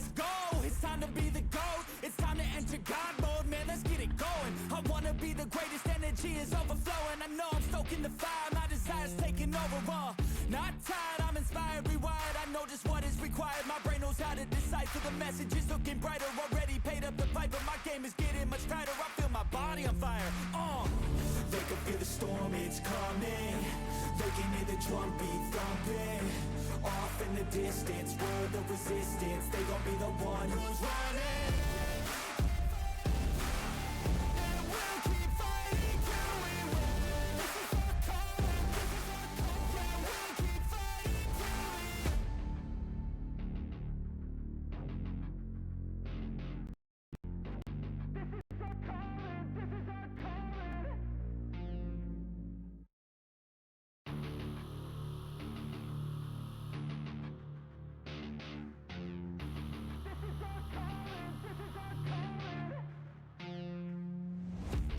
Let's go, it's time to be the GOAT. It's time to enter God mode, man, let's get it going. I wanna be the greatest, energy is overflowing. I know I'm stoking the fire, my desire's taking over. Not tired, I'm inspired, rewired. I know just what is required. My brain knows how to decipher the messages, looking brighter. Already paid up the pipe, but my game is getting much tighter. I feel my body on fire. They can feel the storm, it's coming. They can hear the drum beat thumping. Off in the distance, we're the resistance. They gon' be the one who's running. And we'll keep fighting till we win. This is our calling, this is our calling. Yeah, we'll keep fighting till we This is our calling, this is our calling.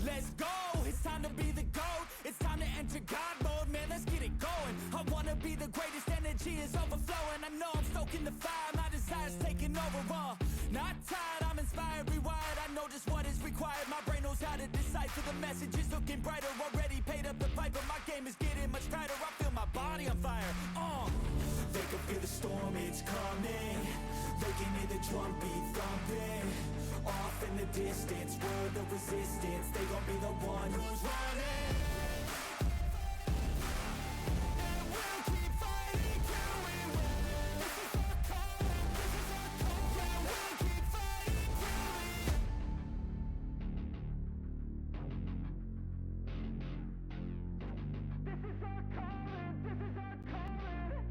Let's go, it's time to be the GOAT. It's time to enter God mode, man, let's get it going. I wanna be the greatest, energy is overflowing. I know I'm stoking the fire, my desire's taking over. Not tired, I'm inspired, rewired. I know just what is required. My brain knows how to decipher the messages, looking brighter. Already paid up the pipe, but my game is getting much tighter. I feel my body on fire. They can feel the storm, it's coming. They can hear the drum beat thumping. Off in the distance, we're the resistance. They gon' be the one who's running. And we'll keep fighting till we win. This is our calling, this is our calling. Yeah, we'll keep fighting till we This is our calling, this is our calling.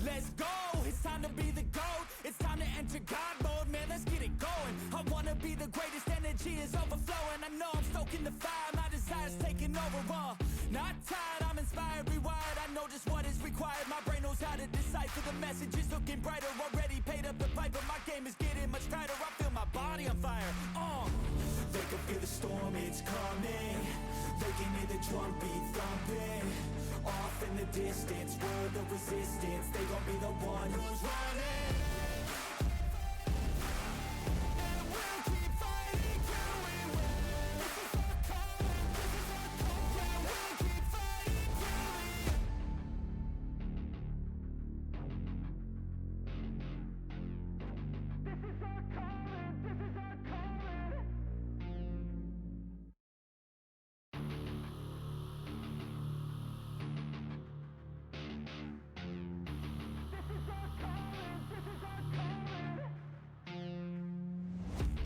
Let's go, it's time to be the GOAT. It's time to enter God mode, man, let's get it going. I wanna be the greatest, energy is overflowing. I know I'm stoking the fire, my desire's taking over. Not tired, I'm inspired, rewired. I know just what is required. My brain knows how to decipher the messages, looking brighter. Already paid up the pipe, but my game is getting much tighter. I feel my body on fire. They can feel the storm, it's coming. They can hear the drum beat thumping. Off in the distance, we're the resistance. They gon' be the one who's running. And we'll keep fighting till we win. This is our calling, this is our calling. Yeah, we'll keep fighting till we This is our calling, this is our calling.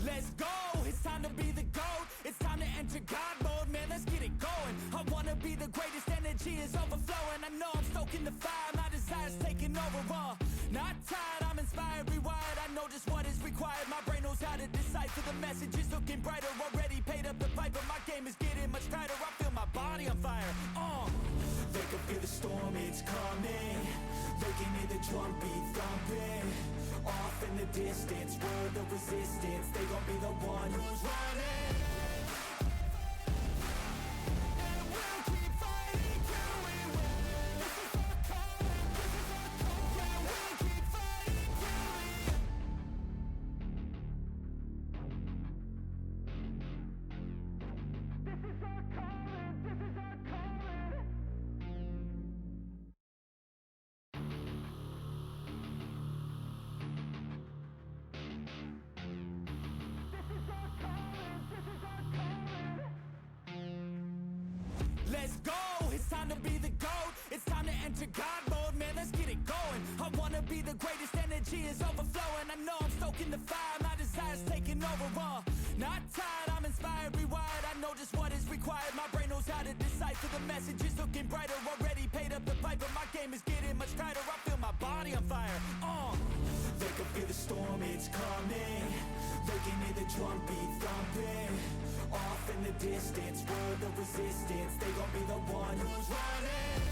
Let's go, it's time to be the GOAT. It's time to enter God mode, man, let's get it going. I wanna be the greatest, energy is overflowing. I know I'm stoking the fire, my desire's taking over. Not tired, I'm inspired, rewired. I know just what is required. My brain knows how to decipher the messages, looking brighter. Already paid up the pipe, but my game is getting much tighter. I feel my body on fire. They can feel the storm, it's coming. They can hear the drum beat thumping. Off in the distance, we're the resistance. They gon' be the one who's running. And we'll keep fighting till we win. This is our calling, this is our calling. Yeah, we'll keep fighting till we This is our calling, this is our calling. Let's go, it's time to be the GOAT. It's time to enter God mode, man, let's get it going. I wanna be the greatest, energy is overflowing. I know I'm stoking the fire, my desire's taking over. Not tired, I'm inspired, rewired. I know just what is required. My brain knows how to decipher the messages, looking brighter. Already paid up the pipe, but my game is getting much tighter. I feel my body on fire. They can feel the storm, it's coming. They can hear the drum beat thumping. Off in the distance, we're the resistance. They gon' be the one who's running.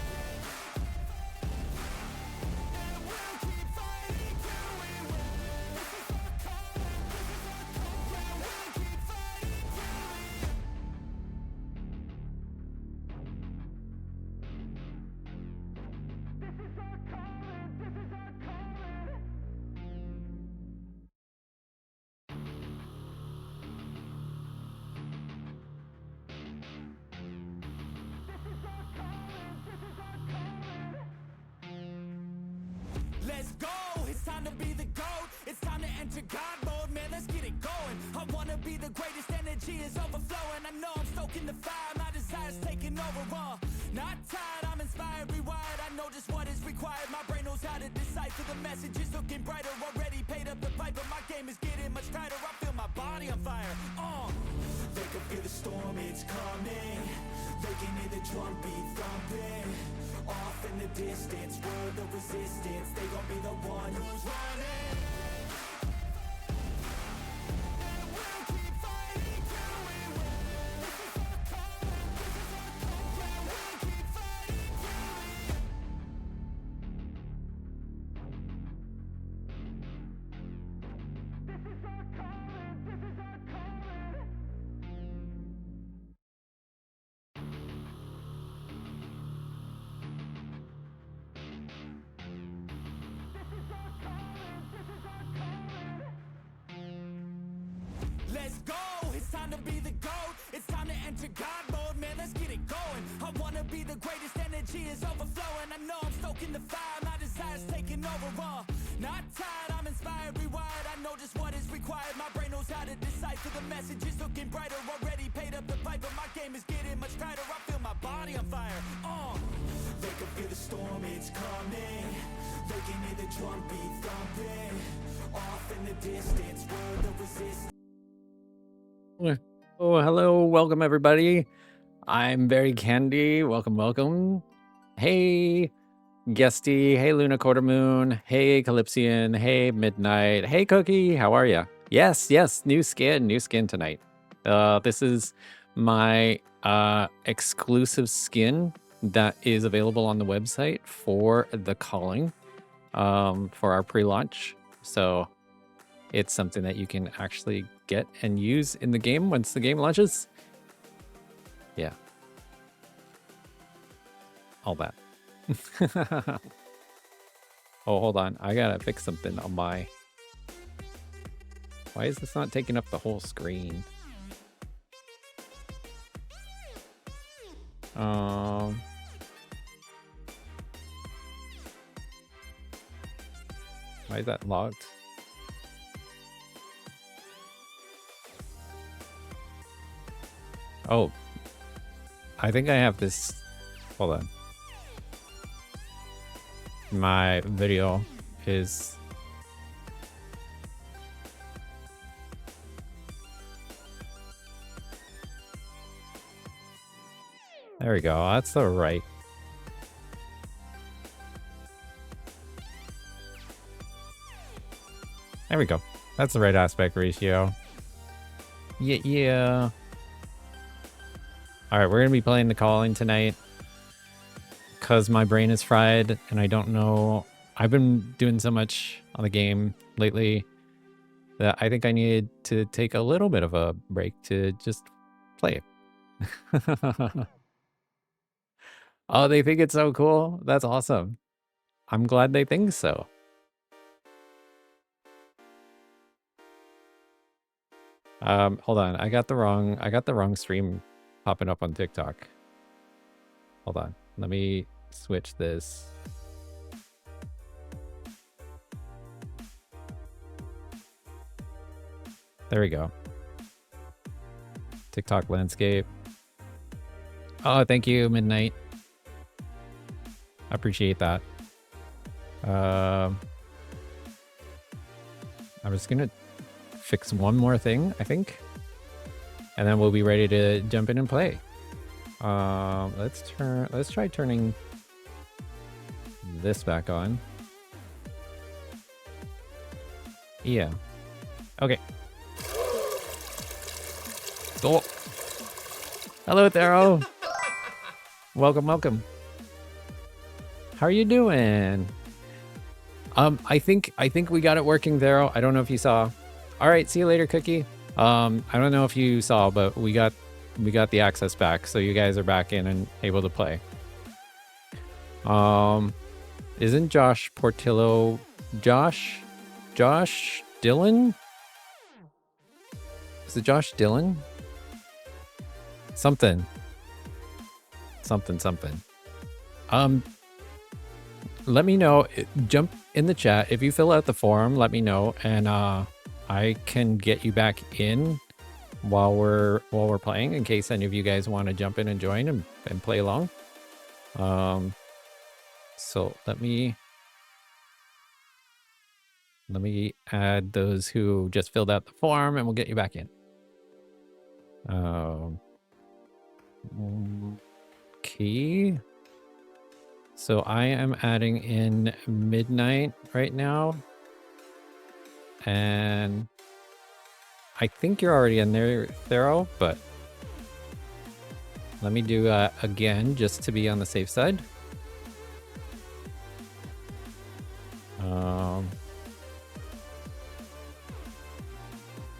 And we'll keep fighting till we win. This is our calling, this is our calling. time to be the GOAT. It's time to enter God mode, man, let's get it going. I wanna be the greatest, energy is overflowing. I know I'm stoking the fire, my desire's taking over, not tired, I'm inspired, rewired. I know just what is required, my brain knows how to decipher. The message is looking brighter, already paid up the pipe, but my game is getting much tighter. I feel my body on fire, They can feel the storm, it's coming. They can hear the drum beat thumping. Off in the distance, world of resistance. They gon' be the one who's running. And we'll keep fighting till we win. This is our calling, this is our calling. Yeah, we'll keep fighting till the end. This is our calling, this is our calling. Let's go, it's time to be the GOAT. It's time to enter God mode, man, let's get it going. I wanna be the greatest, energy is overflowing. I know I'm stoking the fire, my desire's taking over, not tired, I'm inspired, rewired. I know just what is required, my brain knows how to decipher. The message is looking brighter, already paid up the pipe, but my game is getting much tighter. I feel my body on fire, They can feel the storm, it's coming. They can hear the drum beat thumping. Off in the distance, world of resistance. Oh, hello. Welcome, everybody. I'm Very Candy. Welcome, welcome. Hey, Guesty. Hey, Luna Quartermoon. Hey, Calypsian. Hey, Midnight. Hey, Cookie. How are you? Yes, new skin tonight. This is my exclusive skin that is available on the website for The Calling, for our pre-launch. So it's something that you can actually get and use in the game once the game launches. Yeah. All that. Oh, hold on. I gotta fix something on my... Why is this not taking up the whole screen? Why is that locked? Oh, I think I have this. Hold on. My video is... There we go. That's the right. There we go. That's the right aspect ratio. Yeah. All right, we're going to be playing The Calling tonight because my brain is fried and I don't know. I've been doing so much on the game lately that I think I needed to take a little bit of a break to just play it. Oh, they think it's so cool? That's awesome. I'm glad they think so. Hold on. I got the wrong stream popping up on TikTok. Hold on. Let me switch this. There we go. TikTok landscape. Oh, thank you, Midnight. I appreciate that. I'm just gonna fix one more thing, I think, and then we'll be ready to jump in and play. Let's try turning this back on. Yeah. Okay. Oh. Hello, Thero. Welcome. How are you doing? I think we got it working, Thero. I don't know if you saw. All right, see you later, Cookie. I don't know if you saw, but we got the access back, so you guys are back in and able to play. Isn't Josh Portillo Josh Dillon? Is it Josh Dillon? Something. let me know. Jump in the chat. If you fill out the form, let me know, and I can get you back in while we're playing, in case any of you guys want to jump in and join and play along. So let me add those who just filled out the form, and we'll get you back in. Okay. So I am adding in Midnight right now. And I think you're already in there, Thero, but let me do again, just to be on the safe side.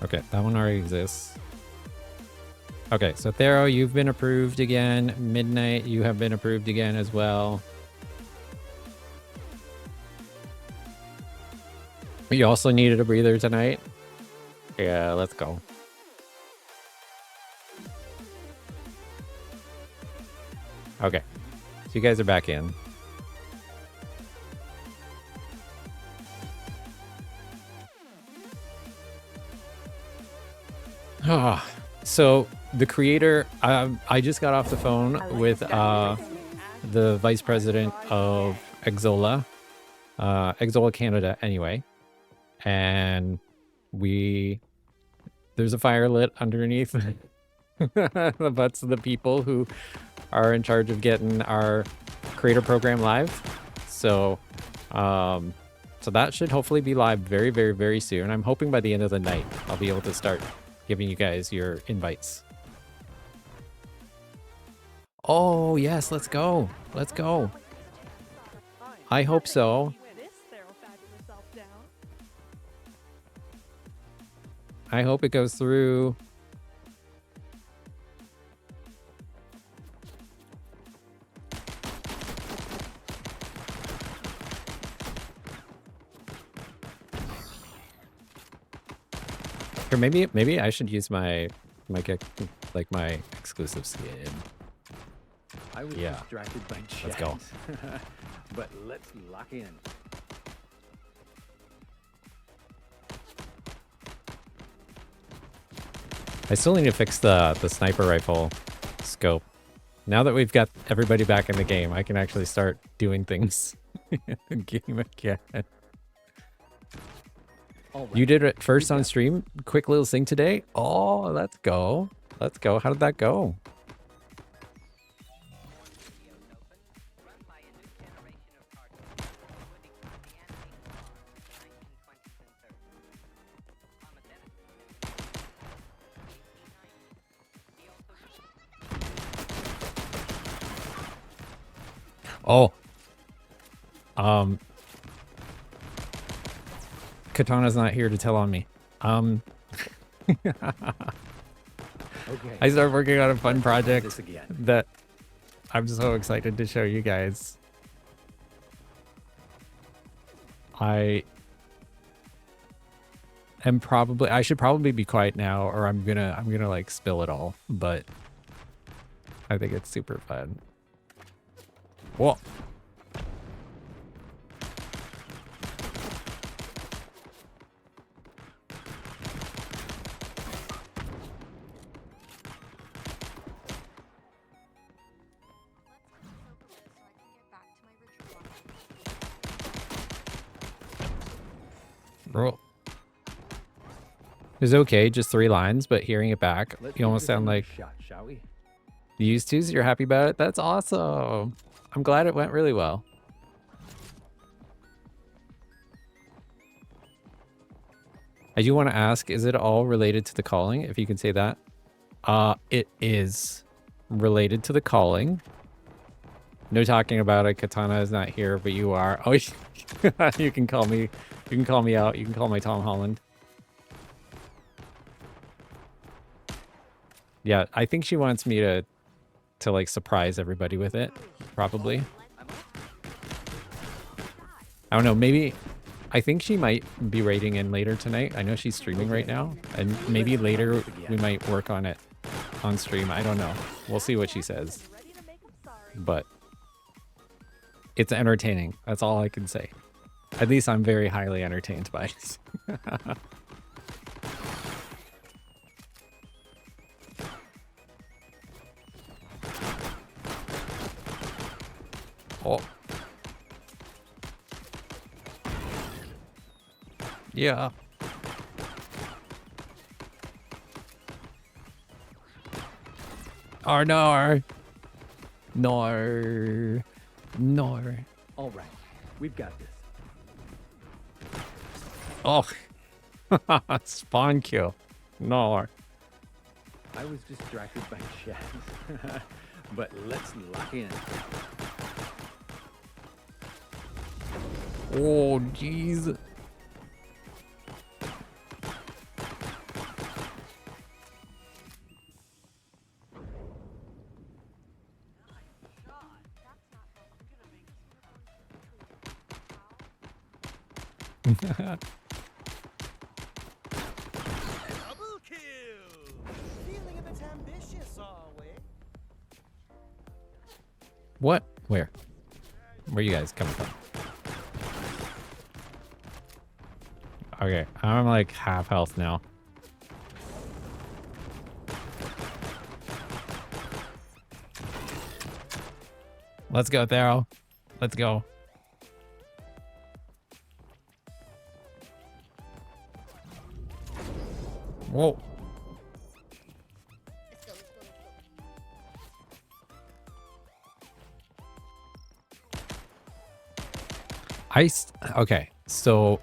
Okay, that one already exists. Okay, so Thero, you've been approved again. Midnight, you have been approved again as well. You also needed a breather tonight. Yeah, let's go. Okay, so you guys are back in. So the creator, I just got off the phone with the vice president of Exola, Exola Canada anyway. And there's a fire lit underneath the butts of the people who are in charge of getting our creator program live. So, so that should hopefully be live very, very, very soon. I'm hoping by the end of the night, I'll be able to start giving you guys your invites. Oh, yes, let's go. Let's go. I hope so. I hope it goes through. Or maybe I should use my exclusive skin. I was distracted by chat. Let's go. But let's lock in. I still need to fix the sniper rifle scope. Now that we've got everybody back in the game, I can actually start doing things in the game again. Right. You did it first on stream. Quick little thing today. Oh, let's go. Let's go. How did that go? Oh. Katana's not here to tell on me. Okay. I started working on a fun project that I'm so excited to show you guys. I should probably be quiet now, or I'm gonna like spill it all, but I think it's super fun. Whoa. Bro. It's okay, just 3 lines, but hearing it back, you almost sound like shall we? You used to, so you're happy about it? That's awesome. I'm glad it went really well. I do want to ask, is it all related to the calling? If you can say that. It is related to the calling. No talking about it. Katana is not here, but you are. Oh, you can call me. You can call me out. You can call my Tom Holland. Yeah, I think she wants me to like surprise everybody with it. Probably. I don't know. Maybe. I think she might be raiding in later tonight. I know she's streaming right now, and maybe later we might work on it on stream. I don't know. We'll see what she says. But It's entertaining. That's all I can say. At least I'm very highly entertained by it. Oh. Yeah. Oh, no. No. No. All right, we've got this. Oh. Spawn kill. No. I was distracted by chat. But let's lock in. Oh, jeez. Double kill! Feeling a bit ambitious, are we? What? Where? Where you guys coming from? Okay, I'm like half health now. Let's go, Thero. Let's go. Whoa. Okay, so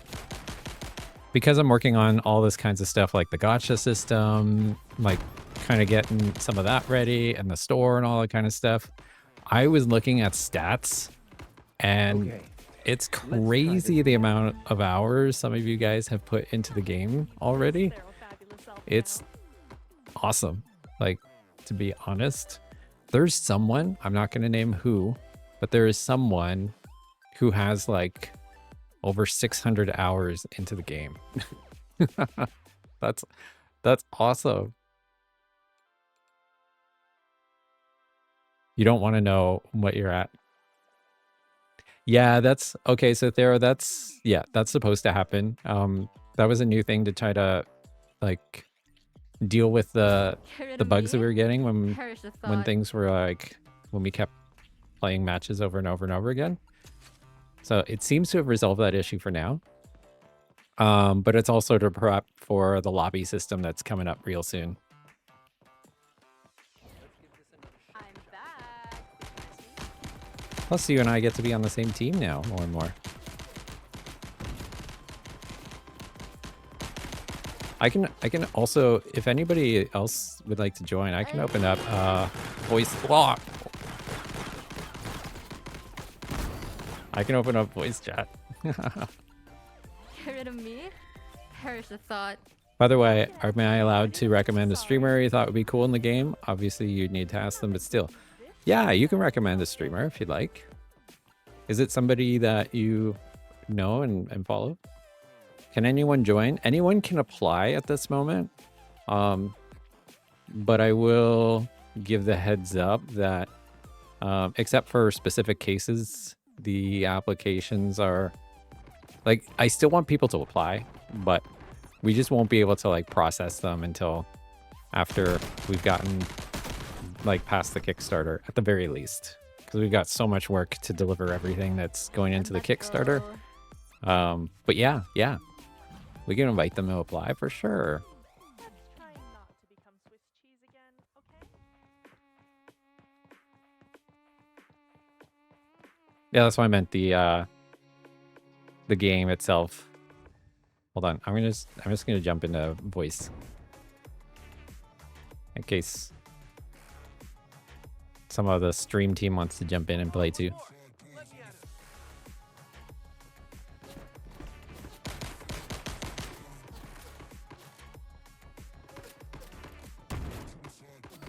because I'm working on all this kinds of stuff like the gotcha system, like kind of getting some of that ready and the store and all that kind of stuff, I was looking at stats and Okay. it's Let's try crazy this. the amount of hours some of you guys have put into the game already. It's awesome. Like, to be honest, there's someone, I'm not going to name who, but there is someone who has like over 600 hours into the game. That's awesome. You don't want to know what you're at. Yeah, that's okay. So Thera, that's supposed to happen. That was a new thing to try to like deal with the bugs that we were getting when things were like when we kept playing matches over and over and over again. So it seems to have resolved that issue for now. But it's also to prep for the lobby system that's coming up real soon. I'm back. Plus you and I get to be on the same team now more and more. I can also, if anybody else would like to join, I can open up voice lock. I can open up voice chat. Get rid of me? Perish the thought. By the way, am I allowed to recommend a streamer you thought would be cool in the game? Obviously, you'd need to ask them, but still. Yeah, you can recommend a streamer if you'd like. Is it somebody that you know and follow? Can anyone join? Anyone can apply at this moment. But I will give the heads up that except for specific cases, the applications are like, I still want people to apply, but we just won't be able to like process them until after we've gotten like past the Kickstarter at the very least, because we've got so much work to deliver everything that's going into the Kickstarter. But yeah, we can invite them to apply for sure. Let's try not to become Swiss cheese again, okay? Yeah, that's why I meant the game itself. Hold on, I'm just gonna jump into voice in case some of the stream team wants to jump in and play too.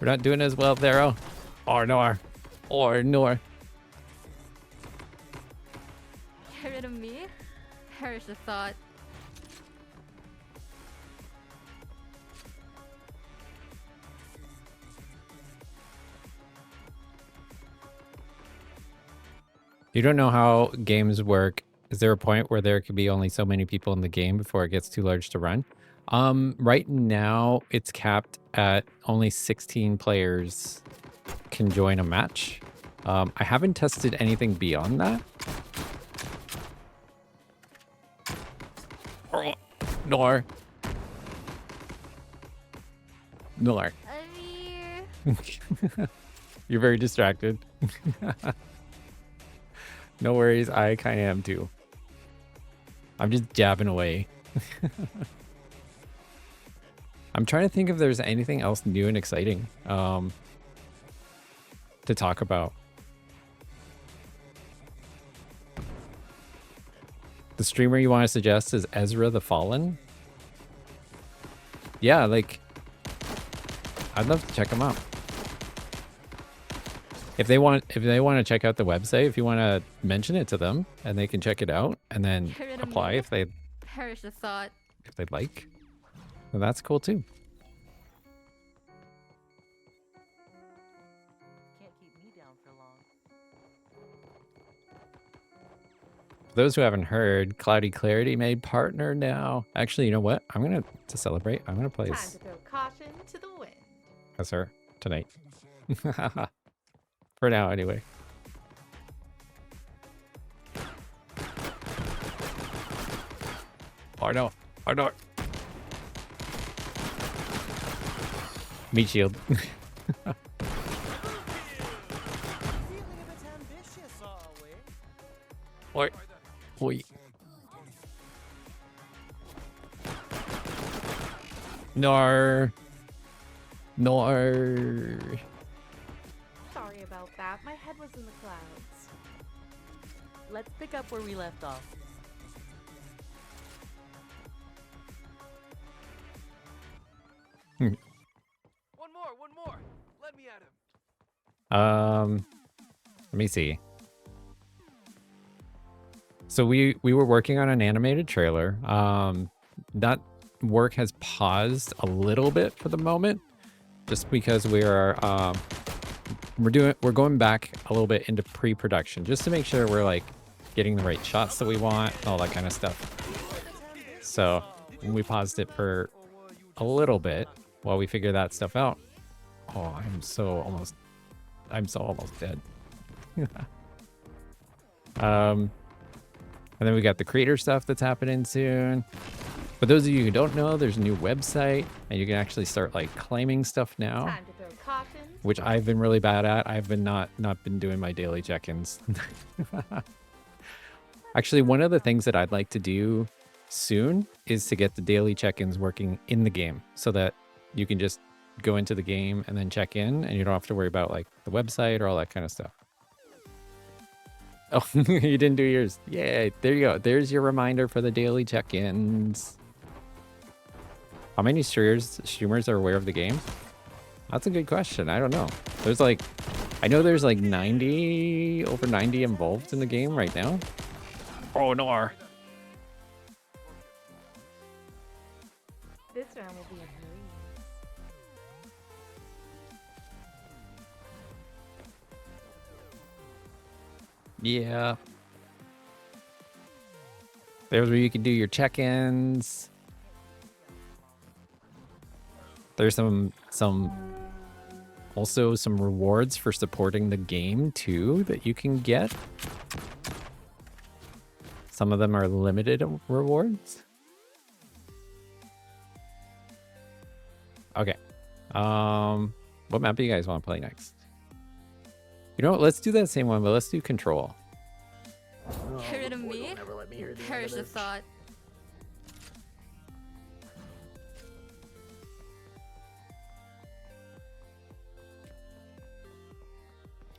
We're not doing as well, Thero. Or nor. Get rid of me? Perish the thought. You don't know how games work. Is there a point where there could be only so many people in the game before it gets too large to run? Right now it's capped at only 16 players can join a match. I haven't tested anything beyond that. Oh, Nor. Nor. Amir. You're very distracted. No worries, I kind of am too. I'm just jabbing away. I'm trying to think if there's anything else new and exciting to talk about. The streamer you want to suggest is Ezra the Fallen. Yeah, like, I'd love to check them out. If they want to check out the website, if you want to mention it to them and they can check it out and then Get rid of apply me. if they'd Perish the thought. like, then that's cool too. Can't keep me down for long. For those who haven't heard, Cloudy Clarity made partner now. Actually, you know what? To celebrate, I'm gonna play Time to throw caution to the wind. as her tonight. For now, anyway. Oh no! Oh no! Meat shield. Feeling a bit ambitious, are we? Oi. Oi. Nor. Nor. Sorry about that. My head was in the clouds. Let's pick up where we left off. One more. Let me at him. Let me see. So we were working on an animated trailer. That work has paused a little bit for the moment, just because we're going back a little bit into pre-production, just to make sure we're like getting the right shots that we want, all that kind of stuff. So we paused it for a little bit while we figure that stuff out. Oh, I'm so almost dead. And then we got the creator stuff that's happening soon. For those of you who don't know, there's a new website and you can actually start like claiming stuff now, Time to throw caution. which I've been really bad at. I've been not been doing my daily check-ins. Actually, one of the things that I'd like to do soon is to get the daily check-ins working in the game so that you can just go into the game and then check in and you don't have to worry about like the website or all that kind of stuff. Oh, you didn't do yours. Yay, there you go. There's your reminder for the daily check-ins. How many streamers are aware of the game? That's a good question. I don't know. There's like, I know there's like over 90 involved in the game right now. Oh, no. This round will be a breeze. Yeah. There's where you can do your check-ins. There's also some rewards for supporting the game too that you can get. Some of them are limited rewards. Okay. What map do you guys want to play next? You know what? Let's do that same one, but let's do Control. Get rid of me. Perish the thought.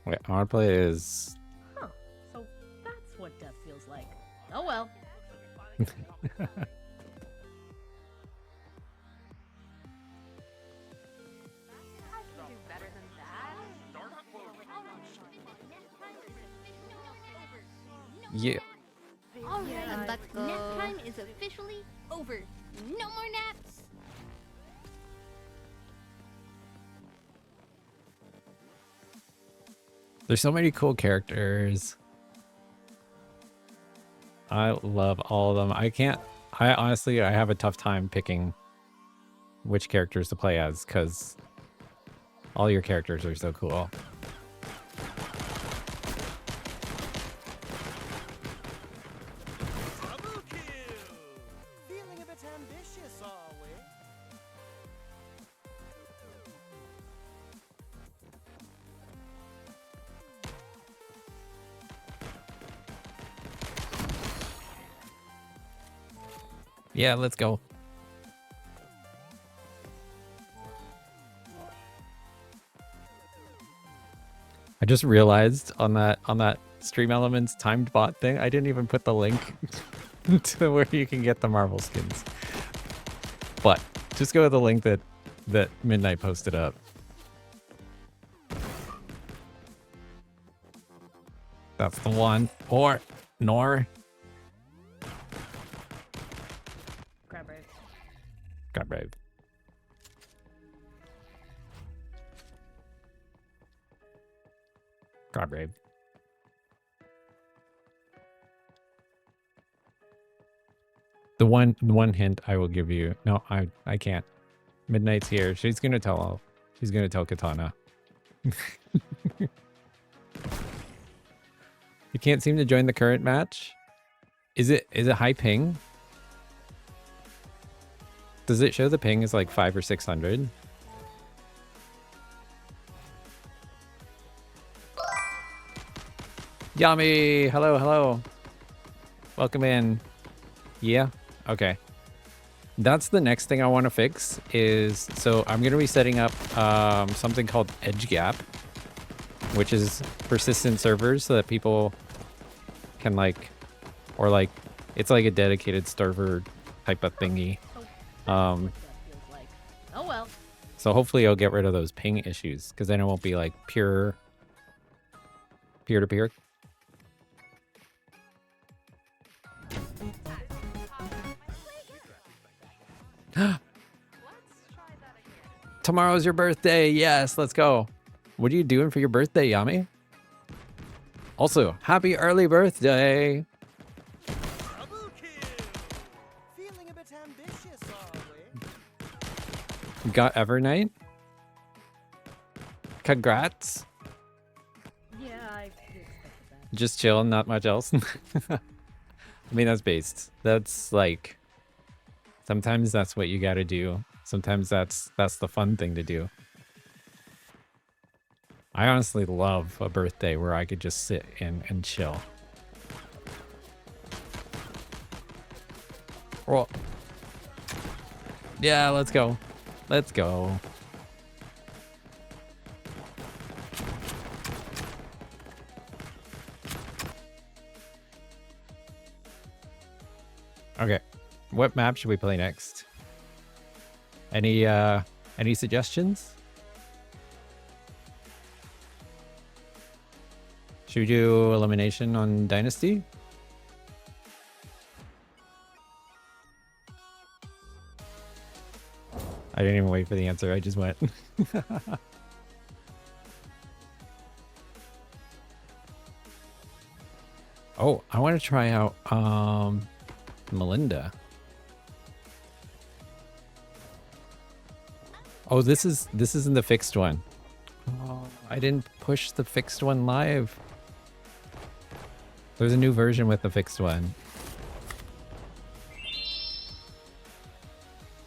Okay, I want to play is... Huh. So that's what death feels like. Oh well. Yeah. Alright, let's go. Nap time is officially over. No more naps. There's so many cool characters. I love all of them. I honestly, I have a tough time picking which characters to play as because all your characters are so cool. Double kill! Feeling a bit ambitious, are we? Yeah, let's go. I just realized on that Stream Elements timed bot thing, I didn't even put the link to where you can get the Marvel skins. But just go to the link that Midnight posted up. That's the one. Or Nor. Crab brave. Got brave. Got brave. The one hint I will give you. No, I can't. Midnight's here. She's gonna tell Katana. You can't seem to join the current match? Is it high ping? Does it show the ping is like 500 or 600? Yummy! Hello, hello. Welcome in. Yeah? Okay. That's the next thing I want to fix is, so I'm going to be setting up something called Edge Gap, which is persistent servers so that people can it's like a dedicated server type of thingy. Oh well. So hopefully I'll get rid of those ping issues because then it won't be like pure peer-to-peer. Tomorrow's your birthday. Yes, let's go. What are you doing for your birthday, Yami? Also, happy early birthday. Double kill! Feeling a bit ambitious, are we? Got Evernight? Congrats. Yeah, I expected that. Just chilling, not much else. I mean, that's based. That's like, sometimes that's what you gotta do. Sometimes that's the fun thing to do. I honestly love a birthday where I could just sit in and chill. Well, yeah, let's go. Let's go. Okay. What map should we play next? Any suggestions? Should we do elimination on Dynasty? I didn't even wait for the answer. I just went. Oh, I want to try out Melinda. Oh, this isn't the fixed one. Oh, I didn't push the fixed one live. There's a new version with the fixed one.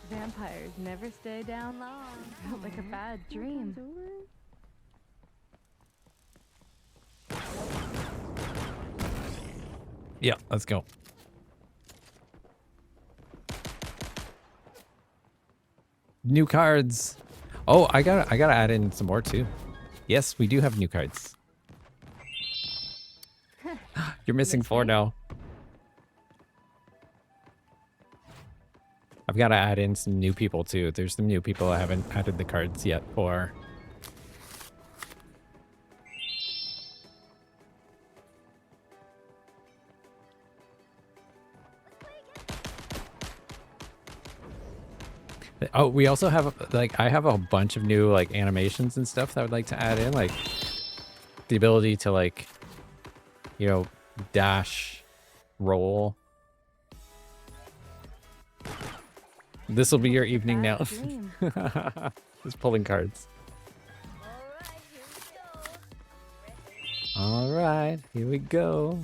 Vampires never stay down long. Felt like a bad dream. Yeah, let's go. New cards. Oh, I gotta add in some more too. Yes, we do have new cards. You're missing 4 now. I've got to add in some new people too. There's some new people I haven't added the cards yet for. Oh, we also have I have a bunch of new animations and stuff that I would like to add in, like the ability to dash roll. This will be your evening now. Bad dream. Just pulling cards. All right, here we go.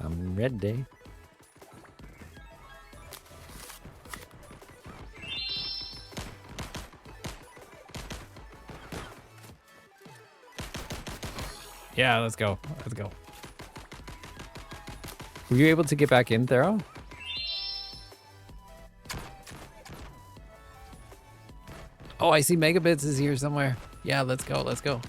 I'm ready. Yeah, let's go. Let's go. Were you able to get back in, Thero? Oh, I see Megabits is here somewhere. Yeah, let's go. Let's go.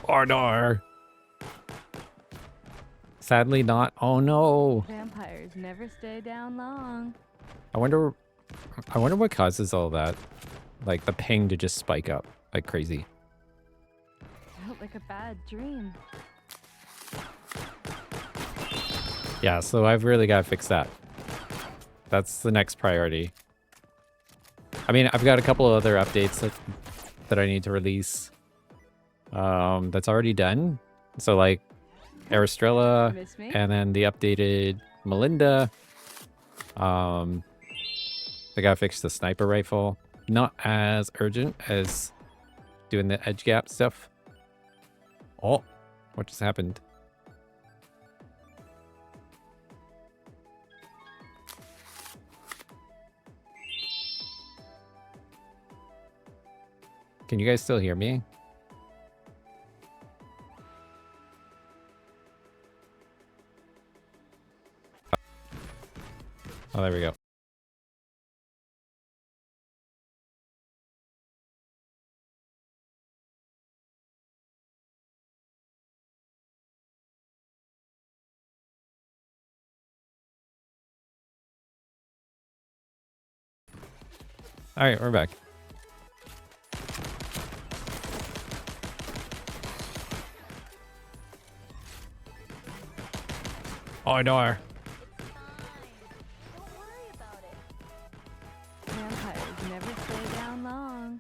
Order. Sadly not. Oh no. Vampires never stay down long. I wonder what causes all that. Like the ping to just spike up like crazy. Felt like a bad dream. Yeah, so I've really got to fix that. That's the next priority. I mean, I've got a couple of other updates that I need to release. That's already done. So like Aristrella Miss me? and then the updated Melinda. They gotta fix the sniper rifle. Not as urgent as doing the edge gap stuff. Oh, what just happened? Can you guys still hear me? Oh, there we go. All right, we're back. Oh, no. Vampires never stay down long.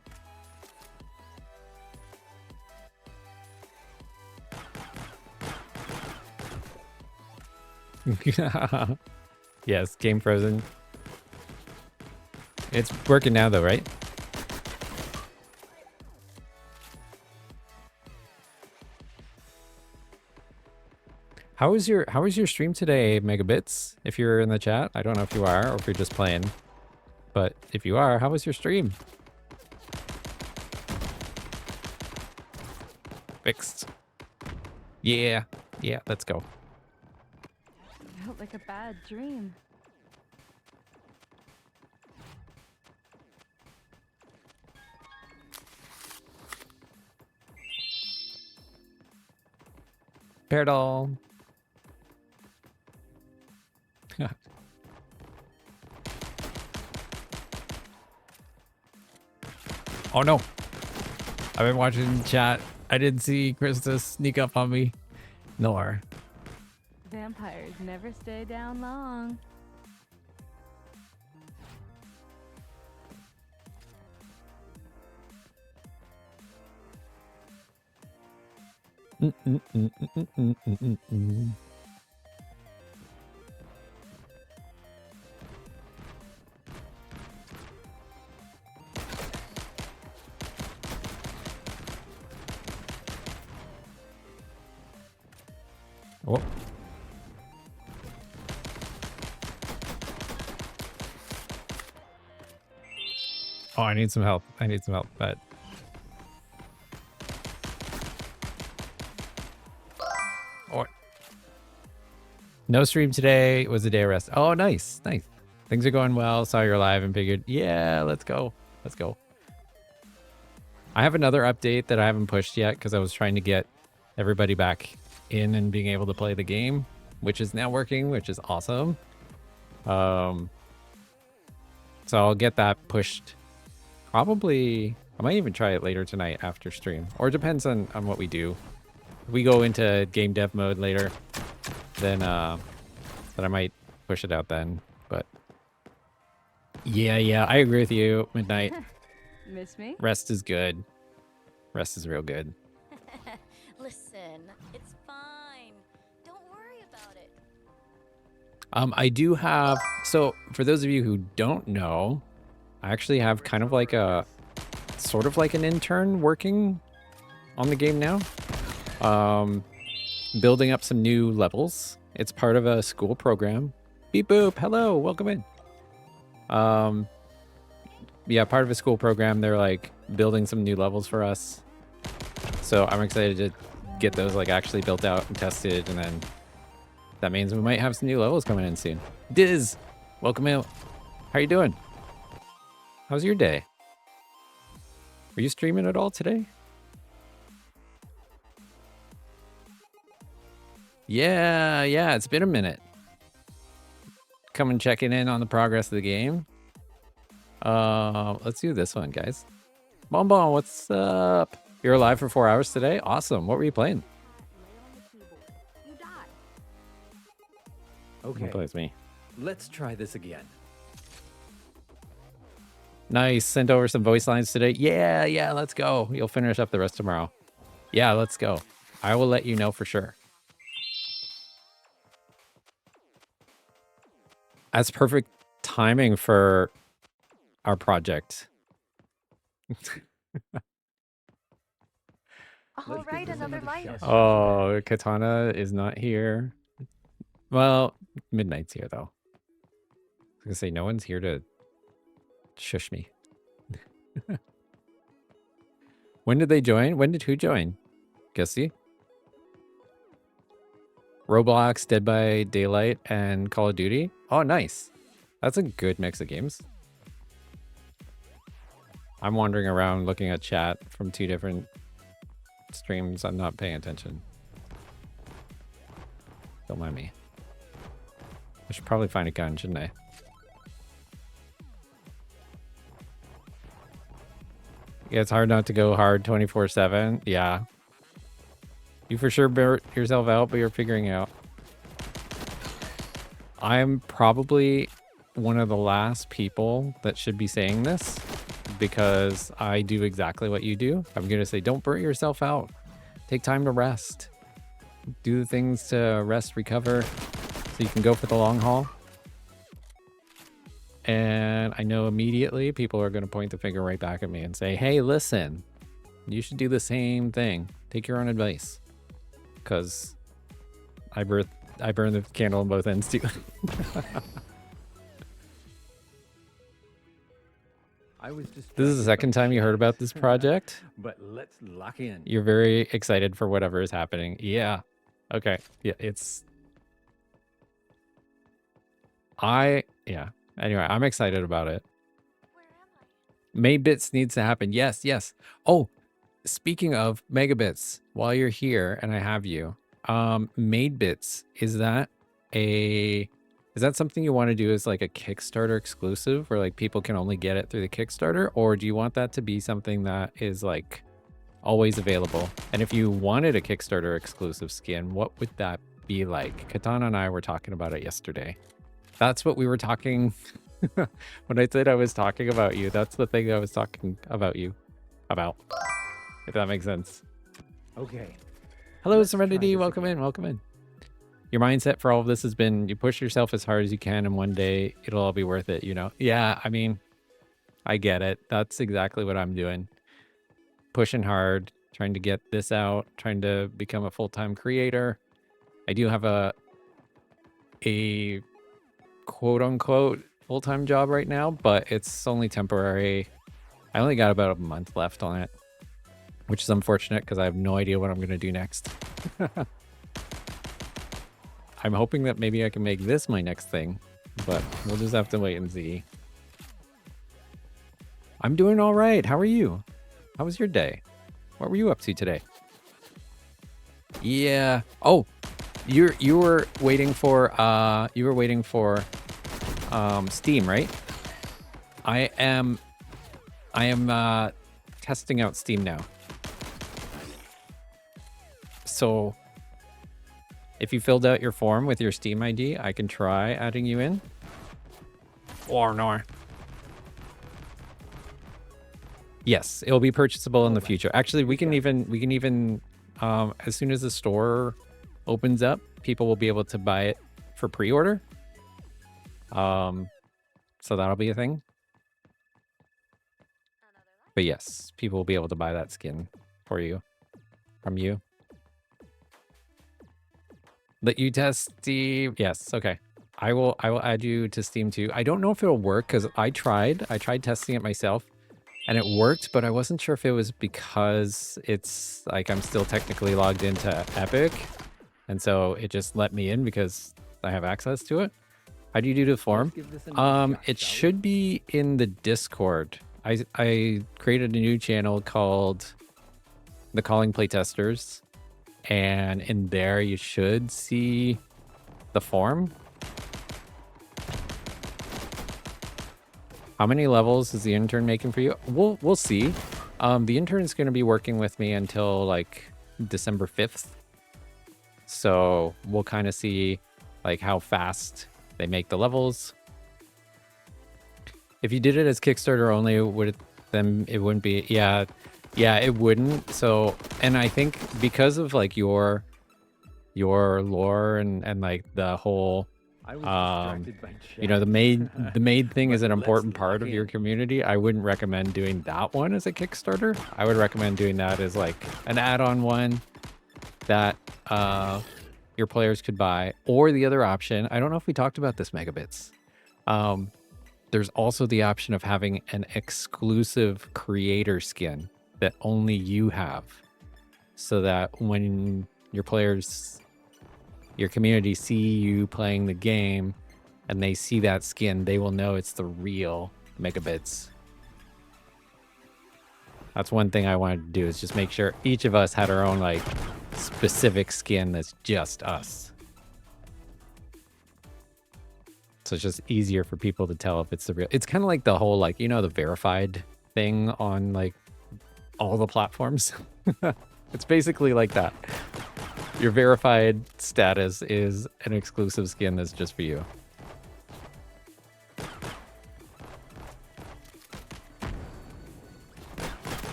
Yes, game frozen. It's working now though, right? How was your stream today, Megabits? If you're in the chat, I don't know if you are or if you're just playing. But if you are, how was your stream? Fixed. Yeah. Yeah, let's go. Felt like a bad dream. Peardol. Oh no. I've been watching chat. I didn't see Krista sneak up on me. Nor. Vampires never stay down long. Oh. Oh, I need some help. I need some help, but oh. No stream today. It was a day of rest. Oh, nice. Nice. Things are going well. Saw you're live and figured, yeah, let's go. Let's go. I have another update that I haven't pushed yet because I was trying to get everybody back in and being able to play the game, which is now working, which is awesome. So I'll get that pushed probably I might even try it later tonight after stream. Or it depends on what we do. If we go into game dev mode later, then I might push it out then. But yeah, I agree with you, Midnight. Miss me? Rest is good. Rest is real good. Listen, it's fine. Don't worry about it. I do have, so for those of you who don't know, I actually have kind of like a, sort of like an intern working on the game now. Building up some new levels. It's part of a school program. Beep boop, hello, welcome in. Yeah, part of a school program. They're like building some new levels for us. So I'm excited to get those like actually built out and tested, and then that means we might have some new levels coming in soon. Diz, welcome in. How you doing? How's your day? Are you streaming at all today? Yeah, it's been a minute. Come and checking in on the progress of the game. Let's do this one, guys. Bonbon, what's up? You're alive for 4 hours today? Awesome. What were you playing? Okay, What plays me? let's try this again. Nice. Send over some voice lines today. Yeah, let's go. You'll finish up the rest tomorrow. Yeah, let's go. I will let you know for sure. That's perfect timing for our project. All Let's give right, this another another light. shot. Oh, Katana is not here. Well, Midnight's here, though. I was going to say, no one's here to shush me. When did they join? When did who join? Guessy? Roblox, Dead by Daylight, and Call of Duty? Oh, nice. That's a good mix of games. I'm wandering around looking at chat from 2 different streams. I'm not paying attention. Don't mind me. I should probably find a gun, shouldn't I? Yeah, it's hard not to go hard 24/7. Yeah. You for sure burnt yourself out, but you're figuring out. I'm probably one of the last people that should be saying this because I do exactly what you do. I'm going to say, don't burn yourself out. Take time to rest. Do the things to rest, recover, so you can go for the long haul. And I know immediately people are going to point the finger right back at me and say, hey, listen, you should do the same thing. Take your own advice. Because I burn the candle on both ends too. I was just This is the second time you heard about this project. But let's lock in. You're very excited for whatever is happening. Yeah. Okay. Yeah, it's... Yeah. Anyway, I'm excited about it. Where am I? Made bits needs to happen. Yes. Oh, speaking of megabits, while you're here and I have you, made bits, is that something you want to do as like a Kickstarter exclusive where like people can only get it through the Kickstarter, or do you want that to be something that is like always available? And if you wanted a Kickstarter exclusive skin, what would that be like? Katana and I were talking about it yesterday. That's what we were talking when I said I was talking about you. That's the thing I was talking about you about, if that makes sense. Okay. Hello, Let's try Serenity. this Welcome again. in. Welcome in. Your mindset for all of this has been you push yourself as hard as you can, and one day it'll all be worth it, you know? Yeah, I mean, I get it. That's exactly what I'm doing. Pushing hard, trying to get this out, trying to become a full-time creator. I do have a quote-unquote full-time job right now, but it's only temporary. I only got about a month left on it, which is unfortunate because I have no idea what I'm going to do next. I'm hoping that maybe I can make this my next thing, but we'll just have to wait and see. I'm doing all right. How are you? How was your day? What were you up to today? Yeah. Oh, you were waiting for Steam, right? I am testing out Steam now. So if you filled out your form with your Steam ID, I can try adding you in. Or no. Yes, it'll be purchasable in the future. Actually, we can even as soon as the store opens up, people will be able to buy it for pre-order. So that'll be a thing. But yes, people will be able to buy that skin for you, from you. Let you test Steam. Yes, okay. I will add you to Steam too. I don't know if it'll work because I tried testing it myself and it worked, but I wasn't sure if it was because it's like I'm still technically logged into Epic. And so it just let me in because I have access to it. How do you do the form? It should be in the Discord. I created a new channel called The Calling Playtesters, and in there you should see the form. How many levels is the intern making for you? We'll see. The intern is going to be working with me until like December 5th. So we'll kind of see like how fast they make the levels. If you did it as Kickstarter only, it wouldn't be. Yeah, it wouldn't. So, and I think because of like your lore and like the whole you know, the maid thing is an important part of your community. I wouldn't recommend doing that one as a Kickstarter. I would recommend doing that as like an add-on one that your players could buy. Or the other option, I don't know if we talked about this, Megabits. There's also the option of having an exclusive creator skin that only you have, so that when your players, your community see you playing the game and they see that skin, they will know it's the real Megabits. That's one thing I wanted to do, is just make sure each of us had our own like specific skin that's just us. So it's just easier for people to tell if it's the real. It's kind of like the whole, like, you know, the verified thing on like all the platforms. It's basically like that. Your verified status is an exclusive skin that's just for you.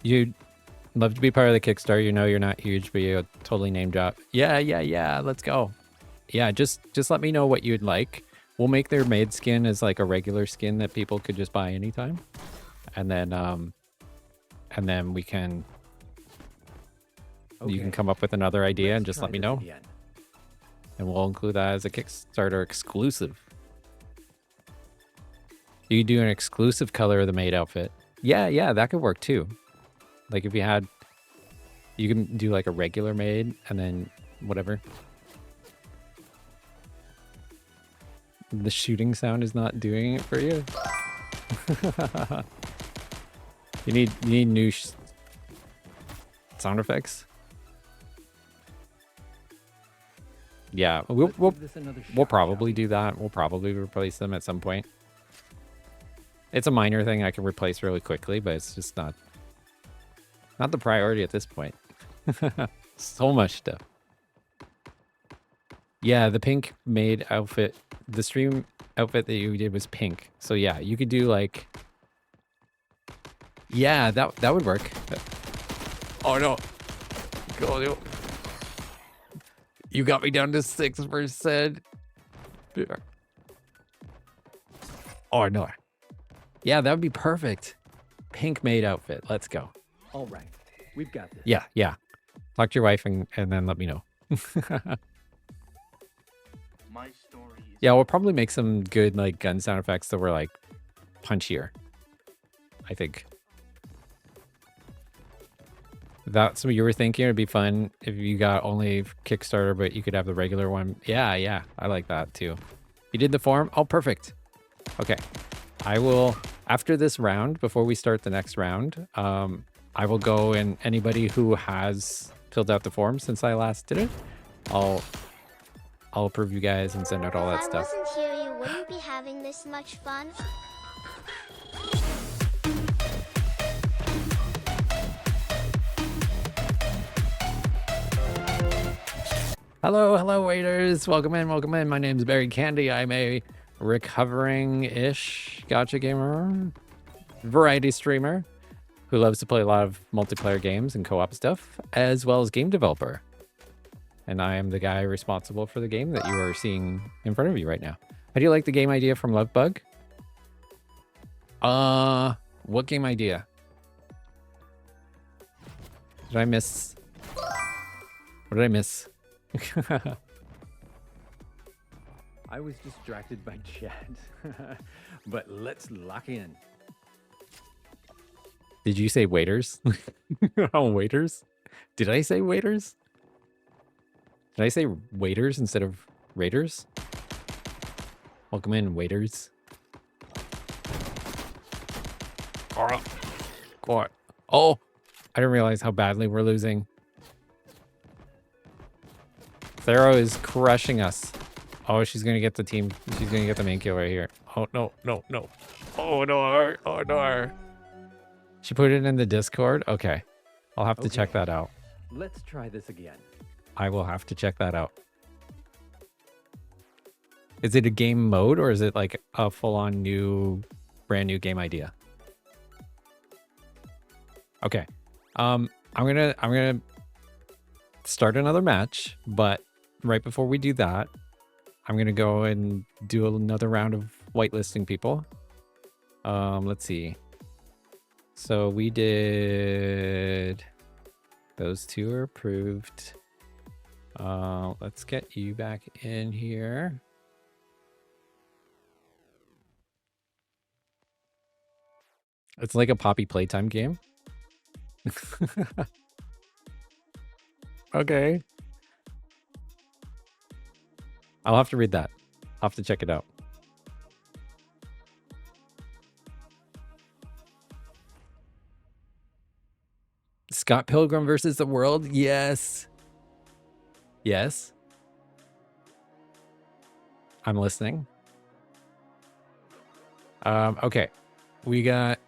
You'd love to be part of the Kickstarter. You know you're not huge, but you totally name drop. Yeah. Let's go. Yeah, just let me know what you'd like. We'll make their maid skin as like a regular skin that people could just buy anytime. And then we can you can come up with another idea and just let me know. And we'll include that as a Kickstarter exclusive. You do an exclusive color of the maid outfit. Yeah, that could work too. Like if you had, you can do like a regular maid and then whatever. The shooting sound is not doing it for you. You need new sound effects. Yeah, we'll probably do that. We'll probably replace them at some point. It's a minor thing I can replace really quickly, but it's just not the priority at this point. So much stuff. Yeah, the pink maid outfit, the stream outfit that you did was pink. So yeah, you could do like, yeah, that would work. Oh no. Go. You got me down to 6%. Oh no. Yeah, that would be perfect. Pink maid outfit. Let's go. All right, we've got this. Yeah. Talk to your wife and then let me know. My story is Yeah, we'll probably make some good like gun sound effects that were like punchier, I think. That's what you were thinking. It'd be fun if you got only Kickstarter, but you could have the regular one. Yeah, I like that too. You did the form? Oh, perfect. Okay. I will, after this round, before we start the next round, I will go, and anybody who has filled out the form since I last did it, I'll approve you guys and send out all that If stuff. I wasn't here, you wouldn't be having this much fun. Hello, hello, waiters. Welcome in, welcome in. My name's Barry Candy. I'm a recovering-ish gacha gamer, variety streamer who loves to play a lot of multiplayer games and co-op stuff, as well as game developer. And I am the guy responsible for the game that you are seeing in front of you right now. How do you like the game idea from Lovebug? What game idea? Did I miss? What did I miss? I was distracted by chat. But let's lock in. Did you say waiters? Oh, waiters? Did I say waiters? Did I say waiters instead of raiders? Welcome in, waiters. Oh, I didn't realize how badly we're losing. Thero is crushing us. Oh, she's gonna get the team. She's gonna get the main kill right here. Oh no, no, no. Oh no, oh no. She put it in the Discord. Okay, I'll have to check that out. Let's try this again. I will have to check that out. Is it a game mode or is it like a full-on new, brand new game idea? Okay. I'm gonna start another match, but right before we do that, I'm gonna go and do another round of whitelisting people. Let's see. So we did, those two are approved. Let's get you back in here. It's like a Poppy Playtime game. Okay. I'll have to read that. I'll have to check it out. Scott Pilgrim versus the World? Yes. Yes. I'm listening. Okay. We got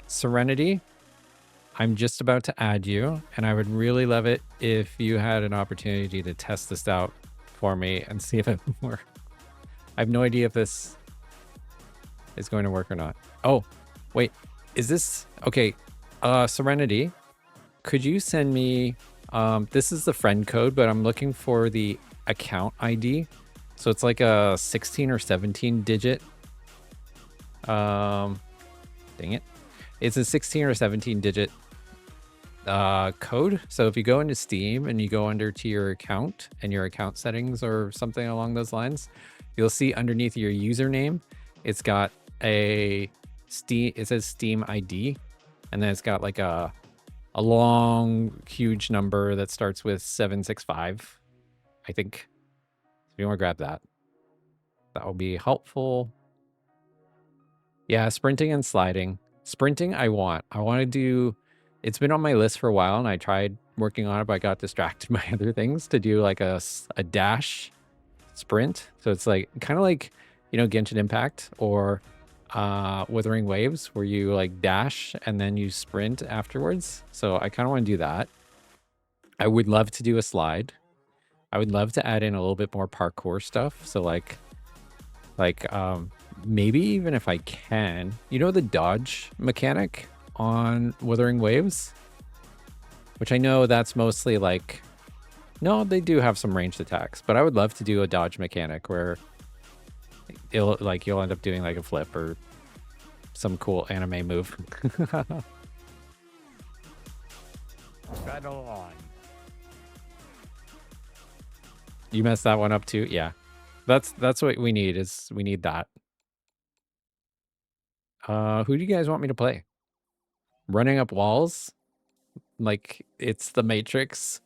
Serenity. I'm just about to add you, and I would really love it if you had an opportunity to test this out for me and see if it works. I have no idea if this is going to work or not. Oh, wait. Is this... Okay. Serenity, could you send me... this is the friend code, but I'm looking for the account ID. So it's like a 16 or 17 digit. Dang it. It's a 16 or 17 digit code. So if you go into Steam and you go under to your account and your account settings or something along those lines, you'll see underneath your username, it's got a Steam, it says Steam ID, and then it's got like a long, huge number that starts with 765, I think. If you want to grab that, that will be helpful. Yeah, sprinting and sliding. Sprinting, I want to do, it's been on my list for a while and I tried working on it, but I got distracted by other things to do like a dash sprint. So it's like, kind of like, you know, Genshin Impact or Wuthering Waves, where you like dash and then you sprint afterwards. So I kind of want to do that. I would love to do a slide. I would love to add in a little bit more parkour stuff. So like maybe even if I can, you know, the dodge mechanic on Wuthering Waves, which I know that's mostly like, no, they do have some ranged attacks, but I would love to do a dodge mechanic where it'll like, you'll end up doing like a flip or some cool anime move. Right on. You messed that one up too? Yeah. That's what we need, is we need that. Who do you guys want me to play? Running up walls? Like it's the Matrix?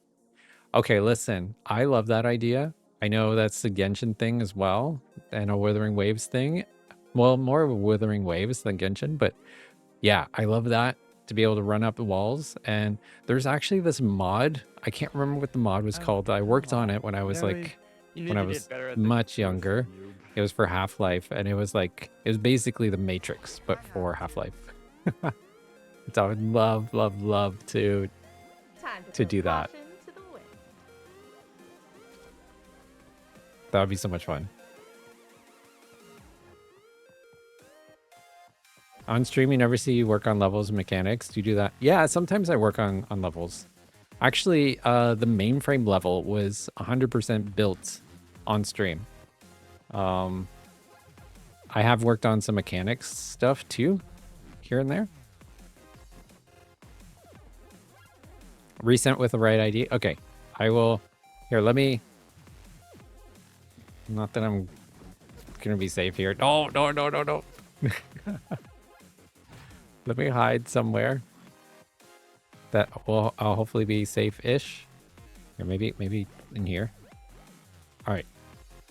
Okay, listen, I love that idea. I know that's the Genshin thing as well, and a Wuthering Waves thing. Well, more of a Wuthering Waves than Genshin, but yeah, I love that, to be able to run up the walls. And there's actually this mod, I can't remember what the mod was called. I worked on it when I was like, when I was much younger. It was for Half-Life, and it was like, it was basically the Matrix, but for Half-Life. So I would love to Time to do that. caution to the wind. That would be so much fun. On stream, you never see you work on levels and mechanics. Do you do that? Yeah, sometimes I work on levels. Actually, the mainframe level was 100% built on stream. I have worked on some mechanics stuff too, here and there. Resent with the right ID. Okay, I will. Here, let me. Not that I'm gonna be safe here. No, no, no, no, no. Let me hide somewhere that will I'll hopefully be safe-ish. Or maybe in here. All right,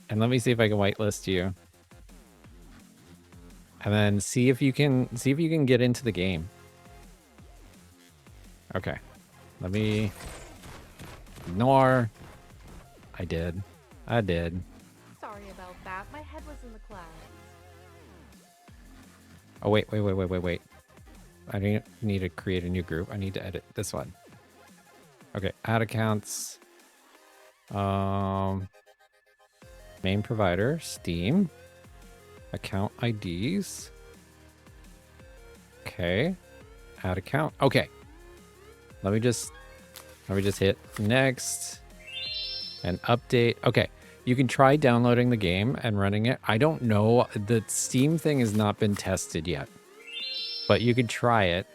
and let me see if I can whitelist you, and then see if you can get into the game. Okay, let me ignore. I did. Sorry about that. My head was in the clouds. Oh wait. I need to create a new group. I need to edit this one. Okay, add accounts. Main provider, Steam. Account IDs. Okay. Add account. Okay. Let me just hit next and update. Okay. You can try downloading the game and running it. I don't know. The Steam thing has not been tested yet. But you could try it,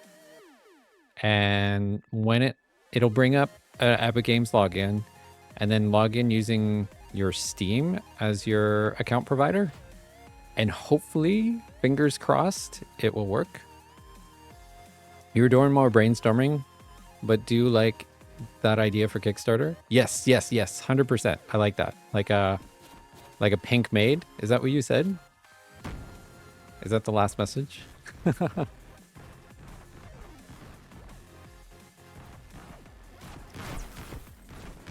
and when it'll bring up Epic Games login, and then log in using your Steam as your account provider, and hopefully, fingers crossed, it will work. You're doing more brainstorming, but do you like that idea for Kickstarter? Yes, 100%. I like that. Like a pink maid. Is that what you said? Is that the last message?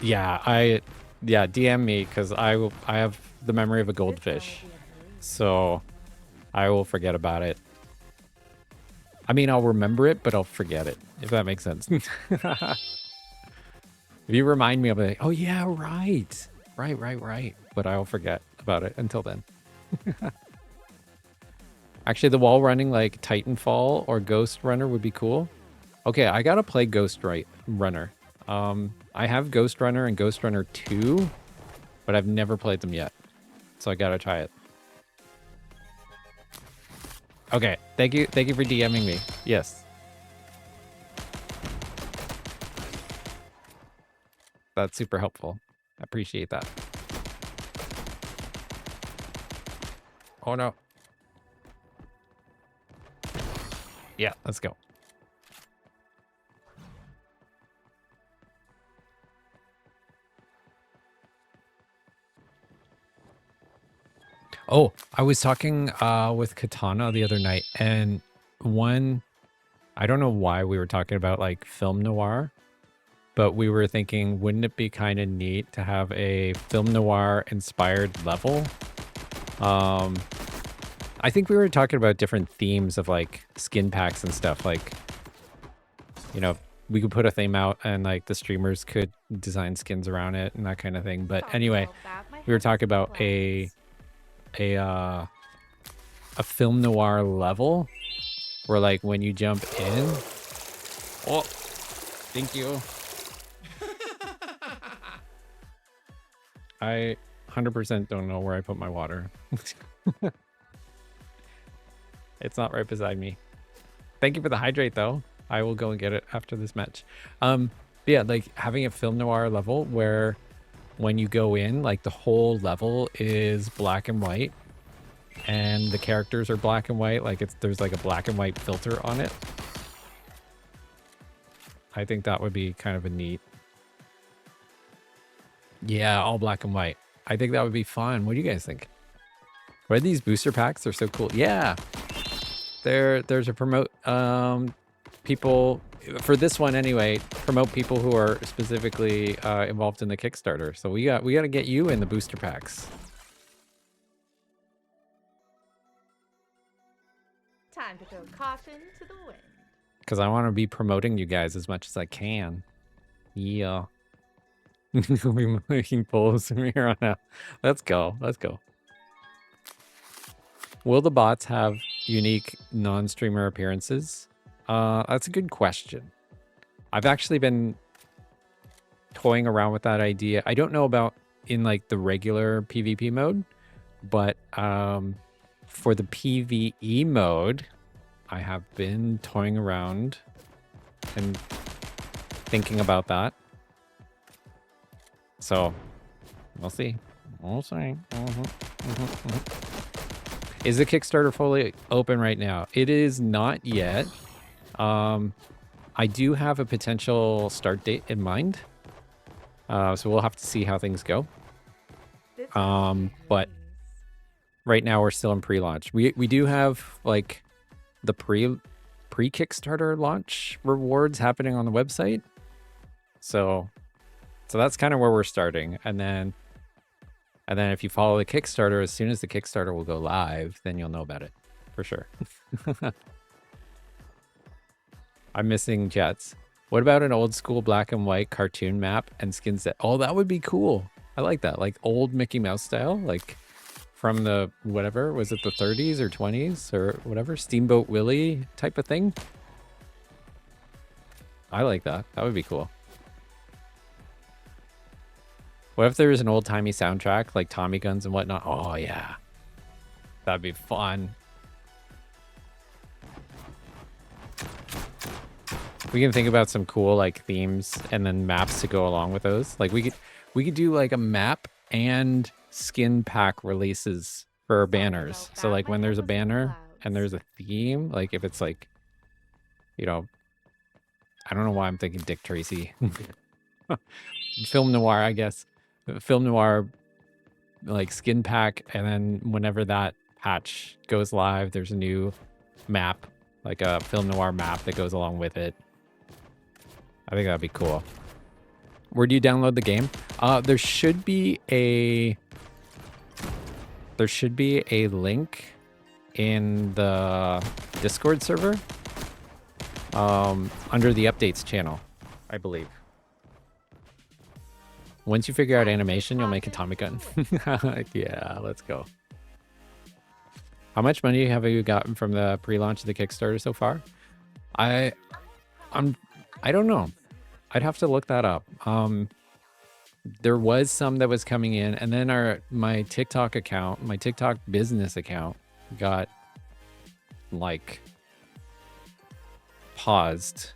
Yeah, DM me because I have the memory of a goldfish, so I will forget about it. I mean, I'll remember it, but I'll forget it, if that makes sense. If you remind me, I'll be like, oh yeah, right. But I'll forget about it until then. Actually, the wall running like Titanfall or Ghost Runner would be cool. Okay, I gotta play Ghost Runner. I have Ghost Runner and Ghost Runner 2, but I've never played them yet. So I gotta try it. Okay, thank you for DMing me. Yes. That's super helpful. I appreciate that. Oh no. Yeah, let's go. Oh, I was talking with Katana the other night, and I don't know why we were talking about like film noir, but we were thinking, wouldn't it be kind of neat to have a film noir inspired level? I think we were talking about different themes of like skin packs and stuff. Like, you know, we could put a theme out and like the streamers could design skins around it and that kind of thing. But anyway, we were talking about a film noir level where like when you jump in. Oh, thank you. I 100% don't know where I put my water. It's not right beside me. Thank you for the hydrate though. I will go and get it after this match. Yeah, like having a film noir level where when you go in, like the whole level is black and white and the characters are black and white. Like there's like a black and white filter on it. I think that would be kind of a neat. Yeah, all black and white. I think that would be fun. What do you guys think? Why are these booster packs? They're so cool. Yeah. There's a promote people for this one anyway, promote people who are specifically involved in the Kickstarter. So we got to get you in the booster packs. Time to throw caution to the wind. Because I want to be promoting you guys as much as I can. Yeah. We're making polls from here on out. Let's go. Let's go. Will the bots have unique non-streamer appearances? That's a good question. I've actually been toying around with that idea. I don't know about in like the regular PvP mode, but for the PvE mode, I have been toying around and thinking about that. So we'll see. We'll see. Is the Kickstarter fully open right now? It is not yet. I do have a potential start date in mind. So we'll have to see how things go. But right now we're still in pre-launch. We do have like the pre-Kickstarter launch rewards happening on the website. So that's kind of where we're starting. And then if you follow the Kickstarter, as soon as the Kickstarter will go live, then you'll know about it for sure. I'm missing jets. What about an old school black and white cartoon map and skin set? Oh, that would be cool. I like that. Like old Mickey Mouse style, like from the whatever, was it the 30s or 20s or whatever, Steamboat Willie type of thing. I like that. That would be cool. What if there was an old-timey soundtrack like Tommy Guns and whatnot? Oh, yeah. That'd be fun. We can think about some cool like themes and then maps to go along with those. Like we could do like a map and skin pack releases for our banners. So like when there's a banner and there's a theme, like if it's like, you know, I don't know why I'm thinking Dick Tracy. Film noir, I guess. Film noir, like skin pack, and then whenever that patch goes live, there's a new map, like a film noir map that goes along with it. I think that'd be cool. Where do you download the game? There should be a link in the Discord server under the updates channel, I believe. Once you figure out animation, you'll make a Tommy gun. Yeah, let's go. How much money have you gotten from the pre-launch of the Kickstarter so far? I don't know. I'd have to look that up. There was some that was coming in, and then my TikTok account, my TikTok business account, got like paused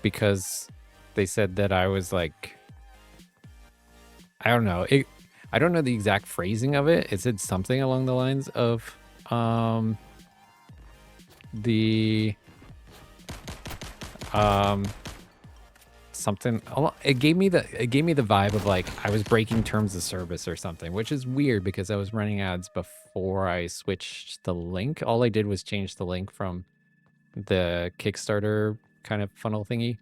because they said that I was like, I don't know. I don't know the exact phrasing of it. It said something along the lines of something. It gave me the vibe of like I was breaking terms of service or something, which is weird because I was running ads before I switched the link. All I did was change the link from the Kickstarter kind of funnel thingy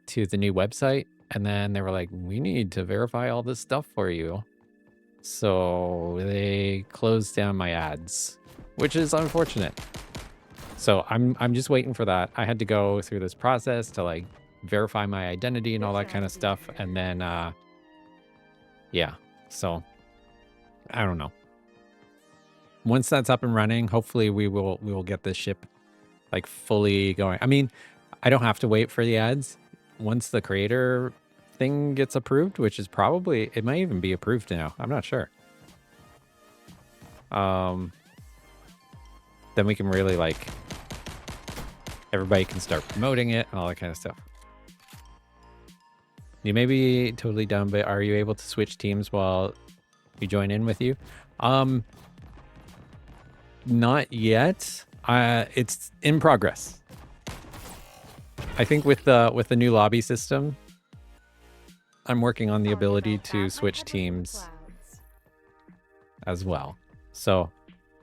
to the new website. And then they were like, we need to verify all this stuff for you. So they closed down my ads, which is unfortunate. So I'm just waiting for that. I had to go through this process to like verify my identity and all that kind of stuff. And then, yeah, so I don't know. Once that's up and running, hopefully we will get this ship like fully going. I mean, I don't have to wait for the ads. Once the creator thing gets approved, which is probably, it might even be approved now. I'm not sure. Then we can really like, everybody can start promoting it and all that kind of stuff. You may be totally dumb, but are you able to switch teams while you join in with you? Not yet. It's in progress. I think with the new lobby system, I'm working on the ability to switch teams as well. So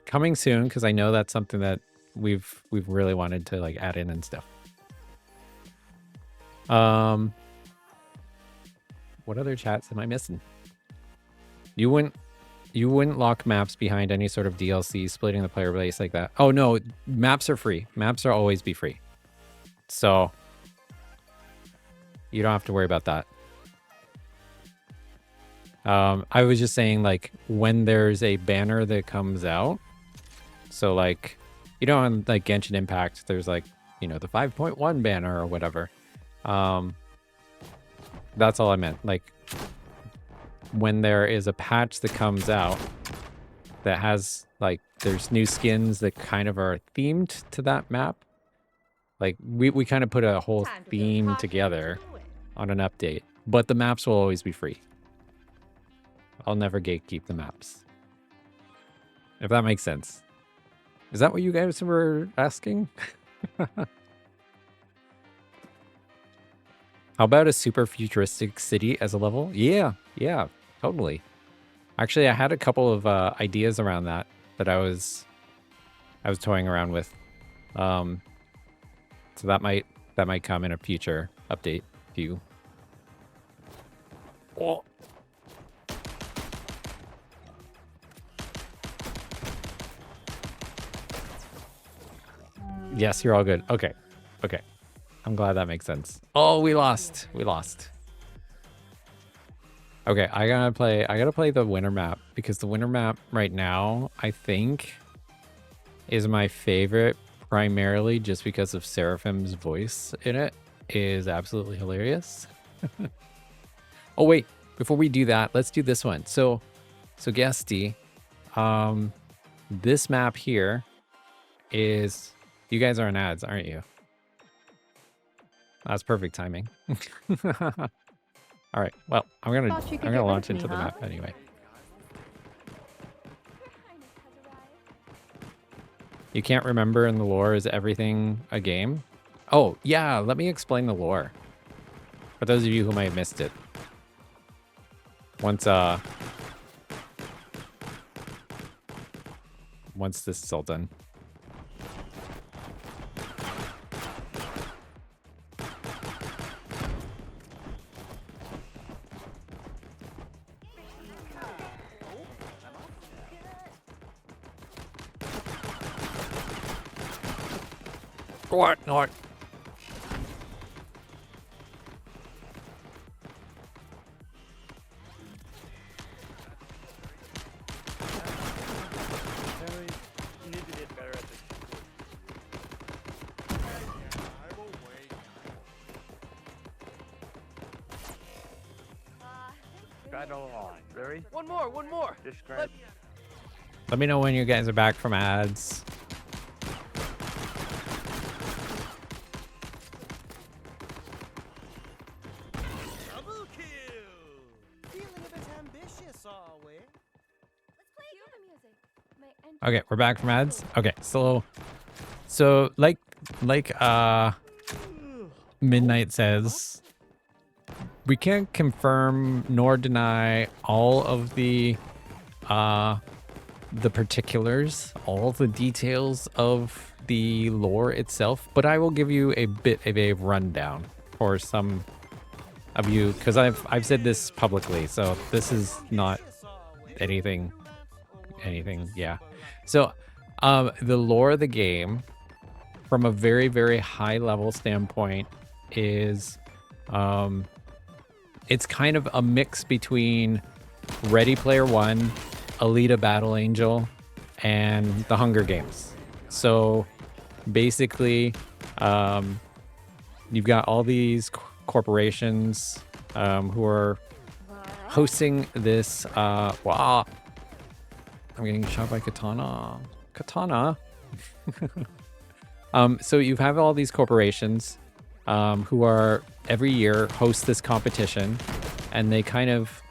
coming soon, because I know that's something that we've really wanted to like add in and stuff. What other chats am I missing? You wouldn't lock maps behind any sort of DLC, splitting the player base like that. Oh no, maps are free. Maps are always be free. So you don't have to worry about that. I was just saying, like, when there's a banner that comes out, so like, you know, on like Genshin Impact, there's like, you know, the 5.1 banner or whatever. That's all I meant. Like, when there is a patch that comes out that has like, there's new skins that kind of are themed to that map. Like, we kind of put a whole Time to build theme caution together into it. on an update, but the maps will always be free. I'll never gatekeep the maps. If that makes sense. Is that what you guys were asking? How about a super futuristic city as a level? Yeah, totally. Actually, I had a couple of ideas around that I was toying around with. So that might come in a future update view. Oh. Yes, you're all good. Okay. I'm glad that makes sense. Oh, we lost. Okay, I gotta play the winter map, because the winter map right now, I think, is my favorite, primarily just because of Seraphim's voice in it is absolutely hilarious. Oh wait, before we do that, let's do this one. So Guesty, this map here is, you guys are in ads, aren't you? That's perfect timing. All right, well, I'm gonna launch into the map anyway. You can't remember in the lore, is everything a game? Oh, yeah, let me explain the lore. For those of you who might have missed it. Once this is all done. What? Not. Harry, you need to get better at this. Battle on. Very. One more. Describe. Let me know when you guys are back from ads. Double kill. Feeling a bit ambitious, are we? Okay, we're back from ads. Okay, so like Midnight says, we can't confirm nor deny all of the particulars, all the details of the lore itself, but I will give you a bit of a rundown for some of you, because I've said this publicly, so this is not anything, yeah. So the lore of the game, from a very, very high level standpoint, is it's kind of a mix between Ready Player One, Alita Battle Angel, and the Hunger Games. So basically, you've got all these corporations who are hosting this. Wow, I'm getting shot by Katana. So you have all these corporations who are every year host this competition, and they kind of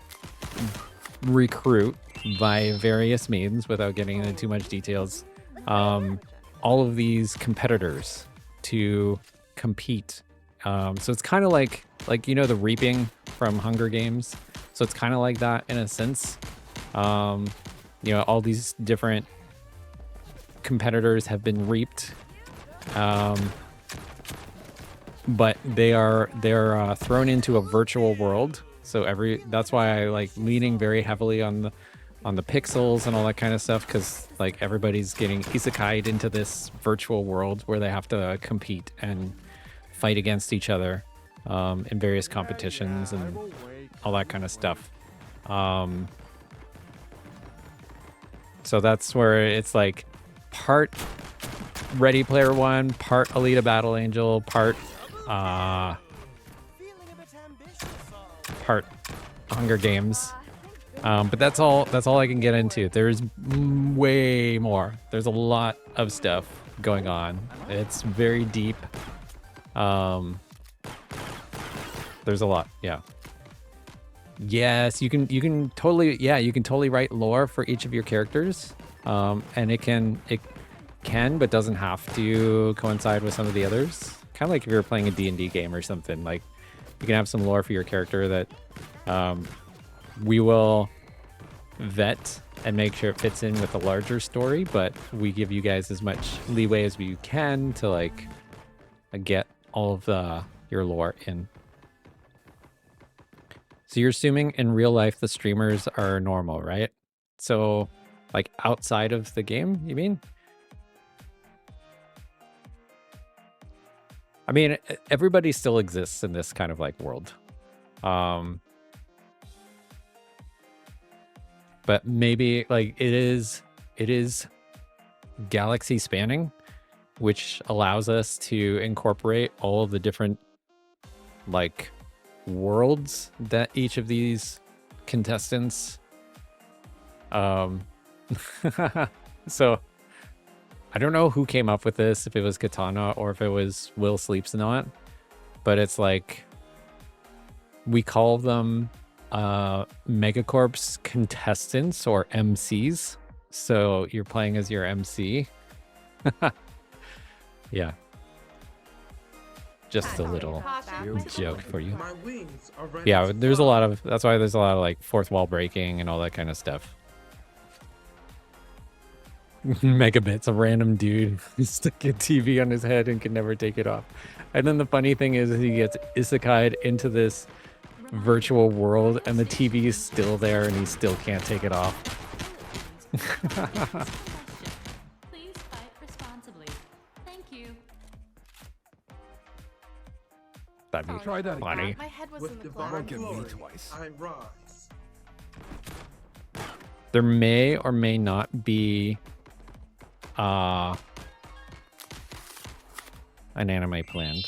recruit by various means, without getting into too much details, all of these competitors to compete. So it's kind of like you know, the reaping from Hunger Games. So it's kind of like that in a sense. You know, all these different competitors have been reaped, but they're thrown into a virtual world. So that's why I like leaning very heavily on the pixels and all that kind of stuff, because like everybody's getting isekai'd into this virtual world where they have to compete and fight against each other in various competitions and all that kind of stuff. So that's where it's like part Ready Player One, part Alita Battle Angel, part Feeling a bit ambitious, part Hunger Games. But that's all I can get into. There's way more. There's a lot of stuff going on. It's very deep. There's a lot, yeah. Yes, you can totally write lore for each of your characters. And it can but doesn't have to coincide with some of the others. Kind of like if you're playing a D&D game or something, like you can have some lore for your character that we will vet and make sure it fits in with the larger story, but we give you guys as much leeway as we can to like get all of your lore in. So you're assuming in real life the streamers are normal, right? So like outside of the game, you mean? I mean, everybody still exists in this kind of like world. But maybe like it is galaxy spanning, which allows us to incorporate all of the different like worlds that each of these contestants so I don't know who came up with this, if it was Katana or if it was Will Sleeps Not, but it's like we call them Megacorp's contestants or MCs. So you're playing as your MC. Yeah. Just a little joke for you. Yeah, there's a lot of, that's why there's a lot of like fourth wall breaking and all that kind of stuff. Megabit's a random dude who stuck a TV on his head and can never take it off. And then the funny thing is he gets isekai'd into this virtual world and the TV is still there and he still can't take it off. Please fight responsibly. Thank you. That'd be Sorry about funny. that. My head was in the clouds. I rise. There may or may not be an anime planned.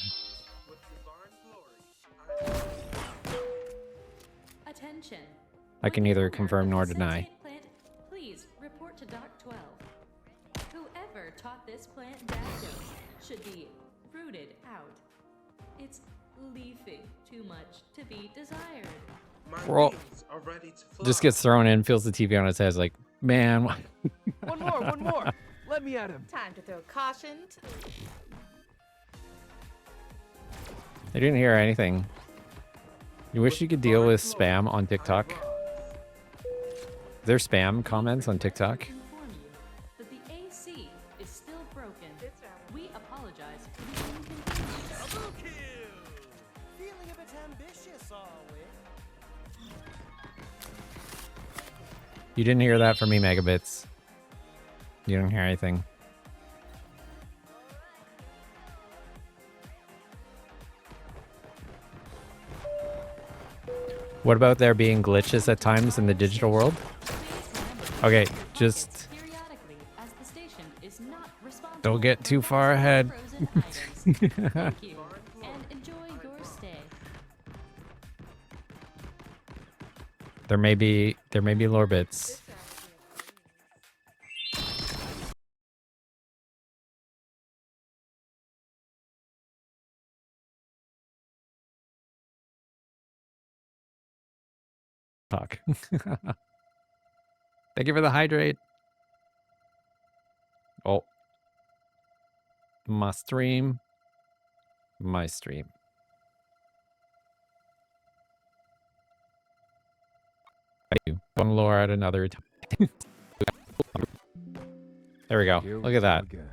Attention. I can neither confirm nor Sensei deny. Plant, please report to Dock 12. Whoever taught this plant dactyls should be rooted out. It's leafing too much to be desired. Well, just gets thrown in, feels the TV on his head, is like, man. One more. Let me at him. Time to throw caution to I didn't hear anything. You wish you could deal with spam on TikTok? There's spam comments on TikTok. Inform you that the AC is still broken. We apologize for the inconvenience. Double kill. Feeling a bit ambitious, are we? You didn't hear that from me, Megabits. You didn't hear anything. What about there being glitches at times in the digital world? Okay, just Periodically, as the station is not responsible don't get too far ahead. for frozen items. Thank you, and enjoy your stay. There may be lore bits. Talk. Thank you for the hydrate. Oh. My stream. My stream. Thank you. One lore at another time. There we go. Look at that. Again.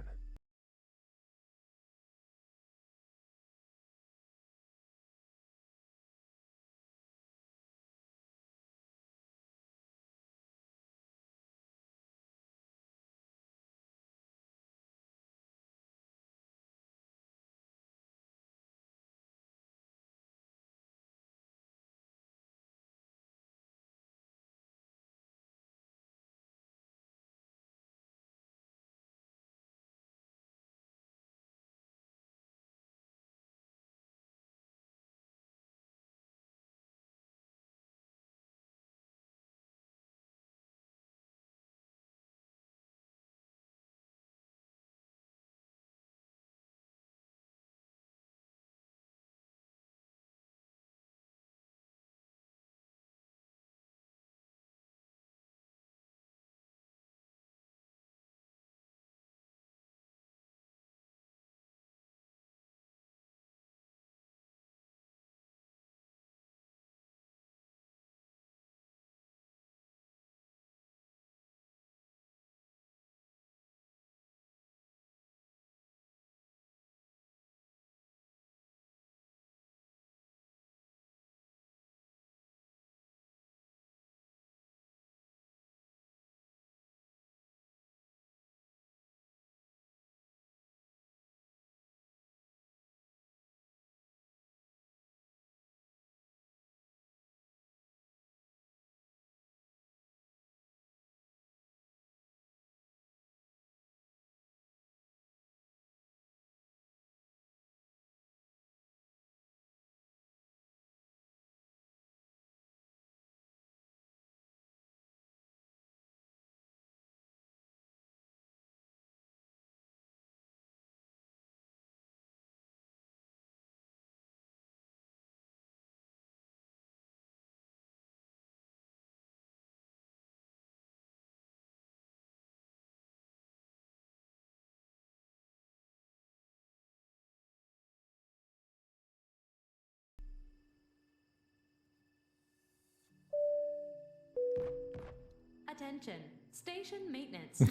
Attention, station maintenance.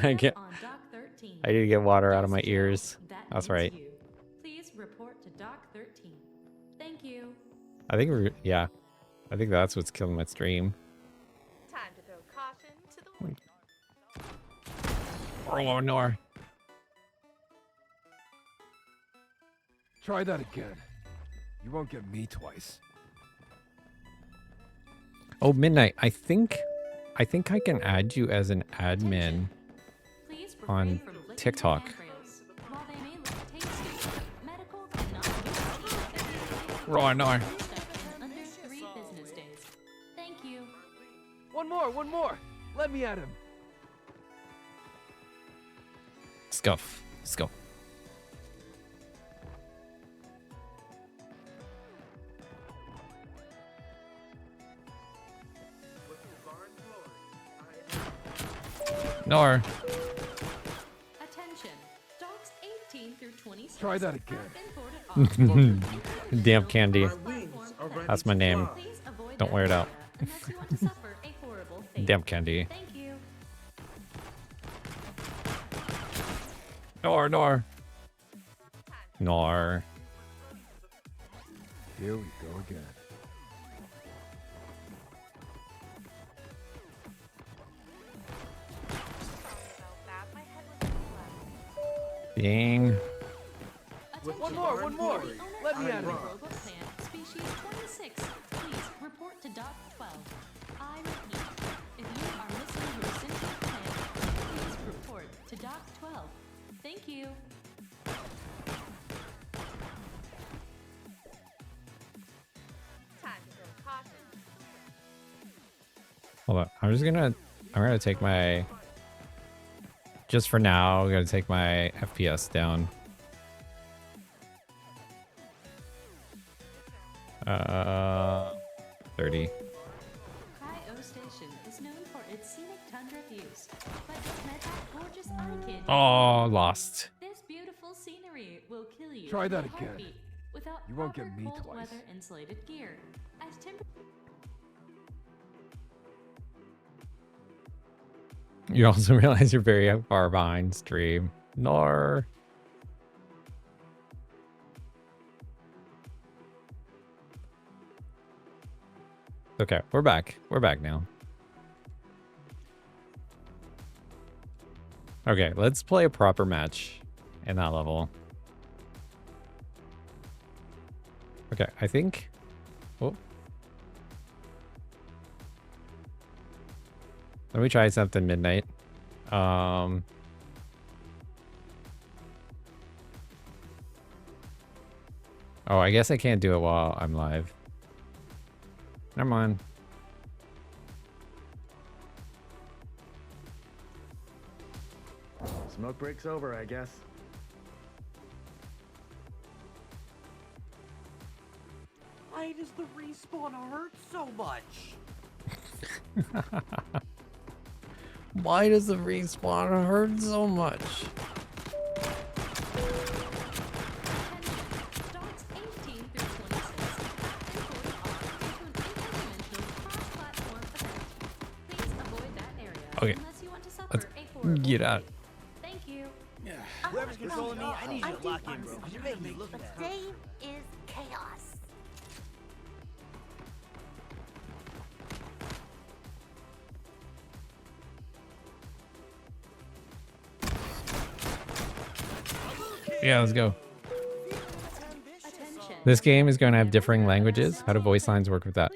I get. On dock 13. I need to get water out of my Guest ears. that That's means right. you. Please report to dock 13. Thank you. I think we're, yeah. I think that's what's killing my stream. Time to throw caution to the wind. Oh, no. Try that again. You won't get me twice. Oh, Midnight. I think I can add you as an admin Please on refrain from licking TikTok. handrails. While they may look tasty, medical cannot be Oh, no. under 3 business days. Thank you. One more. Let me at him. Scuff. Let's go. Nor. Attention. Docks 18 through 26. Try that again. have been boarded off. Damp Candy. wings are ready That's my to name. fly. Please avoid Don't that wear it out. area unless you want to suffer a horrible fate. Damp Candy. Thank you. Nor. Nor. Here we go again. About that, my head was in the clouds. Bing. One more. Let me at him. Robot plant, species 26. Please report to dock 12. I repeat, if you are missing your sentient plant, please report to dock 12. Thank you. Time to throw caution. Hold on. I'm gonna take my, just for now, I'm gonna take my FPS down. 30. Cryo Station is known for its scenic tundra views, but it's met that gorgeous eye kid. Oh, lost. This beautiful scenery will kill you. Try in a that again. heartbeat Without You won't proper get me cold twice. weather insulated gear. As You also realize you're very far behind stream. Nor. Okay, we're back. We're back now. Okay, let's play a proper match in that level. Okay, I think. Oh. Let me try something, Midnight. Oh, I guess I can't do it while I'm live. Never mind. Smoke break's over, I guess. Why does the respawn hurt so much? Why does the respawn hurt so much? Docks 18 through 26 have been boarded off due to an interdimensional cross-platform event. Please avoid that area Okay, unless you want to suffer let's a horrible get out. fate. Thank you. Whoever's controlling me, I need you to lock in, bro. 'Cause you're making me look bad. Today is chaos. Yeah, let's go. Attention. This game is going to have differing languages. How do voice lines work with that?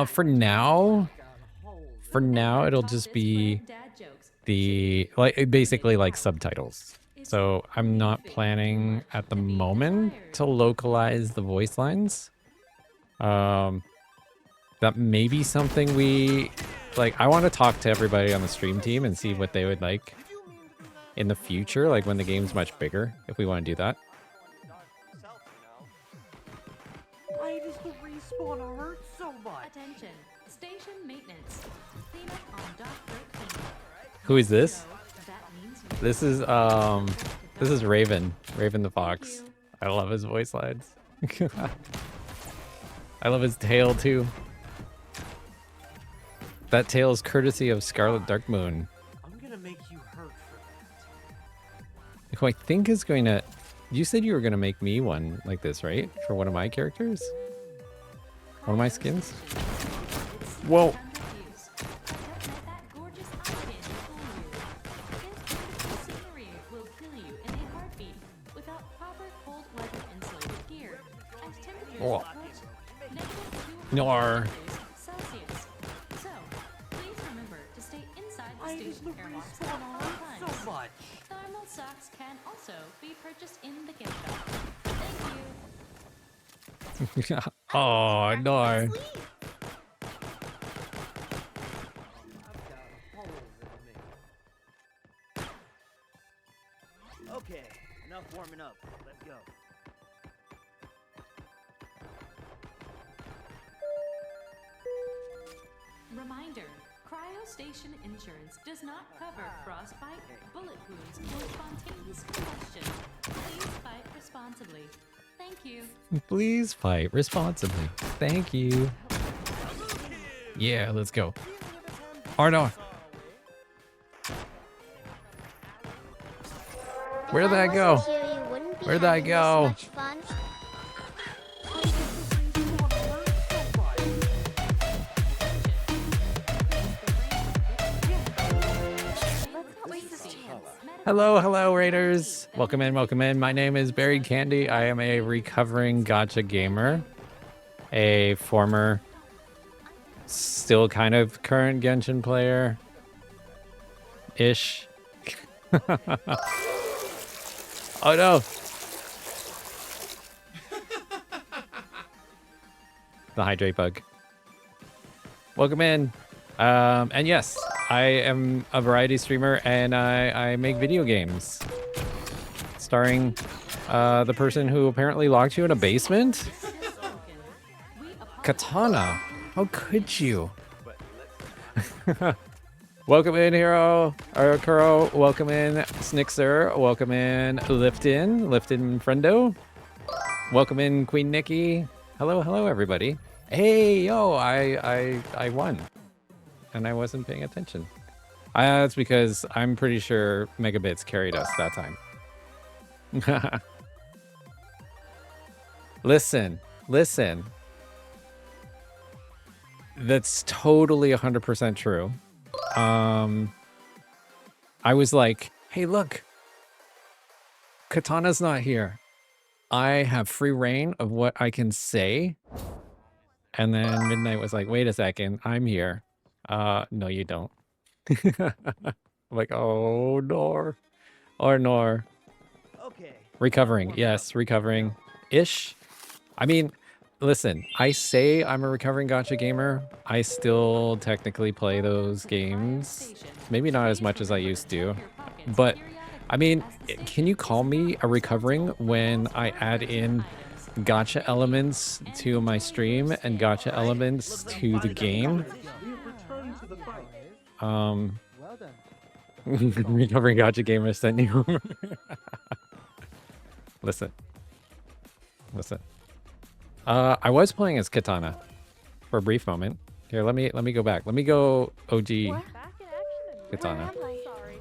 For now, it'll just be the, like, basically like subtitles. So I'm not planning at the moment to localize the voice lines. That may be something we, like, I want to talk to everybody on the stream team and see what they would like in the future, like when the game's much bigger, if we want to do that. Why does the respawn hurt so much? Attention. Station maintenance. Clean up on dock 13. Who is this? That means This is Raven the Fox. I love his voice lines. I love his tail too. That tale is courtesy of Scarlet Darkmoon, I'm gonna make you hurt for that. who I think is going to... You said you were going to make me one like this, right? For one of my characters? One of my skins? Whoa. Oh. Nar. Celsius. So, please remember to stay inside the station airlocks at all times. So much. Thermal socks can also be purchased in the gift shop. Thank you. Oh, no. I've got holes in me. Okay, enough warming up. Let's go. Reminder, cryostation insurance does not cover frostbite, bullet wounds, or spontaneous combustion. Please fight responsibly. Thank you. Please fight responsibly. Thank you. Yeah, let's go. Arno. Where'd that go? Where'd that go? Hello, hello, Raiders. Welcome in, welcome in. My name is Buried Candy. I am a recovering gacha gamer, a former, still kind of current Genshin player ish. Oh no. The hydrate bug. Welcome in. And yes, I am a variety streamer and I make video games. Starring the person who apparently locked you in a basement? Katana. How could you? Welcome in, Hero. Or Kuro. Welcome in, Snixer. Welcome in, Lifton Friendo. Welcome in, Queen Nikki. Hello, hello, everybody. Hey, yo, I won. And I wasn't paying attention. That's because I'm pretty sure Megabits carried us that time. Listen. That's totally 100% true. I was like, hey, look. Katana's not here. I have free reign of what I can say. And then Midnight was like, wait a second, I'm here. No, you don't. I'm like, oh, nor. Or nor. Okay. Recovering. Yes, recovering. Ish. I mean, listen, I say I'm a recovering gacha gamer. I still technically play those games. Maybe not as much as I used to. But, I mean, can you call me a recovering when I add in gacha elements to my stream and gacha elements to the game? Well done. Recovering gacha gamer sent you. Listen. I was playing as Katana for a brief moment. Here, let me go back. Let me go OG Back in action and Katana. sorry.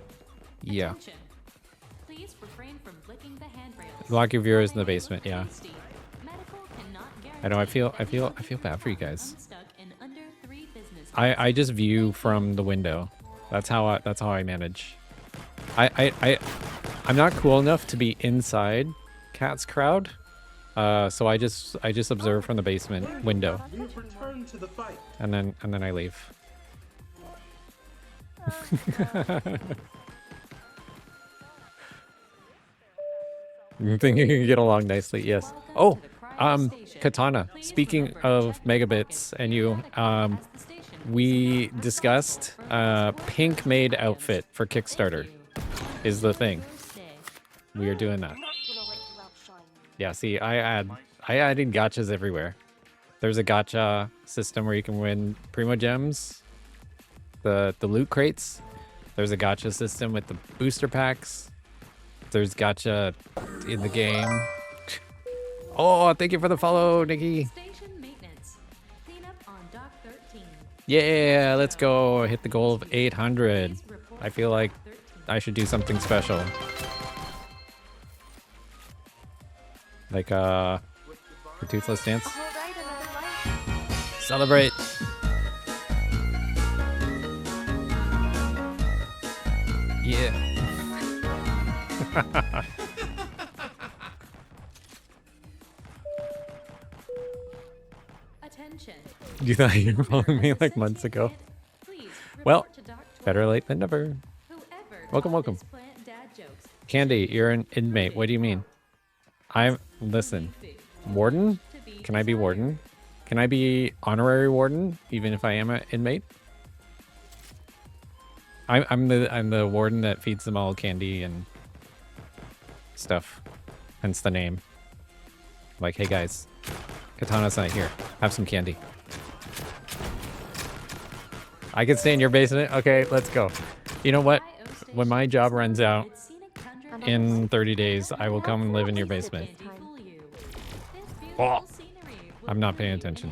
Yeah. Attention. Please refrain from licking the handrails. Lock your viewers in the basement. Yeah. Medical cannot I know. I guarantee feel bad for you guys. unstuck in under 3 business days. I just view from the window. That's how I manage. I'm not cool enough to be inside Cat's crowd. So I just observe from the basement window. And then I leave. You think you can get along nicely? Yes. Oh, Katana. Speaking of megabits and you, we discussed pink maid outfit for Kickstarter is the thing. We are doing that. Yeah, see, I added gachas everywhere. There's a gacha system where you can win Primo Gems, the loot crates. There's a gacha system with the booster packs. There's gacha in the game. Oh, thank you for the follow, Nikki. Station maintenance. Cleanup on dock 13. Yeah, let's go. Hit the goal of 800. Please report I to feel like Dock 13. I should do something special. Like, the Toothless Dance. All right, another life. Celebrate. Yeah. Attention. You thought you were Owner following of me the like months sentient ago. plant, please Well, report to Dock 12. better late than never. Whoever Welcome, taught welcome. this plant dad jokes Candy, should be you're an inmate. What do you mean? I'm, listen, warden? Can I be warden? Can I be honorary warden, even if I am an inmate? I'm the warden that feeds them all candy and stuff. Hence the name. Like, hey guys, Katana's not here. Have some candy. I can stay in your basement? Okay, let's go. You know what? When my job runs out in 30 days, I will come and live in your basement. Oh, I'm not paying attention.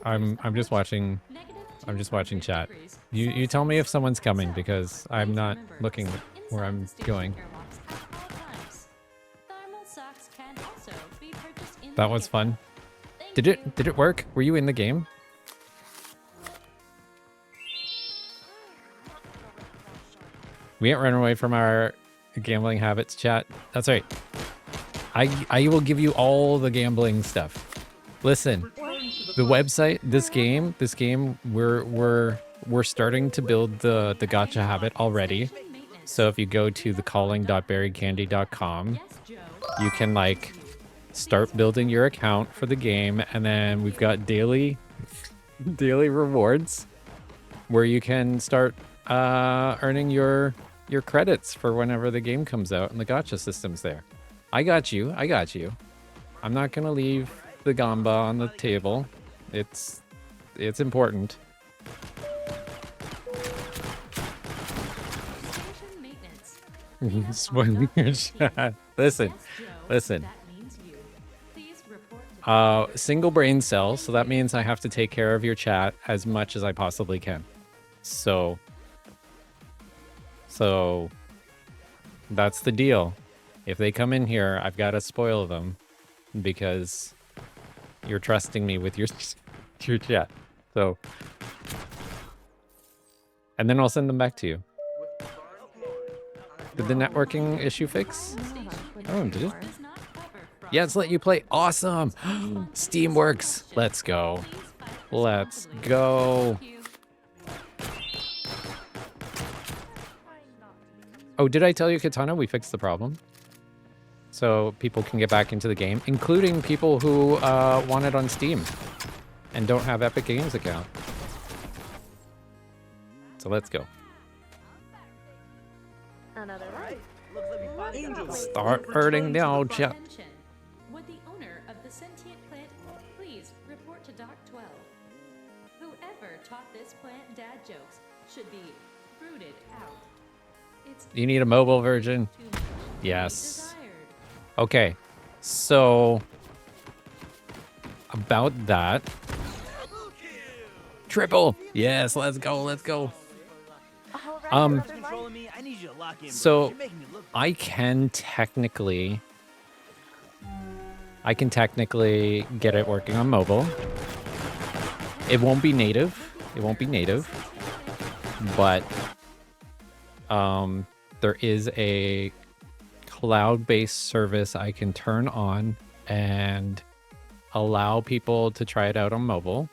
I'm just watching. I'm just watching chat. You tell me if someone's coming because I'm not looking where I'm going. That was fun. Did it work? Were you in the game? We ain't run away from our gambling habits, chat. That's right. I will give you all the gambling stuff. Listen, the website, this game, we're starting to build the gacha habit already. So if you go to thecalling.berrycandy.com, you can like start building your account for the game, and then we've got daily rewards where you can start earning your credits for whenever the game comes out and the gacha system's there. I got you. I'm not gonna leave the gamba on the table. It's important. Spoiling your chat. Listen. Single brain cell, so that means I have to take care of your chat as much as I possibly can. So that's the deal. If they come in here, I've got to spoil them because you're trusting me with your chat. So, and then I'll send them back to you. Did the networking issue fix? Oh, did it? Yeah, it's let you play. Awesome. Steam works. Let's go. Let's go. Oh, did I tell you, Katana, we fixed the problem? So people can get back into the game, including people who want it on Steam and don't have Epic Games account. So let's go. Another life. Start hurting now, chat. Would the owner of the sentient plant please report to Dock 12? Whoever taught this plant dad jokes should be rooted out. You need a mobile version? Yes. Okay, so about that. Triple. Yes, let's go. So I can technically get it working on mobile. It won't be native. But there is a cloud-based service I can turn on and allow people to try it out on mobile.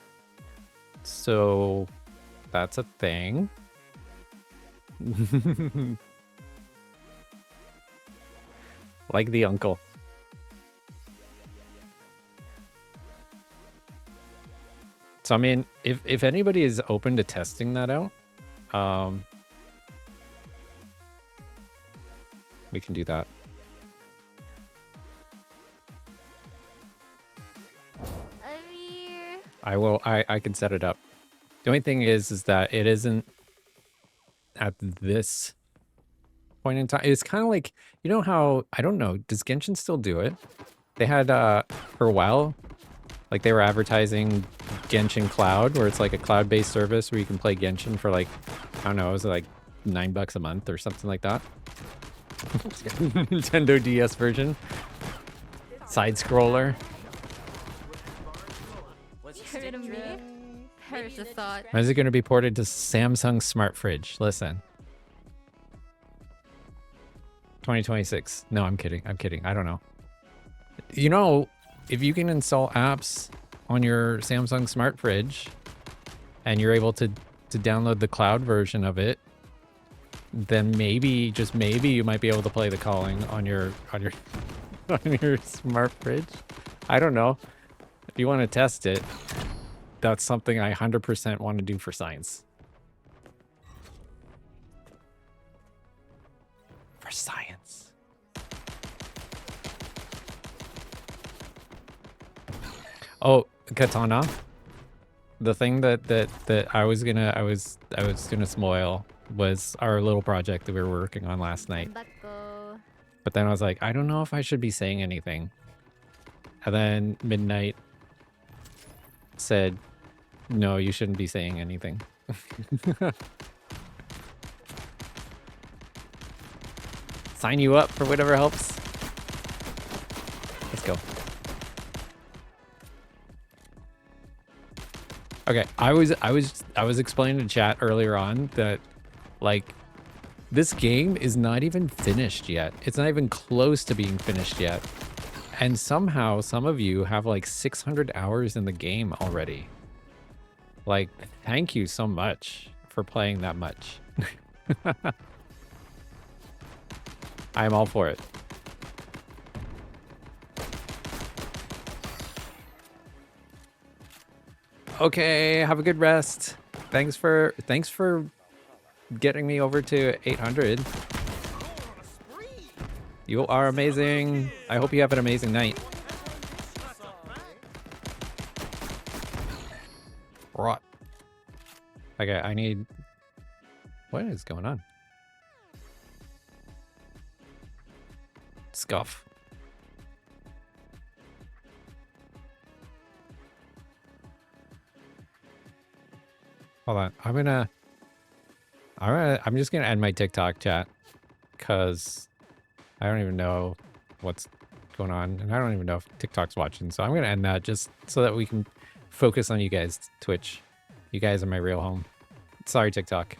So that's a thing. Like the uncle. So I mean, if anybody is open to testing that out, we can do that. I can set it up. The only thing is that it isn't at this point in time. It's kind of like, you know how, I don't know, does Genshin still do it? They had for a while, Like they were advertising Genshin Cloud, where it's like a cloud-based service where you can play Genshin for like, I don't know, it was like $9 a month or something like that. Nintendo DS version. Side scroller. Get rid of me? Perish the thought. When is it going to be ported to Samsung Smart Fridge? Listen. 2026. No, I'm kidding. I'm kidding. I don't know. You know, if you can install apps on your Samsung Smart Fridge and you're able to download the cloud version of it, then maybe, just maybe, you might be able to play The Calling on your on your smart fridge. I don't know. If you want to test it, that's something I 100% want to do for science. For science. Oh, Katana. The thing that I was gonna spoil was our little project that we were working on last night. But then I was like, I don't know if I should be saying anything. And then Midnight said, no, you shouldn't be saying anything. Sign you up for whatever helps. Let's go. Okay, I was explaining to chat earlier on that, like, this game is not even finished yet. It's not even close to being finished yet. And somehow some of you have like 600 hours in the game already. Like, thank you so much for playing that much. I'm all for it. Okay, have a good rest. Thanks for getting me over to 800. You are amazing. I hope you have an amazing night. Right. Okay, I need... What is going on? Scuff. Hold on. I'm just gonna end my TikTok chat because I don't even know what's going on, and I don't even know if TikTok's watching. So I'm gonna end that just so that we can focus on you guys, Twitch. You guys are my real home. Sorry, TikTok.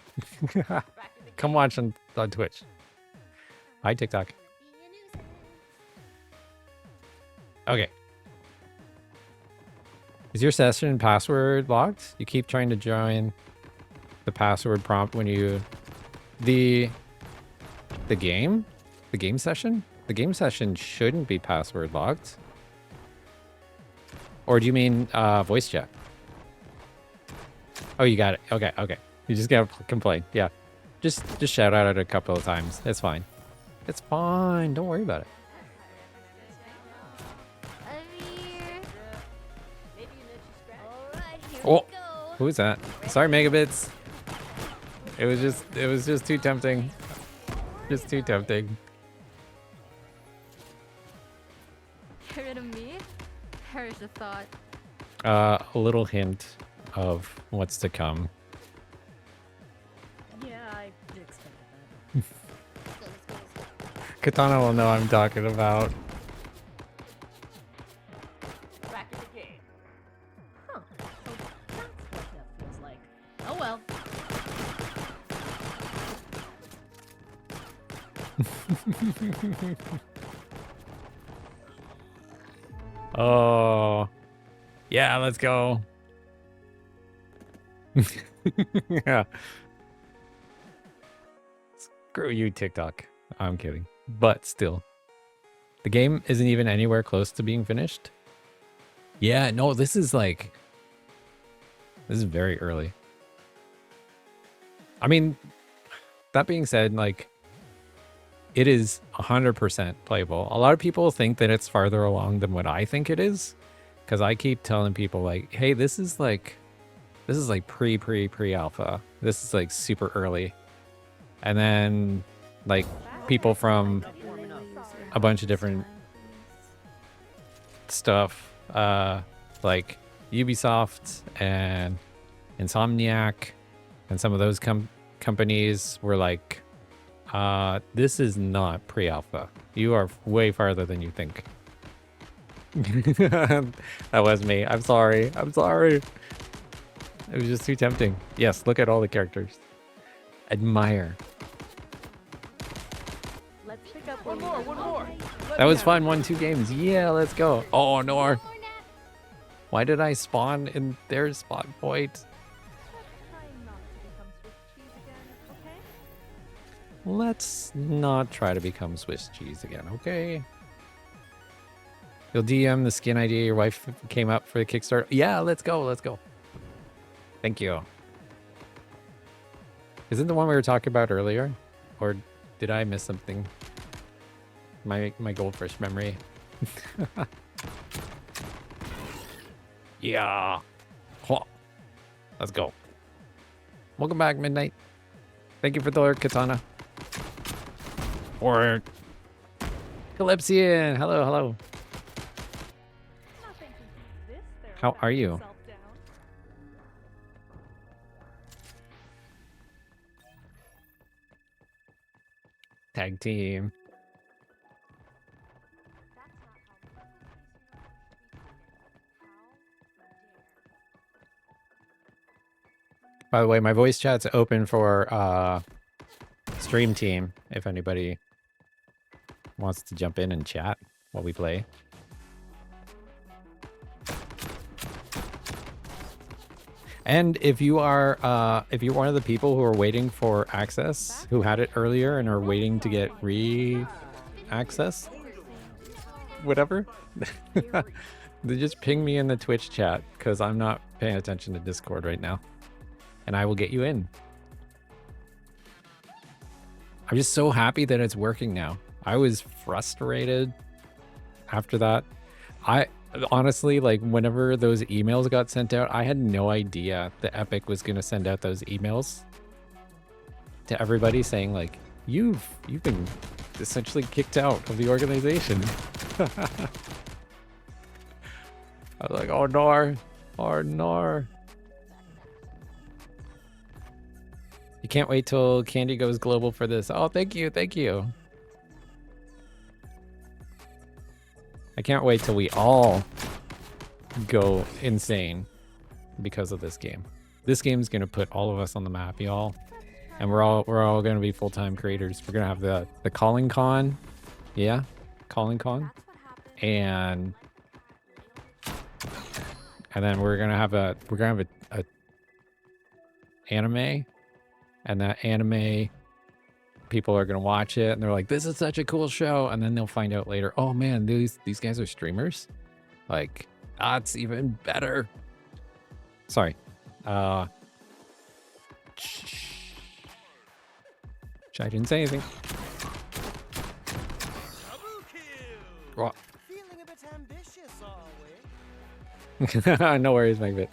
Come watch on Twitch. Hi, TikTok. Okay. Is your session password locked? You keep trying to join the password prompt when you... The game? The game session? The game session shouldn't be password locked. Or do you mean voice chat? Oh, you got it. Okay, okay. You just gotta complain. Yeah. Just shout out it a couple of times. It's fine. It's fine. Don't worry about it. Oh, who is that? Sorry, Megabits. It was just too tempting. Just too tempting. Get rid of me? Perish the thought. A little hint of what's to come. Yeah, I expected that. Katana will know I'm talking about. Back in the game. Huh. So that's what that feels like. Oh well. Oh, yeah, let's go. Yeah. Screw you, TikTok. I'm kidding. But still, the game isn't even anywhere close to being finished. Yeah, no, this is very early. I mean, that being said, like, it is 100% playable. A lot of people think that it's farther along than what I think it is, because I keep telling people like, hey, this is like pre-alpha. This is like super early. And then like people from a bunch of different stuff, like Ubisoft and Insomniac and some of those companies were like, this is not pre-alpha. You are way farther than you think. That was me. I'm sorry. I'm sorry. It was just too tempting. Yes, look at all the characters. Admire. Let's pick up One more. That was fun. 1-2 games. Yeah, let's go. Oh, Nor. Why did I spawn in their spawn point? trying not to become Swiss cheese again, okay? Let's not try to become Swiss cheese again, okay? You'll DM the skin idea your wife came up for the Kickstarter. Yeah, let's go. Let's go. Thank you. Isn't the one we were talking about earlier? Or did I miss something? My goldfish memory. Yeah. Let's go. Welcome back, Midnight. Thank you for the katana. Or Calypsian. Hello, hello. Nothing can keep this there How without are you? itself down. Tag team. By the way, my voice chat's open for stream team if anybody wants to jump in and chat while we play. And if you are if you're one of the people who are waiting for access, who had it earlier and are waiting to get access, whatever, they just ping me in the Twitch chat because I'm not paying attention to Discord right now. And I will get you in. I'm just so happy that it's working now. I was frustrated after that. I honestly, like, whenever those emails got sent out, I had no idea that Epic was going to send out those emails to everybody saying, like, you've been essentially kicked out of the organization. I was like, oh no, oh no. You can't wait till Candy goes global for this. Oh, thank you, thank you. I can't wait till we all go insane because of this game. This game's gonna put all of us on the map, y'all. And we're all gonna be full-time creators. We're gonna have the calling con. Yeah, calling con. And then we're gonna have a anime. And that anime, people are gonna watch it and they're like, this is such a cool show. And then they'll find out later, oh man, these guys are streamers. Like, that's even better. Sorry. I didn't say anything. Double kill. What? Feeling a bit ambitious, are we? No worries, Megbit.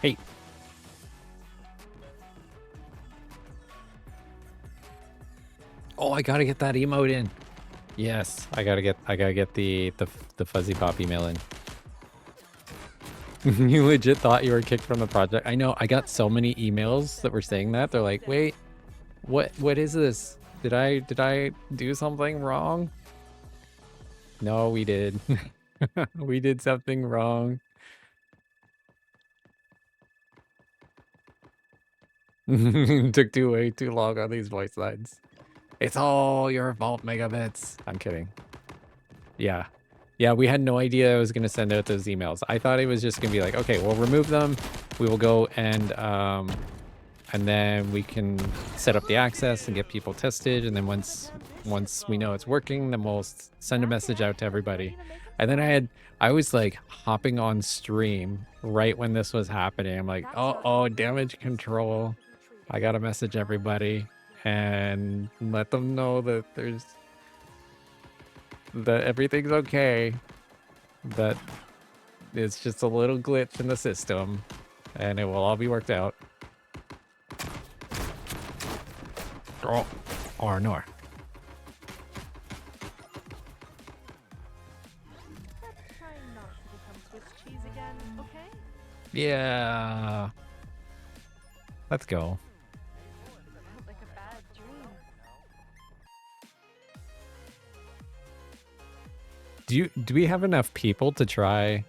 Hey. Oh, I gotta get that emote in. Yes, I gotta get the fuzzy pop email in. You legit thought you were kicked from the project. I know, I got so many emails that were saying that. They're like, wait, what is this? Did I do something wrong? No, we did. We did something wrong. Took way too long on these voice lines. It's all your fault, Megabits. I'm kidding. Yeah. Yeah, we had no idea I was going to send out those emails. I thought it was just going to be like, okay, we'll remove them. We will go and then we can set up the access and get people tested. And then once we know it's working, then we'll send a message out to everybody. And then I was like hopping on stream right when this was happening. I'm like, oh, damage control. I got to message everybody and let them know that that everything's okay. That it's just a little glitch in the system and it will all be worked out. or nor. Let's try not to become Swiss cheese again, okay? Yeah. Let's go. Felt like a bad dream. Do we have enough people to try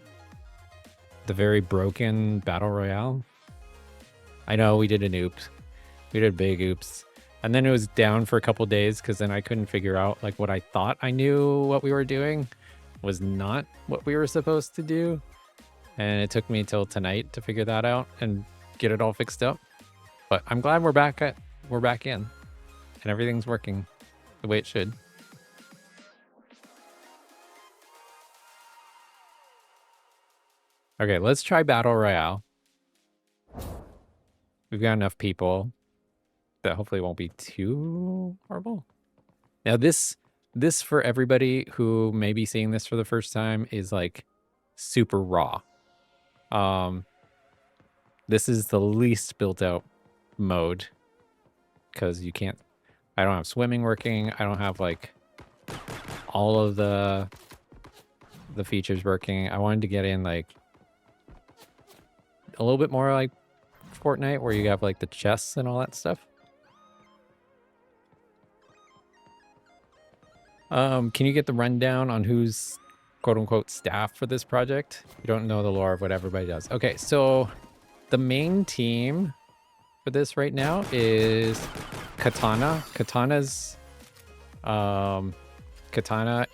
the very broken battle royale? I know we did an oops. We did a big oops. And then it was down for a couple days because then I couldn't figure out like what I thought I knew what we were doing was not what we were supposed to do. And it took me till tonight to figure that out and get it all fixed up. But I'm glad we're back in and everything's working the way it should. Okay, let's try Battle Royale. We've got enough people that hopefully won't be too horrible. Now this for everybody who may be seeing this for the first time is like super raw. This is the least built out mode because I don't have swimming working. I don't have like all of the features working. I wanted to get in like a little bit more like Fortnite where you have like the chests and all that stuff. Can you get the rundown on who's quote unquote staff for this project? You don't know the lore of what everybody does. Okay, so the main team for this right now is Katana. Katana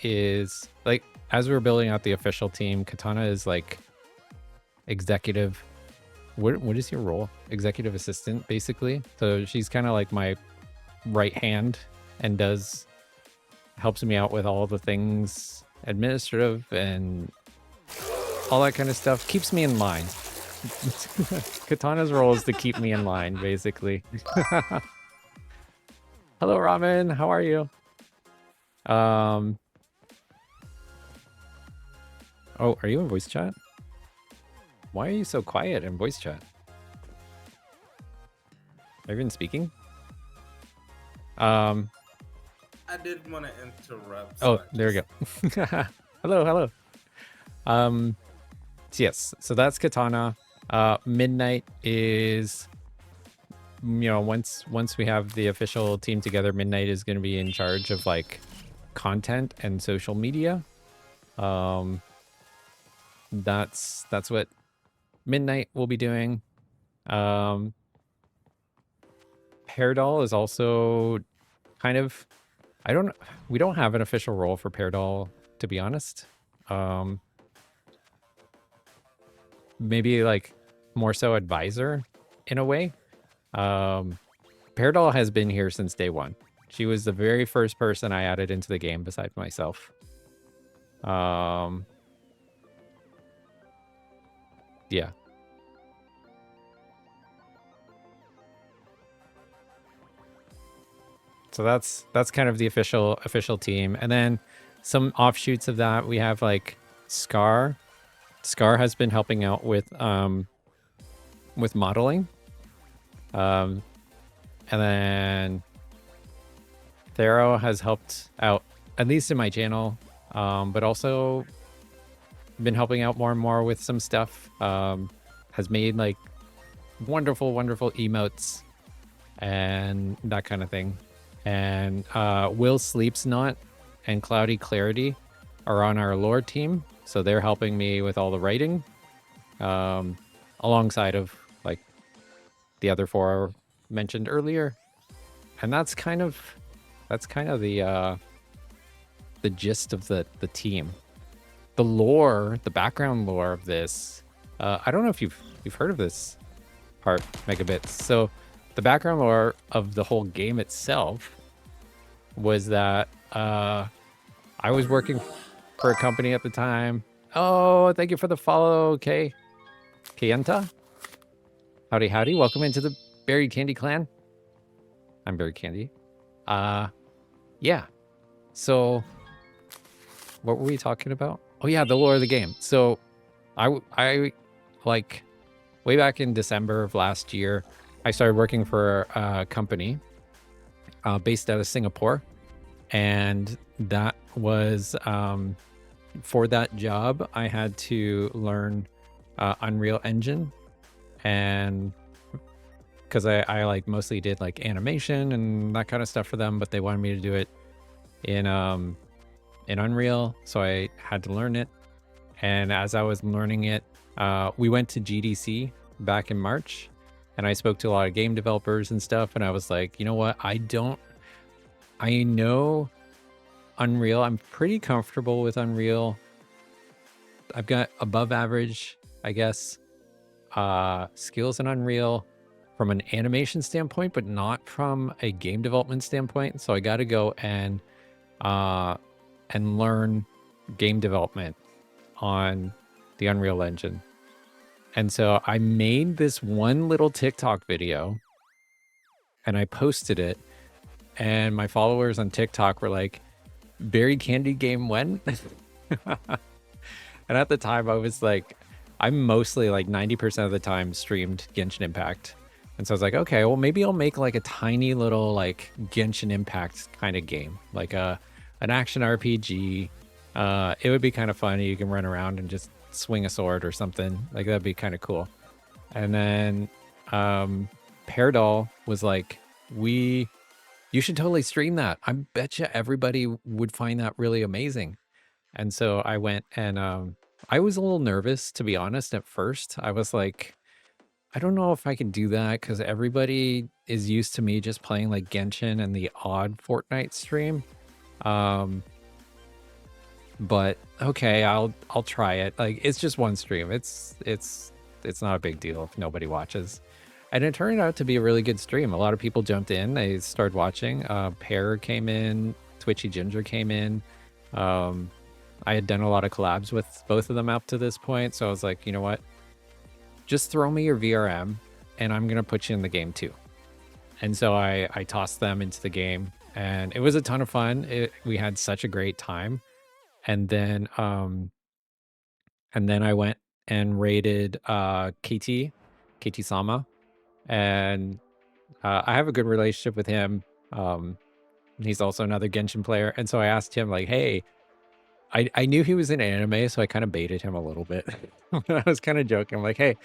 is like, as we're building out the official team, Katana is like executive. What is your role? Executive assistant, basically. So she's kind of like my right hand and helps me out with all the things administrative and all that kind of stuff. Keeps me in line. Katana's role is to keep me in line, basically. Hello, Ramen. How are you? Oh, are you in voice chat? Why are you so quiet in voice chat? Are you even speaking? I didn't want to interrupt. Oh, there we go. Hello. So yes, so that's Katana. Midnight is, once we have the official team together, Midnight is going to be in charge of like content and social media. That's what Midnight will be doing. Hairdoll is also kind of, we don't have an official role for Hairdoll, to be honest. Maybe like more so advisor in a way. Hairdoll has been here since day one. She was the very first person I added into the game besides myself. Yeah. So that's kind of the official team. And then some offshoots of that, we have like Scar. Scar has been helping out with modeling. And then Thero has helped out, at least in my channel, but also been helping out more and more with some stuff. Has made like wonderful emotes and that kind of thing. And Will Sleeps Not and Cloudy Clarity are on our lore team, so they're helping me with all the writing, alongside of like the other four mentioned earlier. And that's kind of the gist of the team. The lore, the background lore of this, I don't know if you've heard of this part, Megabits. So the background lore of the whole game itself was that I was working for a company at the time. Oh, thank you for the follow, okay. Kayenta? Howdy. Welcome into the Berry Candy clan. I'm Berry Candy. Yeah. So what were we talking about? Oh yeah, the lore of the game. So I like way back in December of last year, I started working for a company, based out of Singapore. And that was for that job, I had to learn Unreal Engine, and because I like mostly did like animation and that kind of stuff for them, but they wanted me to do it in Unreal, so I had to learn it. And as I was learning it, we went to GDC back in March, and I spoke to a lot of game developers and stuff, and I was like, you know what, I know Unreal, I'm pretty comfortable with Unreal. I've got above average, I guess, skills in Unreal from an animation standpoint, but not from a game development standpoint. So I got to go and learn game development on the Unreal Engine. And so I made this one little TikTok video and I posted it, and my followers on TikTok were like, "Berry Candy game when?" And at the time I was like, I'm mostly like 90% of the time streamed Genshin Impact. And so I was like, okay, well, maybe I'll make like a tiny little like Genshin Impact kind of game, like an action RPG. It would be kind of funny. You can run around and just swing a sword or something. Like that'd be kind of cool. And then Peardoll was like, you should totally stream that. I bet you everybody would find that really amazing. And so I went and I was a little nervous, to be honest, at first. I was like, I don't know if I can do that because everybody is used to me just playing like Genshin and the odd Fortnite stream. But okay, I'll try it. Like it's just one stream. It's not a big deal if nobody watches. And it turned out to be a really good stream. A lot of people jumped in. They started watching. Pear came in. Twitchy Ginger came in. I had done a lot of collabs with both of them up to this point. So I was like, you know what? Just throw me your VRM and I'm going to put you in the game too. And so I tossed them into the game and it was a ton of fun. We had such a great time. And then I went and raided KT Sama. And I have a good relationship with him. He's also another Genshin player. And so I asked him like, hey, I knew he was in anime, so I kind of baited him a little bit. I was kind of joking. I'm like, hey,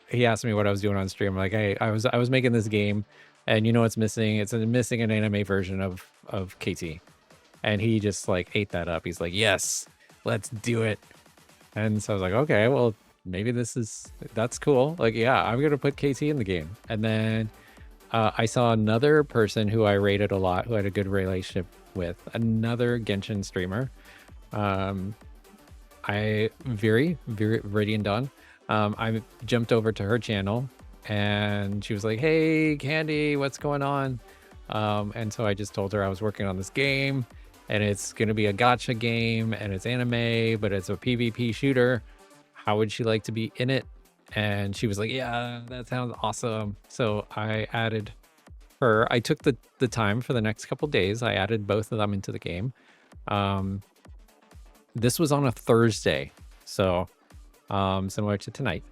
he asked me what I was doing on stream. I'm like, hey, I was making this game, and you know what's missing? It's missing an anime version of KT. And he just like ate that up. He's like, yes, let's do it. And so I was like, okay, well, maybe that's cool. Like, yeah, I'm gonna put KT in the game. And then I saw another person who I rated a lot, who had a good relationship with, another Genshin streamer. Viridian Dawn. I jumped over to her channel and she was like, hey, Candy, what's going on? And so I just told her I was working on this game and it's going to be a gacha game and it's anime, but it's a PvP shooter. How would she like to be in it? And she was like, yeah, that sounds awesome. So I added her. I took the time for the next couple days. I added both of them into the game. This was on a Thursday, so similar to tonight.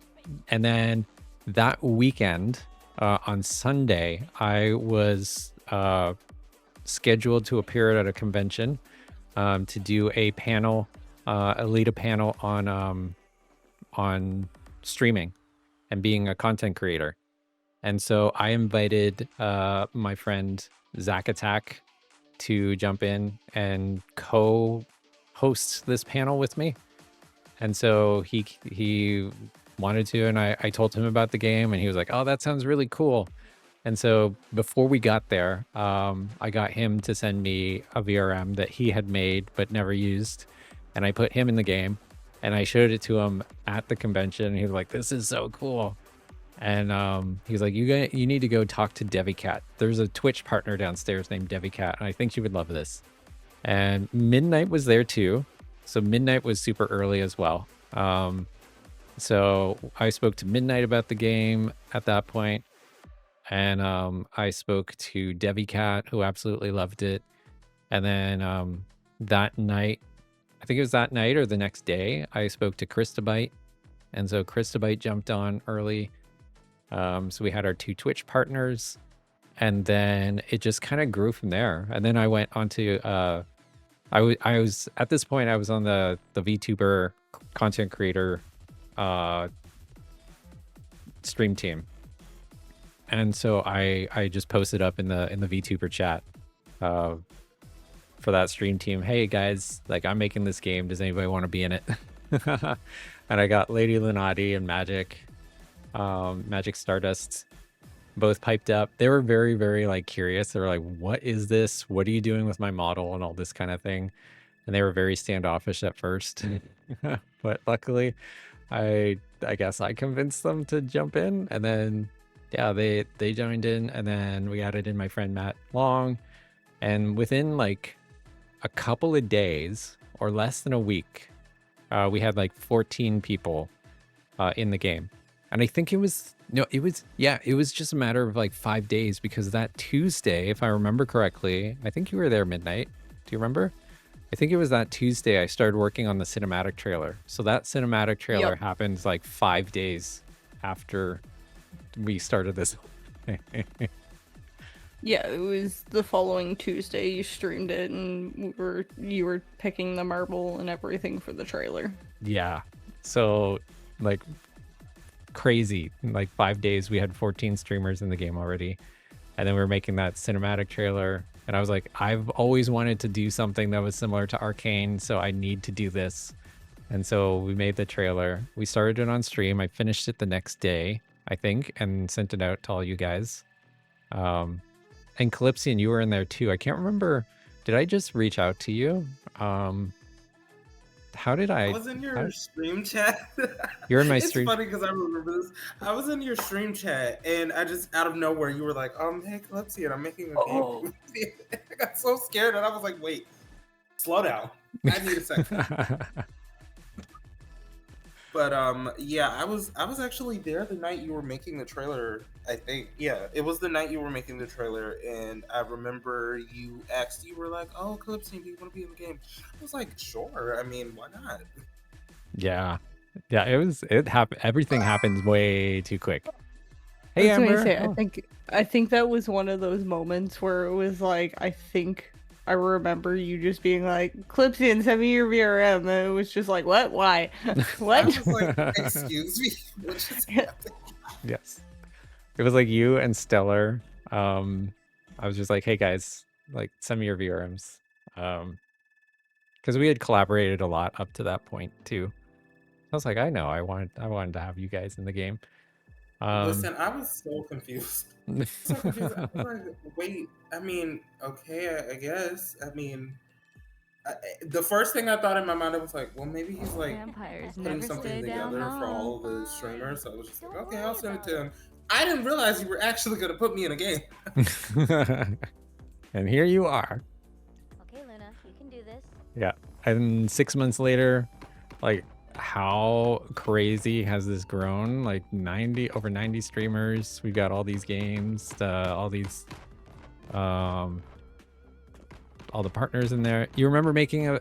And then that weekend, on Sunday, I was scheduled to appear at a convention to do a panel, lead a panel on streaming and being a content creator. And so I invited my friend Zach Attack to jump in and co-host this panel with me. And so he wanted to, and I told him about the game, and he was like, oh, that sounds really cool. And so before we got there, I got him to send me a VRM that he had made but never used. And I put him in the game, and I showed it to him at the convention. And he was like, this is so cool. And he was like, you need to go talk to Devicat. There's a Twitch partner downstairs named Devicat, and I think she would love this. And Midnight was there too. So Midnight was super early as well. So I spoke to Midnight about the game at that point. And I spoke to Devicat, who absolutely loved it. And then that night, I think it was that night or the next day, I spoke to Christabite. And so Christabite jumped on early. So we had our two Twitch partners. and then it just kind of grew from there. And then I went on to I was at this point I was on the VTuber content creator stream team, and so I just posted up in the VTuber chat for that stream team, hey guys, like I'm making this game, does anybody want to be in it? And I got Lady Lunati and Magic Stardust both piped up. They were very, very like curious. They were like, what is this? What are you doing with my model and all this kind of thing? And they were very standoffish at first. But luckily I guess I convinced them to jump in, and then yeah, they joined in, and then we added in my friend Matt Long, and within like a couple of days or less than a week, we had like 14 people in the game. And I think it was just a matter of like 5 days, because that Tuesday, if I remember correctly, I think you were there midnight. Do you remember? I think it was that Tuesday I started working on the cinematic trailer. So that cinematic trailer happened like 5 days after we started this. Yeah, it was the following Tuesday you streamed it, and you were picking the marble and everything for the trailer. Yeah. So like crazy, like 5 days we had 14 streamers in the game already, and then we were making that cinematic trailer, and I was like, I've always wanted to do something that was similar to Arcane, so I need to do this. And so we made the trailer, we started it on stream, I finished it the next day I think, and sent it out to all you guys. And Calypsian, you were in there too. I can't remember, did I just reach out to you? How did I was in your stream chat. You're in my stream. It's funny because I remember this. I was in your stream chat, and I just out of nowhere you were like, hey Calypsian, I'm making a game. I got so scared, and I was like, wait, slow down. I need a second. But yeah, I was actually there the night you were making the trailer. I think, yeah, it was the night you were making the trailer, and I remember you were like, "Oh, Calypso, do you want to be in the game?" I was like, "Sure. I mean, why not?" Yeah, it happened. Everything happens way too quick. Hey, Amber. I think that was one of those moments where it was like, I remember you just being like, Clipsian, send me your VRM. And it was just like, what? Why? What? I was like, excuse me? What just happened? Yes. It was like you and Stellar. I was just like, hey guys, like send me your VRMs. Because we had collaborated a lot up to that point too. I was like, I know, I wanted to have you guys in the game. Listen, I was so confused. So confused. I was like, wait, I mean, okay, I guess. I mean, the first thing I thought in my mind, I was like, well, maybe he's like putting something together for all of the streamers. So I was just like, okay, I'll send it to him. I didn't realize you were actually going to put me in a game. And here you are. Okay, Luna, you can do this. Yeah. And 6 months later, like, how crazy has this grown? Like over 90 streamers. We've got all these games, all these all the partners in there. You remember making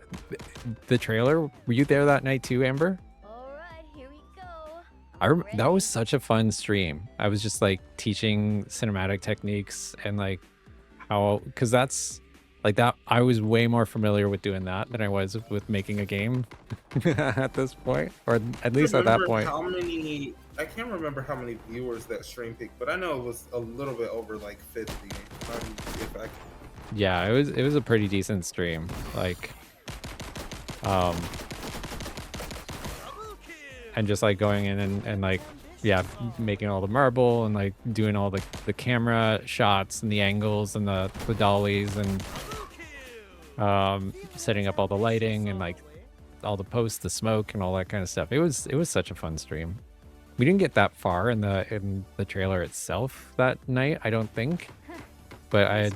the trailer? Were you there that night too, Amber? All right, here we go. That was such a fun stream. I was just like teaching cinematic techniques and like how, because that's like that, I was way more familiar with doing that than I was with making a game at this point, or at least at that point. I can't remember how many viewers that stream picked, but I know it was a little bit over like 50. Yeah, it was a pretty decent stream. Like, and just like going in and like, yeah, making all the marble and like doing all the camera shots and the angles and the dollies and setting up all the lighting and like all the posts, the smoke and all that kind of stuff. It was such a fun stream. We didn't get that far in the trailer itself that night, I don't think, but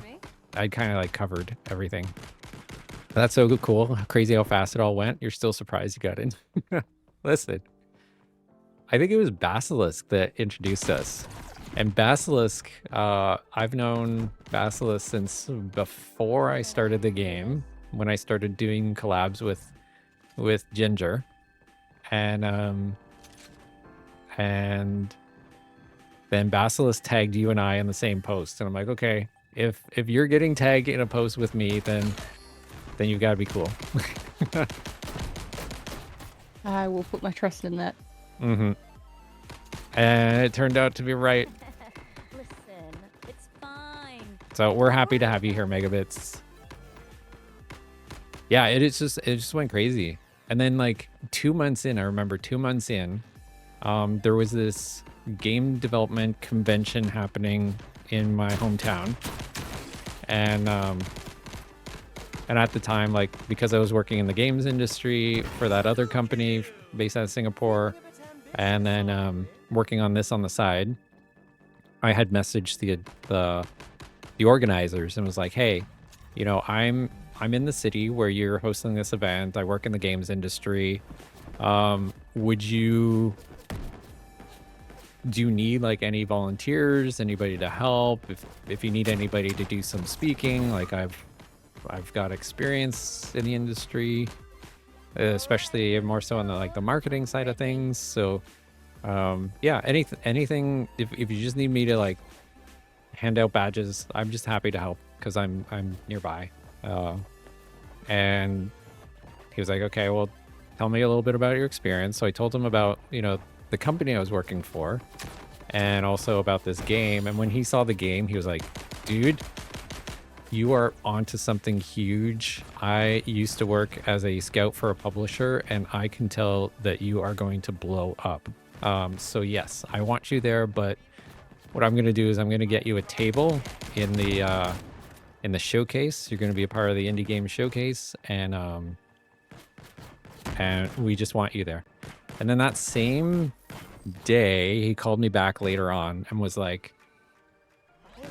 I kind of like covered everything. That's so cool. Crazy how fast it all went. You're still surprised you got in. Listen, I think it was Basilisk that introduced us. And Basilisk, I've known Basilisk since before I started the game, when I started doing collabs with Ginger. And then Basilisk tagged you and I in the same post, and I'm like, okay, if you're getting tagged in a post with me, then you've got to be cool. I will put my trust in that. Mm-hmm. And it turned out to be right. Listen, it's fine. So we're happy to have you here, Megabits. Yeah, it just went crazy. And then like 2 months in, I remember 2 months in, there was this game development convention happening in my hometown. And at the time, like, because I was working in the games industry for that other company based out of Singapore, and then working on this on the side, I had messaged the organizers and was like, hey, you know, I'm in the city where you're hosting this event. I work in the games industry. Do you need like any volunteers, anybody to help? If you need anybody to do some speaking, like I've got experience in the industry, especially more so on the marketing side of things. So yeah, anything if you just need me to like hand out badges, I'm just happy to help because I'm nearby. And he was like, okay, well, tell me a little bit about your experience. So I told him about, you know, the company I was working for and also about this game. And when he saw the game, he was like, dude, you are onto something huge. I used to work as a scout for a publisher, and I can tell that you are going to blow up. So yes, I want you there, but what I'm going to do is I'm going to get you a table in the showcase. You're going to be a part of the indie game showcase, and we just want you there. And then that same day, he called me back later on and was like,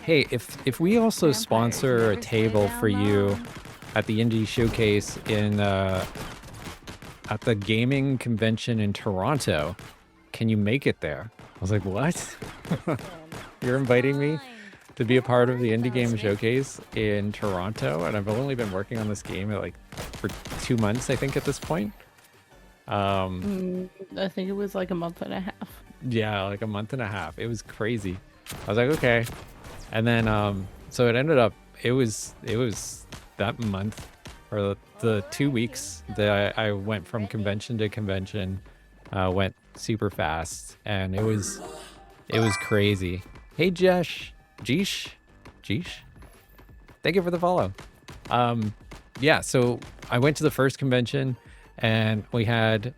hey, if we also sponsor a table for you at the indie showcase at the gaming convention in Toronto, can you make it there? I was like, what? You're inviting me to be a part of the indie game showcase in Toronto, and I've only been working on this game for 2 months, I think, at this point. I think it was like a month and a half. Yeah, like a month and a half. It was crazy. I was like, okay. And then so it ended up it was that month or the 2 weeks that I went from convention to convention went super fast, and it was crazy. Hey Jesh. Jeesh. Thank you for the follow. Yeah, so I went to the first convention, and we had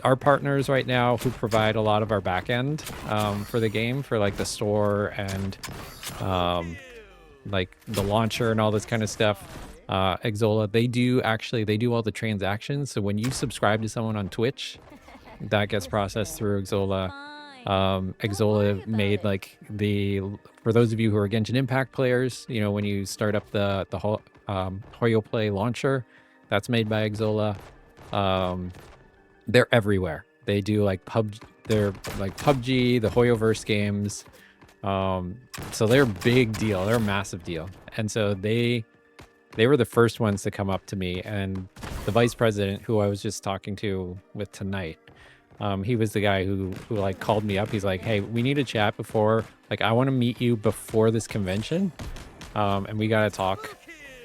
our partners right now who provide a lot of our back end for the game, for like the store and like the launcher and all this kind of stuff. Exola, they do all the transactions. So when you subscribe to someone on Twitch, that gets processed through Exola. Exola made like for those of you who are Genshin Impact players, you know, when you start up the Hoyo Play launcher, that's made by Exola. They're everywhere. They do like they're like PUBG, the Hoyoverse games. So they're a big deal. They're a massive deal. And so they were the first ones to come up to me, and the vice president who I was just talking to with tonight, he was the guy who like called me up. He's like, hey, we need to chat before, like, I want to meet you before this convention. And we got to talk.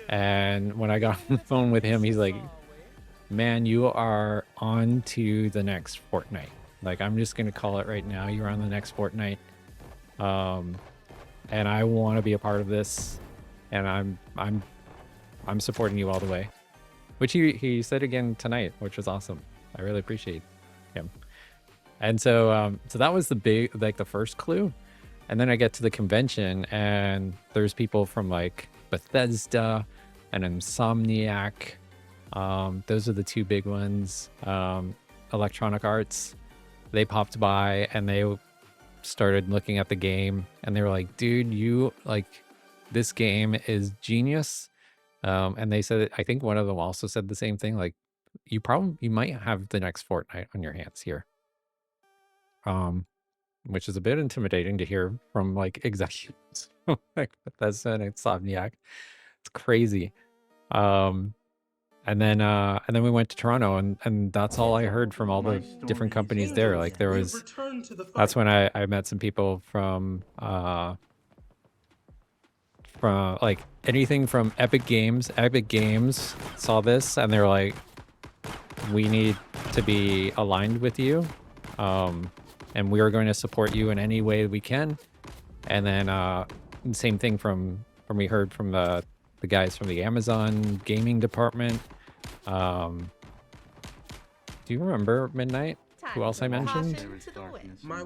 And when I got on the phone with him, he's like, man, you are on to the next Fortnite. Like, I'm just going to call it right now. You're on the next Fortnite. And I want to be a part of this. And I'm supporting you all the way. Which he said again tonight, which was awesome. I really appreciate him. And so that was the first clue. And then I get to the convention, and there's people from like Bethesda and Insomniac. Those are the two big ones. Electronic Arts, they popped by and they started looking at the game, and they were like, dude, you like, this game is genius. And they said, I think one of them also said the same thing, like, you might have the next Fortnite on your hands here. Which is a bit intimidating to hear from like executives like Bethesda and Insomniac. It's crazy. And then we went to Toronto, and that's all I heard from all the different companies there. Like, there was to the fight. That's when I met some people from like anything from Epic Games. Epic Games saw this and they're like, we need to be aligned with you. And we are going to support you in any way we can. And then same thing from we heard from the guys from the Amazon gaming department. Do you remember Midnight? Who else I mentioned?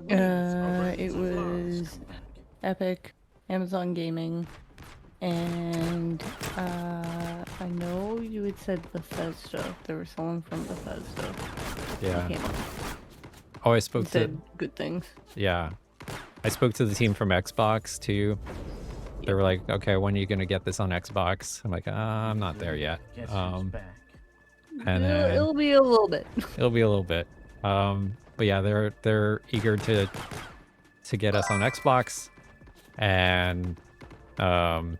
It was Epic, Amazon Gaming, and I know you had said Bethesda. There was someone from Bethesda. Yeah. Came up. Oh, I spoke and said good things. Yeah. I spoke to the team from Xbox too. They were like, okay, when are you going to get this on Xbox? I'm like, I'm not there yet. And then It'll be a little bit. It'll be a little bit. But yeah, they're eager to get us on Xbox. And then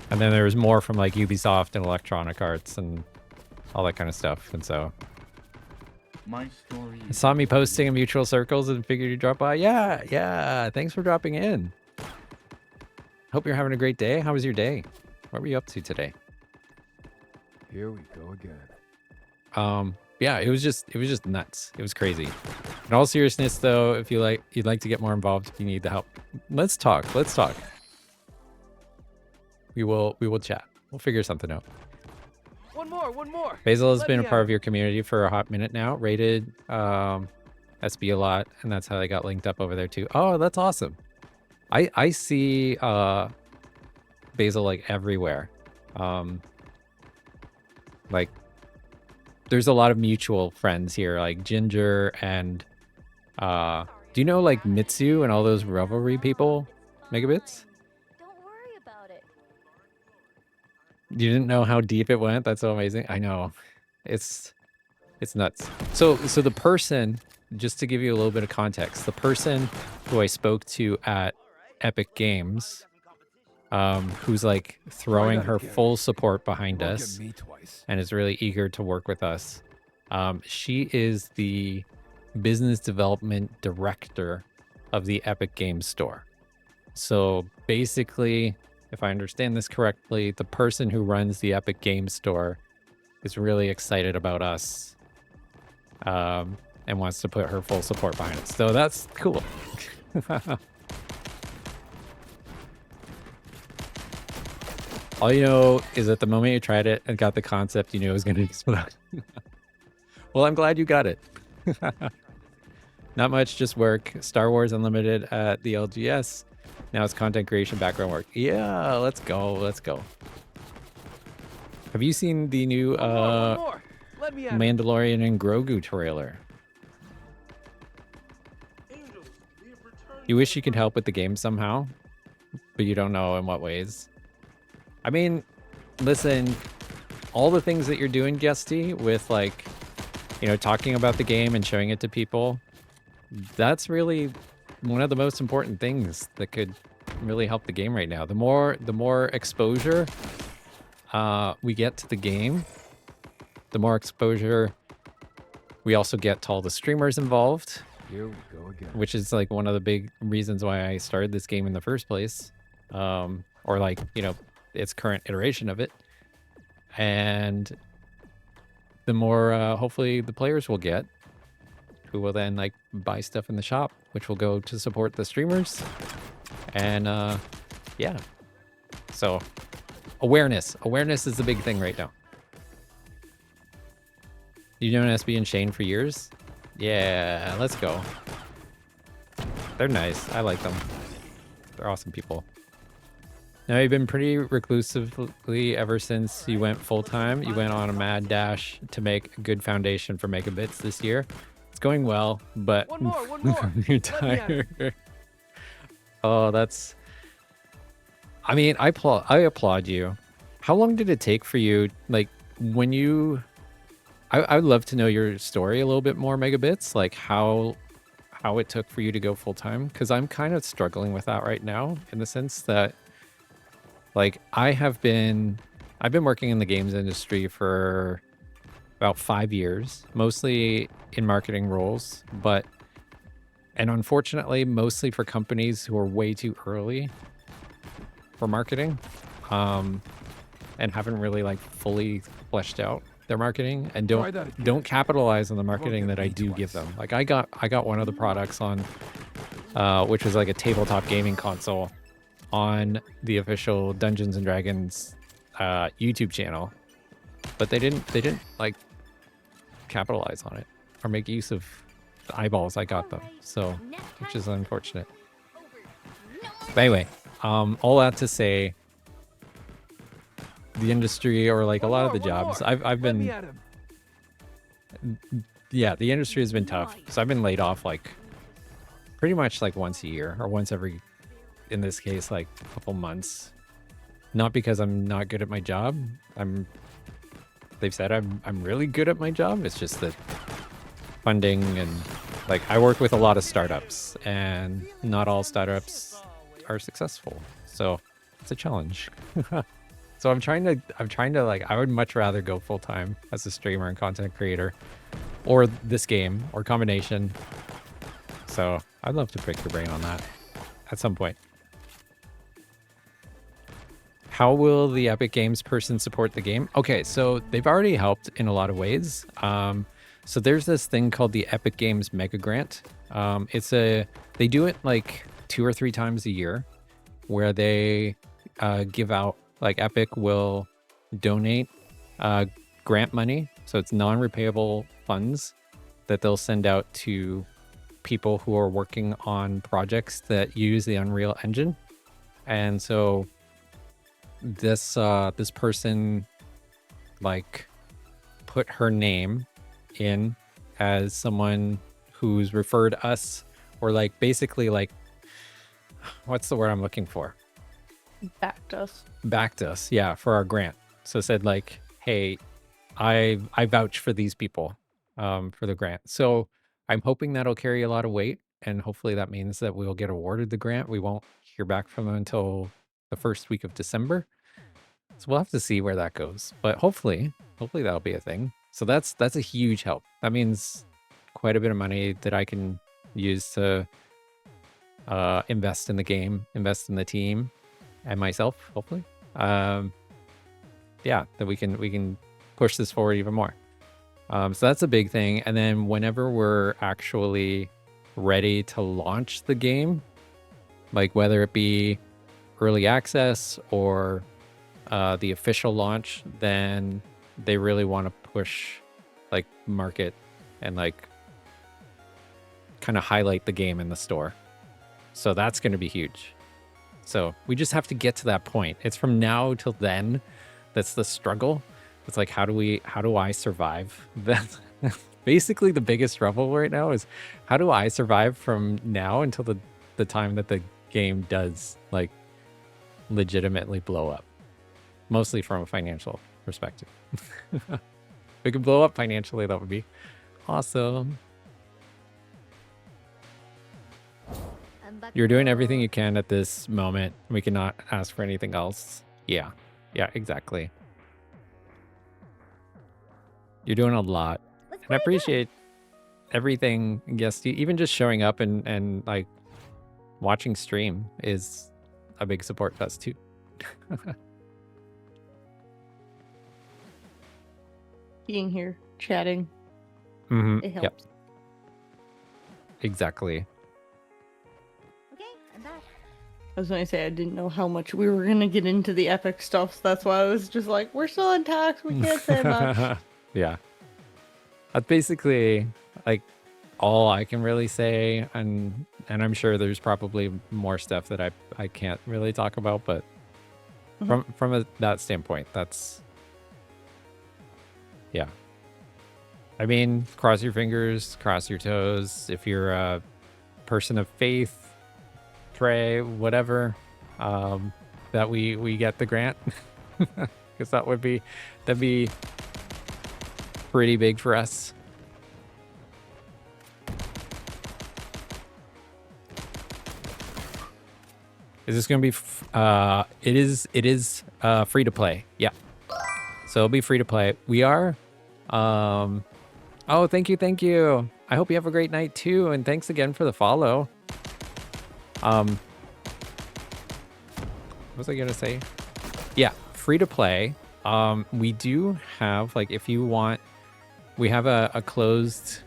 there's more from like Ubisoft and Electronic Arts and all that kind of stuff. And so my story. I saw me posting in mutual circles and figured you'd drop by. Yeah. Thanks for dropping in. Hope you're having a great day. How was your day? What were you up to today? Here we go again. Yeah, it was just nuts. It was crazy. In all seriousness though, if you'd like to get more involved, if you need the help, let's talk. We will chat. We'll figure something out. One more. Basil has been a part of your community for a hot minute now. Rated SB a lot, and that's how they got linked up over there too. Oh, that's awesome. I see Basil like everywhere. Like there's a lot of mutual friends here, like Ginger and do you know like Mitsu and all those Revelry people? Megabits? Don't worry about it. You didn't know how deep it went? That's so amazing. I know. It's nuts. So the person, just to give you a little bit of context, the person who I spoke to at Epic Games, who's like throwing her full support behind us and is really eager to work with us. She is the business development director of the Epic Games Store. So basically, if I understand this correctly, the person who runs the Epic Games Store is really excited about us and wants to put her full support behind it. So that's cool. All you know is that the moment you tried it and got the concept, you knew it was going to explode. Well, I'm glad you got it. Not much, just work. Star Wars Unlimited at the LGS. Now it's content creation, background work. Yeah, let's go. Have you seen the new Mandalorian and Grogu trailer? You wish you could help with the game somehow, but you don't know in what ways. I mean, listen, all the things that you're doing, Guesty, with like, you know, talking about the game and showing it to people, that's really one of the most important things that could really help the game right now. The more exposure we get to the game, the more exposure we also get to all the streamers involved. Here we go again. Which is like one of the big reasons why I started this game in the first place. Or like, you know, its current iteration of it. And the more hopefully the players will get, who will then like buy stuff in the shop, which will go to support the streamers. And yeah. So awareness is the big thing right now. You've known SB and Shane for years? Yeah, let's go. They're nice. I like them. They're awesome people. Now, you've been pretty reclusively ever since you went full-time. You went on a mad dash to make a good foundation for Megabits this year. It's going well, but One more. you're tired. Oh, that's... I mean, I applaud you. How long did it take for you, like, when you... I would love to know your story a little bit more, Megabits, like how it took for you to go full-time, because I'm kind of struggling with that right now, in the sense that, like, I've been working in the games industry for about 5 years, mostly in marketing roles, but And unfortunately, mostly for companies who are way too early for marketing, and haven't really like fully fleshed out their marketing and don't capitalize on the marketing that I do give them. Like I got one of the products on, which was like a tabletop gaming console, on the official Dungeons and Dragons YouTube channel, but they didn't like capitalize on it or make use of the eyeballs I got them. So, which is unfortunate. But anyway, all that to say, the industry, or like a lot of the jobs, I've been, yeah, the industry has been tough. So I've been laid off like pretty much like once a year, or once every, in this case, like a couple months. Not because I'm not good at my job. They've said I'm really good at my job. It's just that funding, and like I work with a lot of startups, and not all startups are successful. So it's a challenge. So I'm trying to like, I would much rather go full time as a streamer and content creator, or this game, or combination. So I'd love to pick your brain on that at some point. How will the Epic Games person support the game? Okay, so they've already helped in a lot of ways. So there's this thing called the Epic Games Mega Grant. They do it like 2 or 3 times a year, where they give out, like Epic will donate grant money. So it's non-repayable funds that they'll send out to people who are working on projects that use the Unreal Engine. And so this person like put her name in as someone who's referred us, or like basically like, what's the word I'm looking for? Backed us, yeah, for our grant. So said like, hey, I vouch for these people for the grant. So I'm hoping that'll carry a lot of weight, and hopefully that means that we'll get awarded the grant. We won't hear back from them until the first week of December. So we'll have to see where that goes. But hopefully that'll be a thing. So that's a huge help. That means quite a bit of money that I can use to invest in the game, invest in the team, and myself, hopefully. Yeah, that we can push this forward even more. So that's a big thing. And then whenever we're actually ready to launch the game, like whether it be early access or the official launch, then they really want to push, like, market and like kind of highlight the game in the store. So that's going to be huge. So we just have to get to that point. It's from now till then that's the struggle. It's like, how do I survive? That's basically the biggest struggle right now, is how do I survive from now until the time that the game does like legitimately blow up, mostly from a financial perspective. If it could blow up financially, that would be awesome. You're doing everything you can at this moment. We cannot ask for anything else. Yeah, exactly. You're doing a lot. And I appreciate everything, Guesty. Even just showing up and like watching stream is a big support to us too. Being here, chatting, it helps. Yep. Exactly. Okay, I'm back. I was gonna say I didn't know how much we were gonna get into the Epic stuff, so that's why I was just like, we're still in talks, we can't say much. Yeah. That's basically like all I can really say, and I'm sure there's probably more stuff that I can't really talk about, but from that standpoint, that's, yeah. I mean, cross your fingers, cross your toes. If you're a person of faith, pray, whatever, that we get the grant, because that'd be pretty big for us. Is this going to be it is free to play. Yeah. So it'll be free to play. We are oh, thank you. I hope you have a great night too, and thanks again for the follow. What was I gonna say? Yeah, free to play. We do have, like, if you want, we have a closed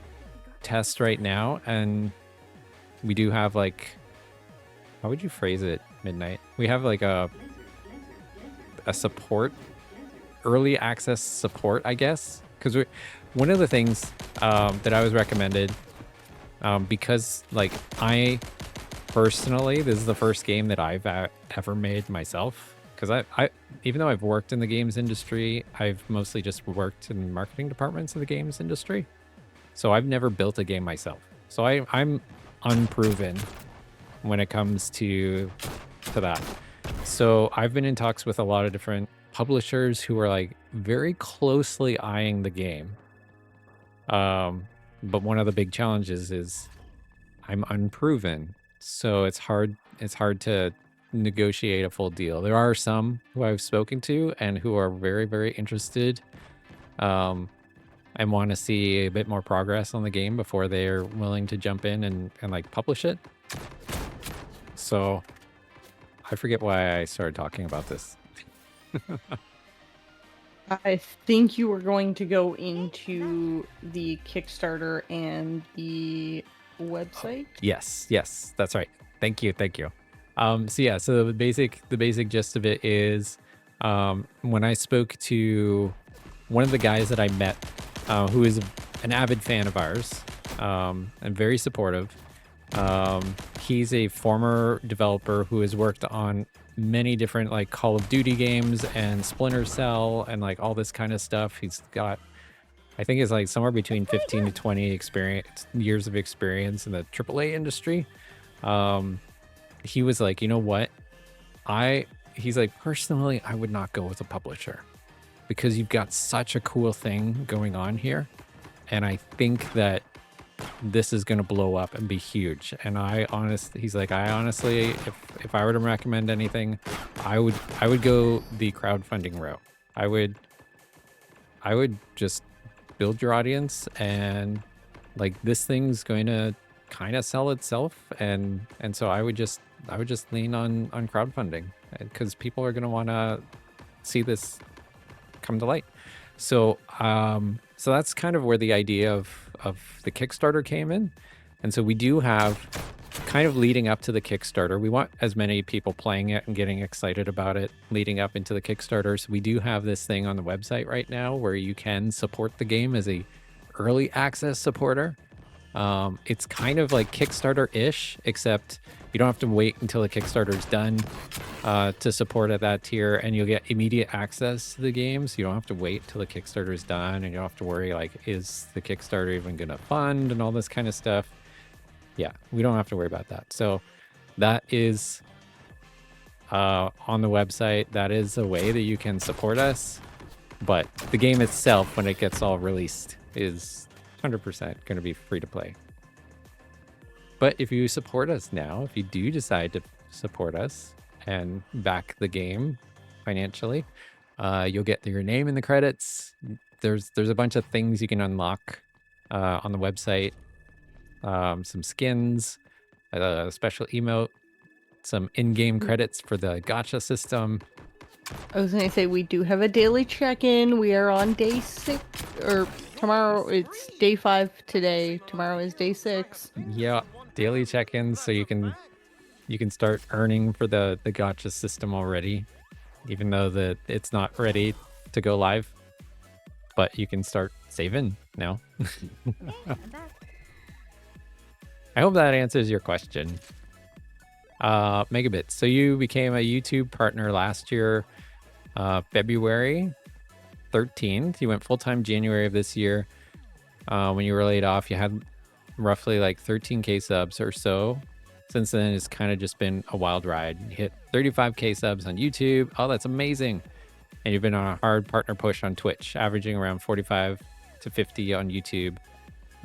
test right now, and we do have, like, how would you phrase it, Midnight? We have like a support, early access support, I guess, because one of the things that I was recommended, because like I personally, this is the first game that I've ever made myself, because I even though I've worked in the games industry, I've mostly just worked in marketing departments of the games industry, so I've never built a game myself. So I'm unproven when it comes to that. So I've been in talks with a lot of different publishers who are like very closely eyeing the game. But one of the big challenges is I'm unproven. So it's hard to negotiate a full deal. There are some who I've spoken to and who are very, very interested and want to see a bit more progress on the game before they're willing to jump in and like publish it. So I forget why I started talking about this. I think you were going to go into the Kickstarter and the website. Yes, that's right. Thank you. So yeah, so the basic gist of it is, when I spoke to one of the guys that I met, who is an avid fan of ours, and very supportive. He's a former developer who has worked on many different like Call of Duty games and Splinter Cell and like all this kind of stuff. He's got, I think it's like somewhere between 15 to 20 years of experience in the AAA industry. He was like, you know what? He's like, personally, I would not go with a publisher because you've got such a cool thing going on here. And I think that this is going to blow up and be huge. And he's like, I honestly, if I were to recommend anything, I would go the crowdfunding route. I would just build your audience, and like this thing's going to kind of sell itself. And so I would just lean on crowdfunding, because people are going to want to see this come to light. So so that's kind of where the idea of the Kickstarter came in. And so we do have, kind of leading up to the Kickstarter, we want as many people playing it and getting excited about it leading up into the Kickstarter. So we do have this thing on the website right now where you can support the game as a early access supporter. It's kind of like Kickstarter-ish, except you don't have to wait until the Kickstarter's done to support at that tier, and you'll get immediate access to the game. So you don't have to wait till the Kickstarter's done, and you don't have to worry like, is the Kickstarter even going to fund and all this kind of stuff. Yeah, we don't have to worry about that. So that is on the website. That is a way that you can support us. But the game itself, when it gets all released, is 100% going to be free to play. But if you support us now, if you do decide to support us and back the game financially, you'll get your name in the credits. There's a bunch of things you can unlock on the website. Some skins, a special emote, some in-game credits for the gacha system. I was going to say, we do have a daily check-in. We are on day 6, or tomorrow it's day 5 today. Tomorrow is day 6. Yeah, daily check-ins, so you can start earning for the gacha system already, even though it's not ready to go live. But you can start saving now. I hope that answers your question. Megabits, so you became a YouTube partner last year, February 13th. You went full-time January of this year. When you were laid off, you had roughly like 13k subs or so. Since then, it's kind of just been a wild ride. You hit 35k subs on YouTube. Oh, that's amazing. And you've been on a hard partner push on Twitch, averaging around 45 to 50 on YouTube.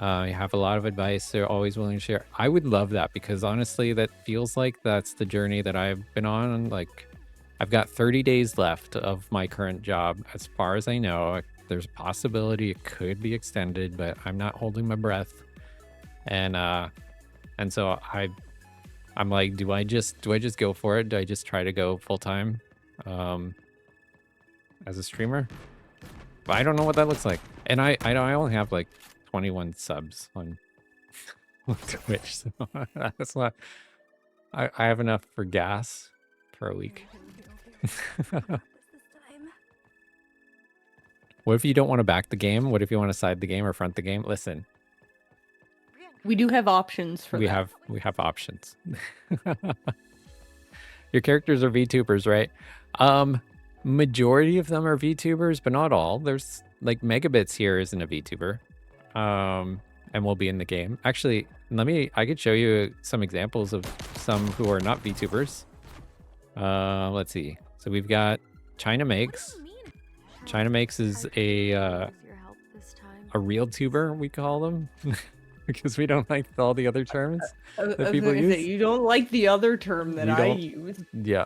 You have a lot of advice. They're always willing to share. I would love that, because honestly, that feels like that's the journey that I've been on. Like, I've got 30 days left of my current job. As far as I know, there's a possibility it could be extended, but I'm not holding my breath. and so I'm like, do I just go for it? Do I just try to go full time as a streamer? But I don't know what that looks like, and I only have like 21 subs on Twitch, so that's not. I have enough for gas for a week. What if you don't want to back the game? What if you want to side the game or front the game? Listen, We do have options for that. we have options. Your characters are VTubers, right? Majority of them are VTubers, but not all. There's like Megabits here isn't a VTuber. And will be in the game. Actually, I could show you some examples of some who are not VTubers. Let's see. So we've got China Makes. China Makes is a real tuber, we call them. Because we don't like all the other terms that people use. You don't like the other term that I use. Yeah.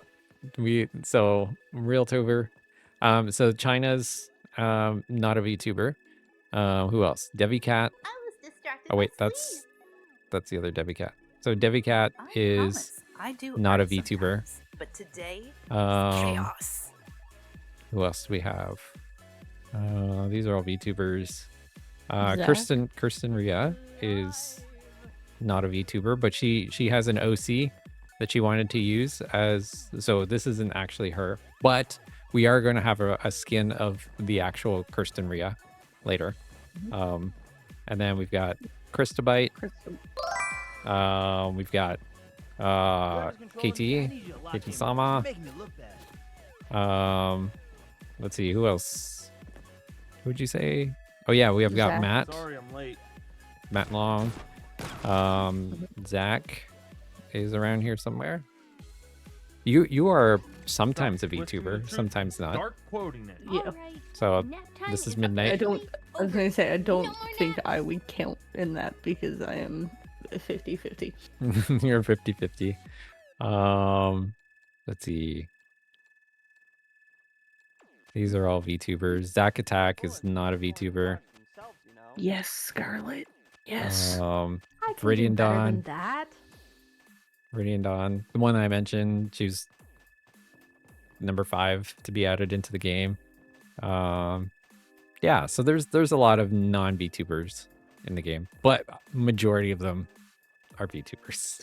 So real tuber. So China's not a VTuber. Who else? Devi Cat. Oh wait, that's the other Devi Cat. So Devi Cat is not a VTuber. But today, chaos. Who else do we have? These are all VTubers. Kirsten Ria is not a VTuber, but she has an OC that she wanted to use as. So this isn't actually her, but we are going to have a skin of the actual Kirsten Ria later. And then we've got Christabite. We've got KT Sama. Let's see, who else? Who'd you say? Oh yeah, we have got Matt. Sorry, I'm late. Matt Long. Zach is around here somewhere. You are sometimes a VTuber, sometimes not. Start quoting it. Yeah. So this is Midnight. I was gonna say I don't think I would count in that because I am 50-50. You're 50-50. Let's see. These are all VTubers. Zach Attack is not a VTuber. Yes, Scarlet. Yes. Viridian Dawn. That. Viridian Dawn. The one I mentioned, she's number 5 to be added into the game. Yeah, so there's a lot of non-VTubers in the game, but majority of them are VTubers.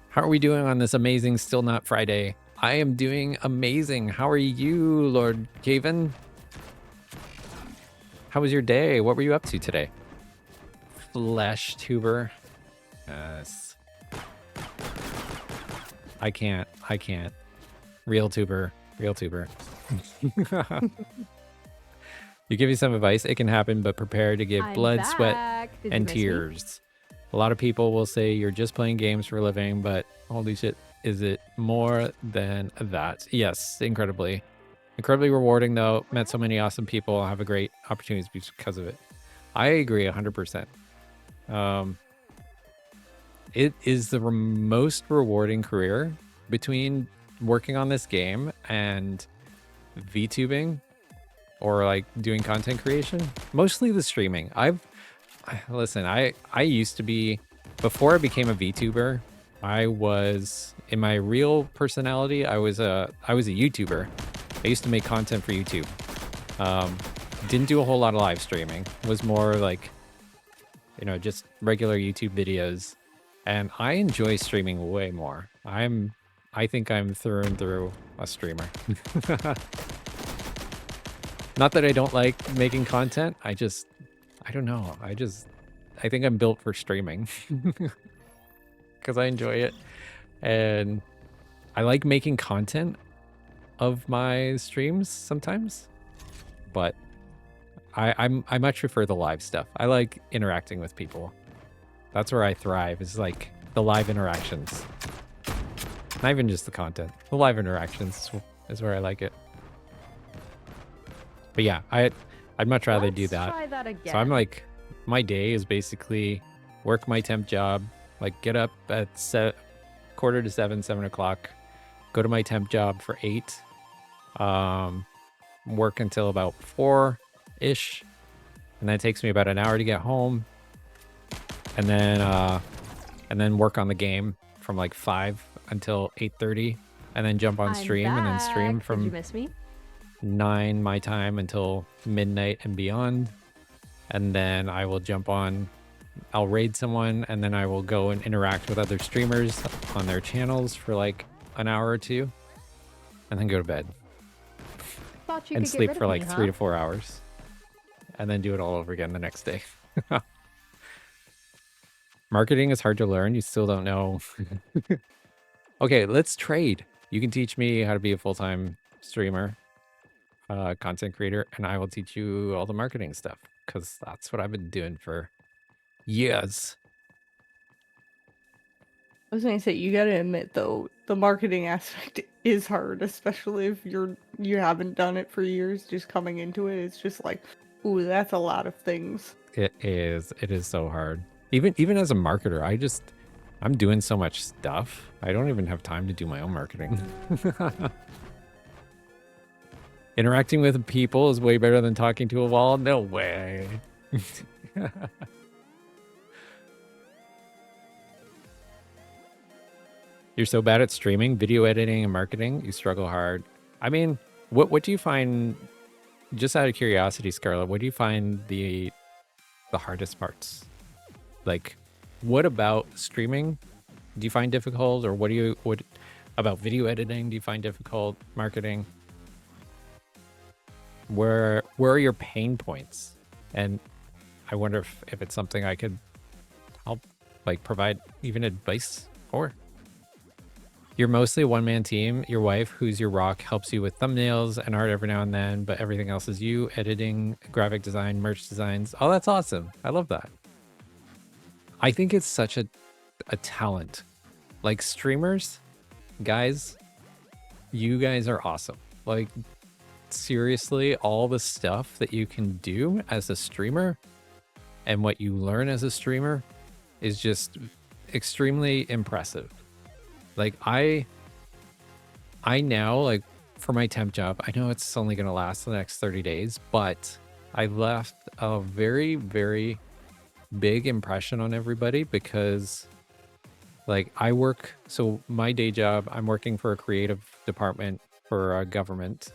How are we doing on this amazing Still Not Friday? I am doing amazing. How are you, Lord Caven? How was your day? What were you up to today? Flesh tuber. Yes. I can't. Real tuber. You give you some advice. It can happen, but prepare to give blood, sweat, and tears. A lot of people will say you're just playing games for a living, but holy shit, is it more than that? Yes, incredibly rewarding though. Met so many awesome people. Have a great opportunities because of it. I agree 100%. It is the most rewarding career between working on this game and VTubing or like doing content creation. Mostly the streaming. Listen, I used to be, before I became a VTuber, I was, in my real personality, I was a YouTuber. I used to make content for YouTube. Didn't do a whole lot of live streaming. It was more like, just regular YouTube videos. And I enjoy streaming way more. I think I'm through and through a streamer. Not that I don't like making content. I don't know. I think I'm built for streaming because I enjoy it. And I like making content of my streams sometimes, but I much prefer the live stuff. I like interacting with people. That's where I thrive, is like the live interactions. Not even just the content. The live interactions is where I like it. But yeah, I'd much rather do that. Try that again. So I'm like, my day is basically work my temp job, like get up at 7:45, 7 o'clock, go to my temp job for 8, work until about 4-ish, and then it takes me about an hour to get home, and then work on the game from like 5 until 8:30, and then jump on stream, and then stream from Did you miss me? 9 my time until midnight and beyond, and then I will jump on. I'll raid someone, and then I will go and interact with other streamers on their channels for like an hour or two, and then go to bed Thought you and could sleep get rid for of like me, 3 huh? to 4 hours, and then do it all over again the next day. Marketing is hard to learn. You still don't know. Okay, let's trade. You can teach me how to be a full-time streamer, content creator, and I will teach you all the marketing stuff, because that's what I've been doing for years. I was gonna say, you gotta admit though, the marketing aspect is hard, especially if you haven't done it for years. Just coming into it, it's just like, ooh, that's a lot of things. It is so hard. Even as a marketer, I'm doing so much stuff. I don't even have time to do my own marketing. Interacting with people is way better than talking to a wall. No way. You're so bad at streaming, video editing, and marketing. You struggle hard. I mean, what do you find? Just out of curiosity, Scarlett, what do you find the hardest parts? Like, what about streaming do you find difficult, or what about video editing do you find difficult? Marketing? Where are your pain points? And I wonder if it's something I could help, like, provide even advice for. You're mostly a one-man team. Your wife, who's your rock, helps you with thumbnails and art every now and then, but everything else is you: editing, graphic design, merch designs. Oh, that's awesome. I love that. I think it's such a talent. Like, streamers, guys, you guys are awesome. Like, seriously, all the stuff that you can do as a streamer and what you learn as a streamer is just extremely impressive. Like, I now, like, for my temp job, I know it's only going to last the next 30 days, but I left a very, very big impression on everybody, because, like, so my day job, I'm working for a creative department for a government,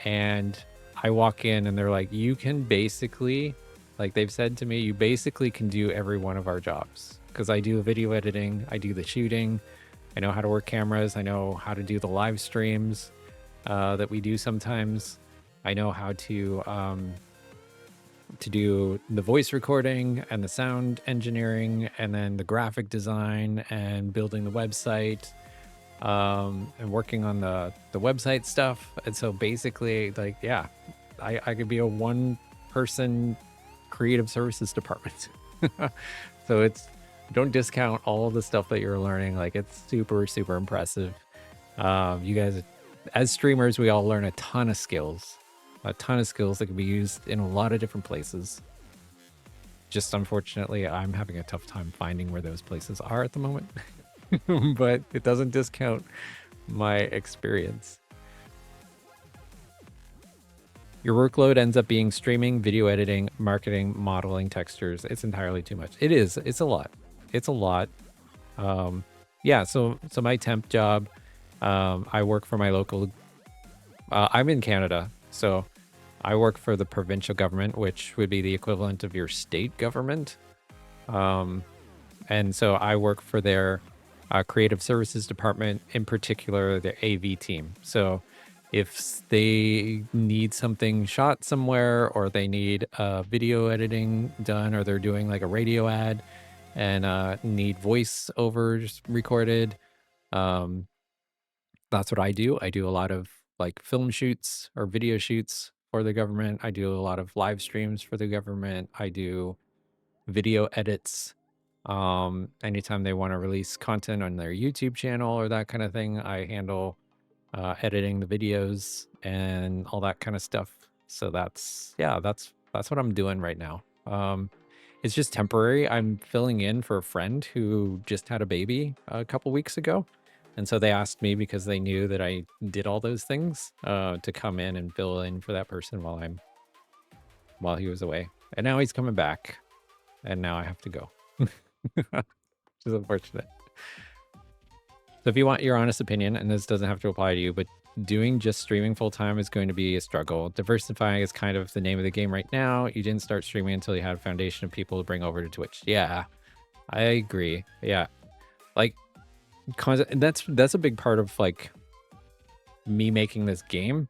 and I walk in and they're like, you can basically, like, they've said to me, you basically can do every one of our jobs, because I do video editing, I do the shooting, I know how to work cameras, I know how to do the live streams that we do sometimes, I know how to do the voice recording and the sound engineering, and then the graphic design and building the website, and working on the website stuff. And so basically, like, yeah, I could be a one-person creative services department. So don't discount all of the stuff that you're learning. Like, it's super, super impressive. You guys, as streamers, we all learn a ton of skills that can be used in a lot of different places. Just unfortunately, I'm having a tough time finding where those places are at the moment. But it doesn't discount my experience. Your workload ends up being streaming, video editing, marketing, modeling, textures. It's entirely too much. It is. It's a lot. It's a lot. Yeah, so my temp job, I work for my local, I'm in Canada, so I work for the provincial government, which would be the equivalent of your state government. And so I work for their creative services department, in particular, the AV team. So if they need something shot somewhere, or they need video editing done, or they're doing like a radio ad and need voiceovers recorded, that's what I do. I do a lot of like film shoots or video shoots for the government. I do a lot of live streams for the government. I do video edits. Anytime they want to release content on their YouTube channel or that kind of thing, I handle editing the videos and all that kind of stuff. So that's what I'm doing right now. It's just temporary. I'm filling in for a friend who just had a baby a couple weeks ago. And so they asked me, because they knew that I did all those things, to come in and fill in for that person while he was away. And now he's coming back. And now I have to go. Which is unfortunate. So if you want your honest opinion, and this doesn't have to apply to you, but doing just streaming full time is going to be a struggle. Diversifying is kind of the name of the game right now. You didn't start streaming until you had a foundation of people to bring over to Twitch. Yeah, I agree. Yeah, like that's a big part of like me making this game.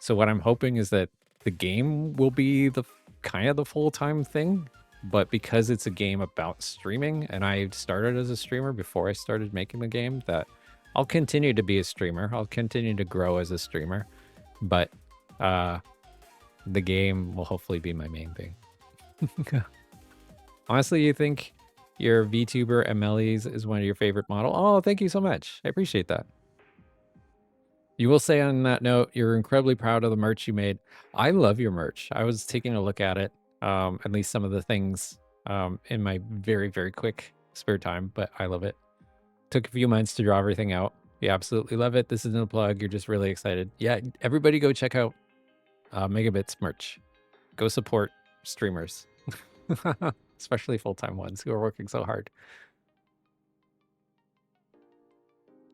So what I'm hoping is that the game will be the kind of the full-time thing, but because it's a game about streaming, and I started as a streamer before I started making the game, that I'll continue to be a streamer. I'll continue to grow as a streamer, but the game will hopefully be my main thing. Honestly, you think your VTuber Emily's is one of your favorite model? Oh, thank you so much. I appreciate that. You will say on that note, you're incredibly proud of the merch you made. I love your merch. I was taking a look at it, at least some of the things in my very, very quick spare time, but I love it. Took a few months to draw everything out. You absolutely love it. This isn't a plug. You're just really excited. Yeah, everybody go check out Megabits merch. Go support streamers, especially full-time ones who are working so hard.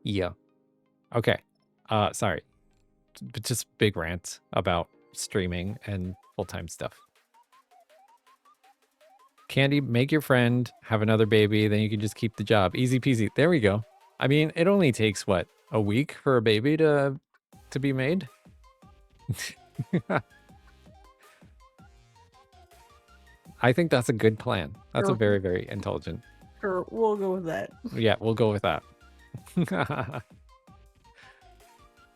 Yeah. Okay. Sorry. Just big rant about streaming and full-time stuff. Candy, make your friend have another baby, then you can just keep the job. Easy peasy. There we go. I mean, it only takes, what, a week for a baby to be made? I think that's a good plan. That's a very, very intelligent. Sure, we'll go with that. Yeah, we'll go with that.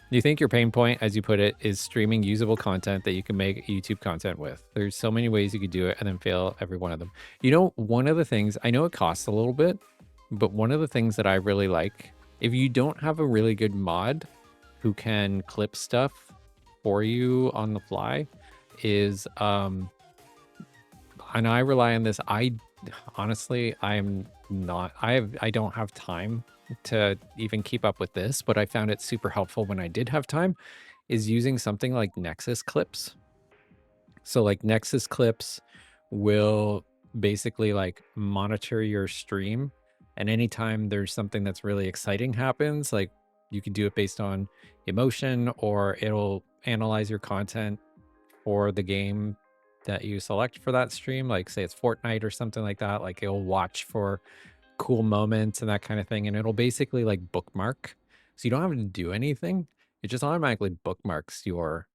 Do you think your pain point, as you put it, is streaming usable content that you can make YouTube content with? There's so many ways you could do it and then fail every one of them. You know, one of the things, I know it costs a little bit, but one of the things that I really like, if you don't have a really good mod who can clip stuff for you on the fly, is, and I rely on this. Honestly, I don't have time to even keep up with this, but I found it super helpful when I did have time, is using something like Nexus Clips. So like Nexus Clips will basically like monitor your stream, and anytime there's something that's really exciting happens, like you can do it based on emotion, or it'll analyze your content for the game that you select for that stream. Like say it's Fortnite or something like that, like it'll watch for cool moments and that kind of thing, and it'll basically like bookmark, so you don't have to do anything. It just automatically bookmarks your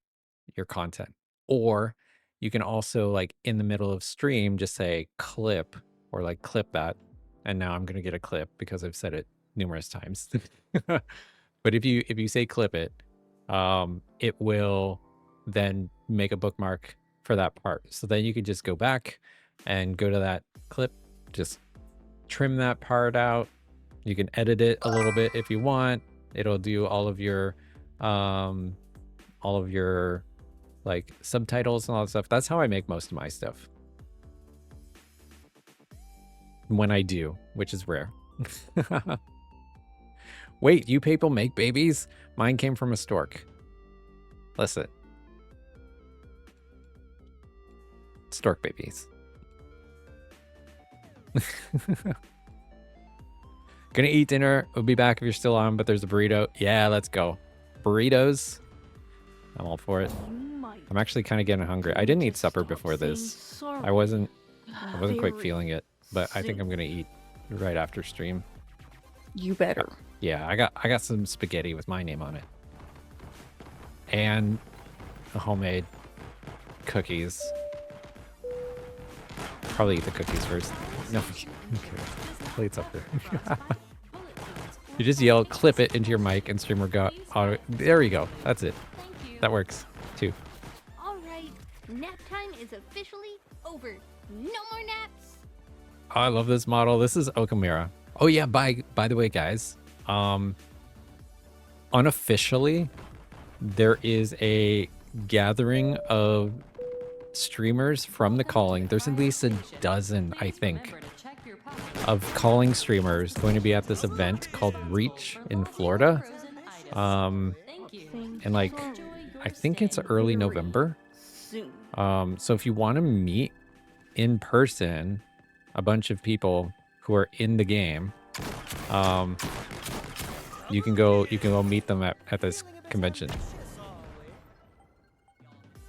content. Or you can also, like in the middle of stream, just say clip, or like clip that, and now I'm going to get a clip because I've said it numerous times. But if you say clip it, it will then make a bookmark for that part, so then you can just go back and go to that clip, just trim that part out. You can edit it a little bit if you want. It'll do all of your like subtitles and all that stuff. That's how I make most of my stuff, when I do, which is rare. Wait, you people make babies? Mine came from a stork. Listen, stork babies. Gonna eat dinner. We'll be back if you're still on, but there's a burrito. Yeah, let's go. Burritos. I'm all for it. I'm actually kind of getting hungry. I didn't eat supper before this. I wasn't quite feeling it, but I think I'm gonna eat right after stream. You better. Yeah, I got some spaghetti with my name on it, and the homemade cookies. Probably eat the cookies first. No, okay. Plates up there. You just yell, clip it into your mic, and streamer got auto. There you go. That's it. That works too. All right, nap time is officially over. No more naps. Oh, I love this model. This is Okamura. Oh yeah, by the way, guys, unofficially, there is a gathering of streamers from The Calling. There's at least a dozen, I think. of calling streamers going to be at this event called Reach in Florida. And like, I think it's early November. So if you want to meet in person a bunch of people who are in the game, you can go meet them at this convention.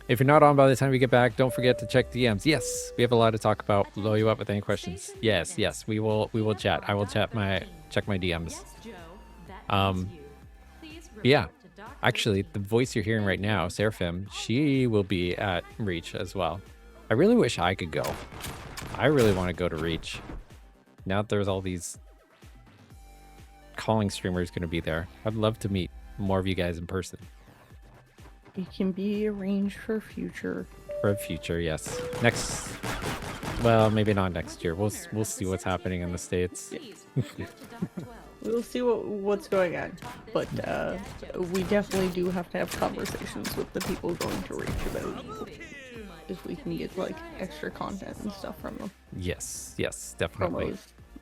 If you're not on by the time we get back, don't forget to check DMs. Yes, we have a lot to talk about. Blow you up with any questions. Yes, we will chat. I will check my DMs. Yeah. Actually, the voice you're hearing right now, Seraphim, she will be at Reach as well. I really wish I could go. I really want to go to Reach. Now that there's all these calling streamers going to be there, I'd love to meet more of you guys in person. It can be arranged for future. For future, yes. Next, well, maybe not next year. We'll see what's happening in the States. We'll see what's going on, but we definitely do have to have conversations with the people going to Reach about if we can get like extra content and stuff from them. Yes, definitely. Promos,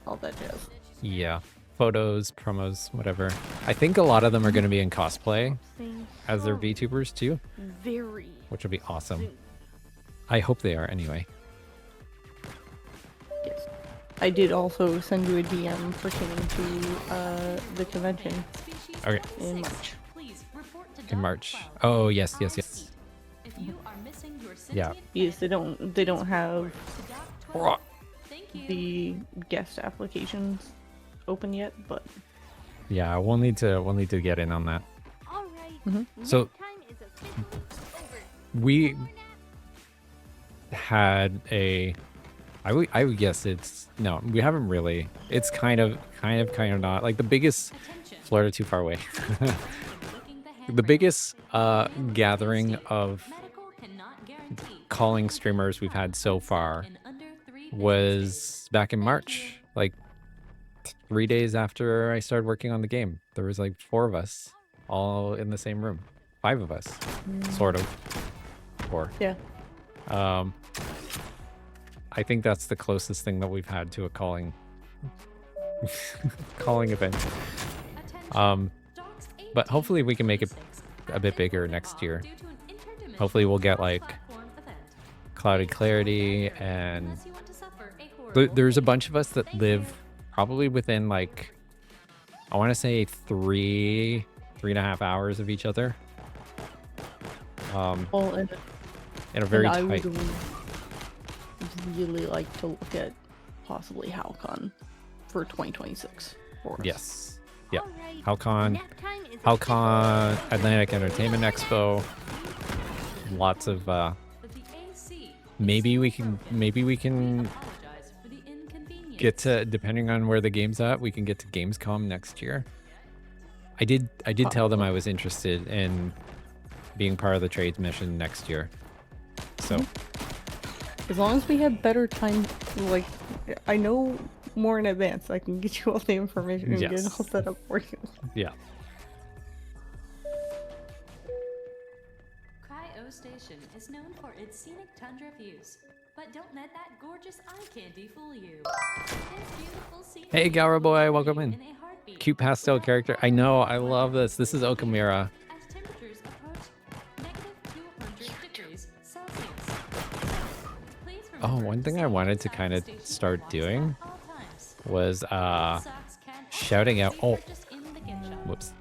all that jazz. Yeah, photos, promos, whatever. I think a lot of them are going to be in cosplay as their VTubers too, which will be awesome. I hope they are anyway. Yes. I did also send you a DM pertaining to the convention. Okay. In March. In March. Oh yes. Yeah. Yes, they don't have the guest applications open yet, but yeah, we'll need to get in on that. So we had a I would guess it's no, we haven't really. It's kind of not like the biggest Florida too far away. The biggest gathering of calling streamers we've had so far was back in March, like 3 days after I started working on the game. There was like 4 of us all in the same room. 5 of us, sort of. 4. Yeah. I think that's the closest thing that we've had to a calling event. But hopefully we can make it a bit bigger next year. Hopefully we'll get like Clouded Clarity, and there's a bunch of us that live probably within like, I want to say 3.5 hours of each other. Well, in a very I tight. would really like to look at possibly HalCon for 2026 for us. Yes. Yeah. HalCon, Atlantic Entertainment Expo. Lots of maybe we can get to, depending on where the game's at, we can get to Gamescom next year. I did tell them I was interested in being part of the trades mission next year. So as long as we have better time, like I know more in advance, I can get you all the information and get it all set up for you. Yeah. Cryo Station is known for its scenic tundra views, but don't let that gorgeous eye candy fool you. Hey, Gaura boy, welcome in. Cute pastel character. I know, I love this. This is Okamira. Oh, one thing I wanted to kind of start doing was shouting out. Oh, whoops.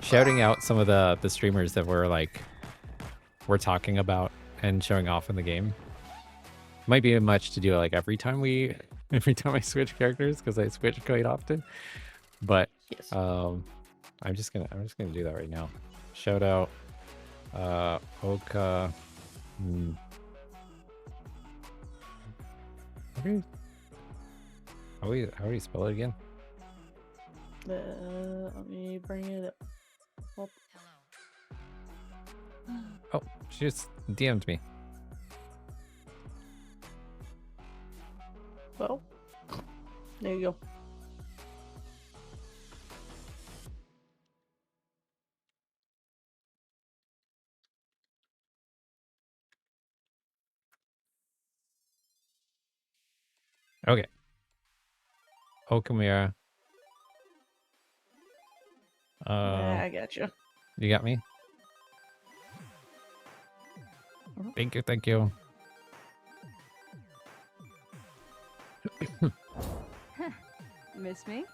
Shouting out some of the streamers that we're talking about and showing off in the game. Might be much to do like every time I switch characters, because I switch quite often. But yes. I'm just gonna do that right now. Shout out Oka. How do you spell it again? Let me bring it up. Oh, she just DM'd me. Well, there you go. Okay. Oh, Kamira. I gotcha. You got me? Thank you, thank you. Miss me?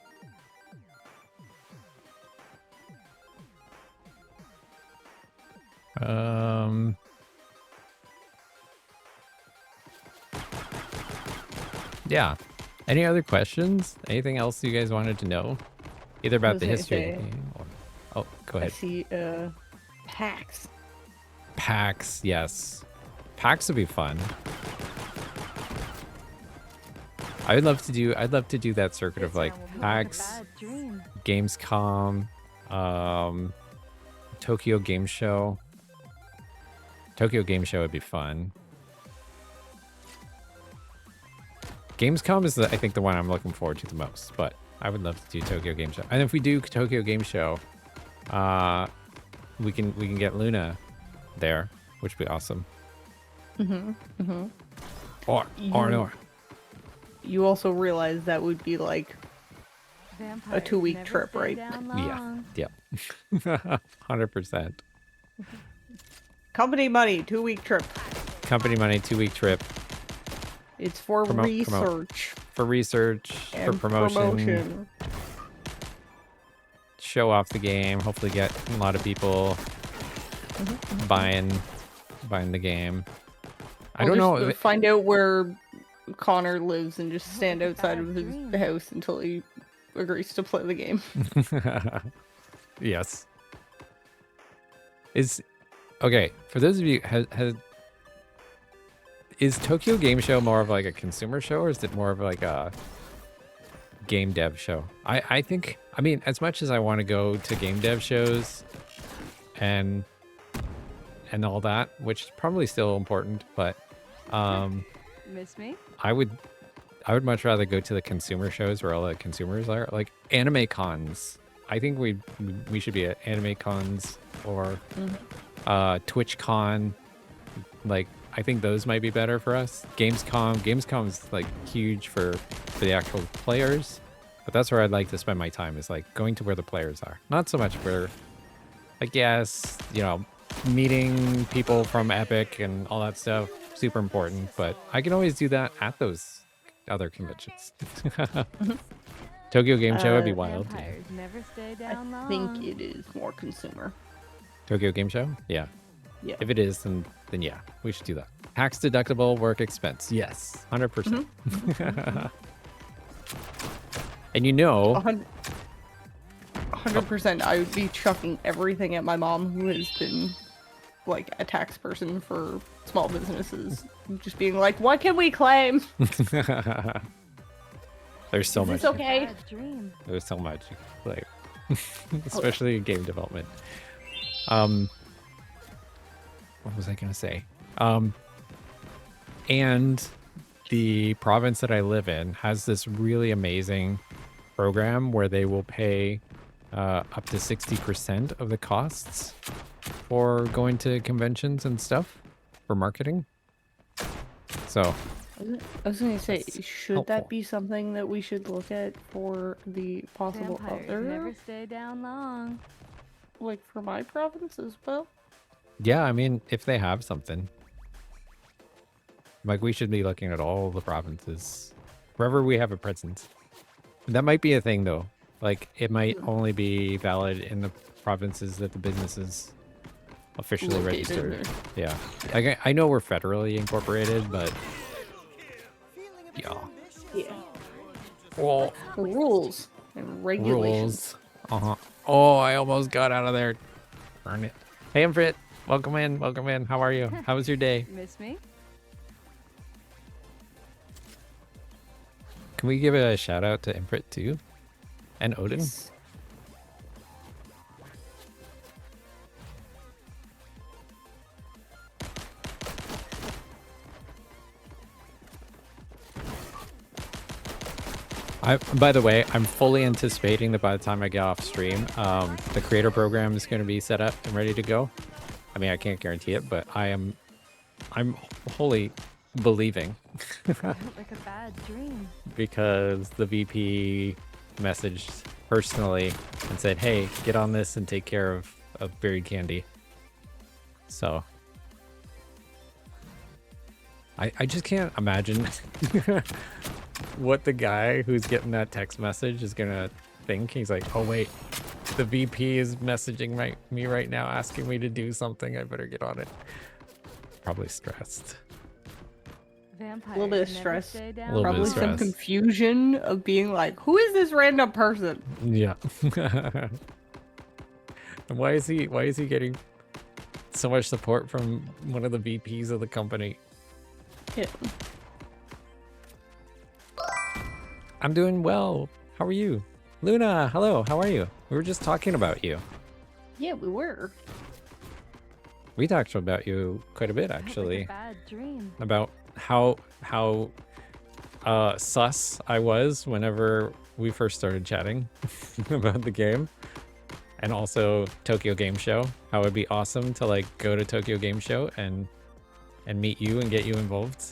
Yeah. Any other questions? Anything else you guys wanted to know? Either I about was the gonna history of the say, game or... Oh, go I ahead. see PAX. PAX, yes. PAX would be fun. I'd love to do that circuit of like PAX, Gamescom, Tokyo Game Show. Tokyo Game Show would be fun. Gamescom is I think the one I'm looking forward to the most, but I would love to do Tokyo Game Show. And if we do Tokyo Game Show, we can get Luna there, which would be awesome. Or no. You also realize that would be like a 2-week trip, right? Yeah. Yep. 100%. Company money, 2-week trip. Company money, 2-week trip. It's for research. For research, and for promotion. Show off the game. Hopefully get a lot of people buying the game. I don't know. Find out where Connor lives and just stand outside of his house until he agrees to play the game. Yes. Okay, for those of you, is Tokyo Game Show more of like a consumer show, or is it more of like a game dev show? I think, I mean, as much as I want to go to game dev shows and all that, which is probably still important, but Miss me? I would much rather go to the consumer shows where all the consumers are, like anime cons. I think we should be at anime cons or Twitch Con. Like, I think those might be better for us. Gamescom is like huge for the actual players, but that's where I'd like to spend my time, is like going to where the players are. Not so much where, like, yes, you know, meeting people from Epic and all that stuff, super important, but I can always do that at those other conventions. Tokyo Game Show would be wild. Never stay I down long. think it is more consumer. Tokyo Game Show? Yeah. Yeah. If it is, then yeah, we should do that. Tax deductible work expense. Yes, 100%. And you know, 100%. I would be chucking everything at my mom, who has been like a tax person for small businesses, just being like, "What can we claim?" There's so much. It's okay. There's so much, like, especially in game development. What was I gonna say? And the province that I live in has this really amazing program where they will pay up to 60% of the costs for going to conventions and stuff for marketing. So I was gonna say, should that be something that we should look at for the possible other? Never stay down long. Like for my province as well? yeah, I mean, if they have something, like, we should be looking at all the provinces wherever we have a presence. That might be a thing, though. Like, it might only be valid in the provinces that the business is officially registered. Yeah. Like, I know we're federally incorporated, but yeah. Well, rules and regulations. Rules. Oh, I almost got out of there. Darn it. Hey, Imfrit. Welcome in. Welcome in. How are you? How was your day? Miss me? Can we give a shout out to Imfrit too? And Odin? Yes. By the way, I'm fully anticipating that by the time I get off stream, the creator program is going to be set up and ready to go. I mean, I can't guarantee it, but I'm wholly believing. Like a bad dream. Because the VP messaged personally and said, hey, get on this and take care of buried candy. So I just can't imagine what the guy who's getting that text message is gonna think. He's like, oh wait, the VP is messaging me right now asking me to do something. I better get on it. Probably stressed. A little bit of stress. A little bit Probably of some stress. confusion of being like, who is this random person? Yeah. And why is he getting so much support from one of the VPs of the company? Yeah. I'm doing well. How are you? Luna, hello, how are you? We were just talking about you. Yeah, we were. We talked about you quite a bit, actually. Like a bad dream. About how sus I was whenever we first started chatting about the game. And also Tokyo Game Show. How it'd be awesome to like go to Tokyo Game Show and meet you and get you involved.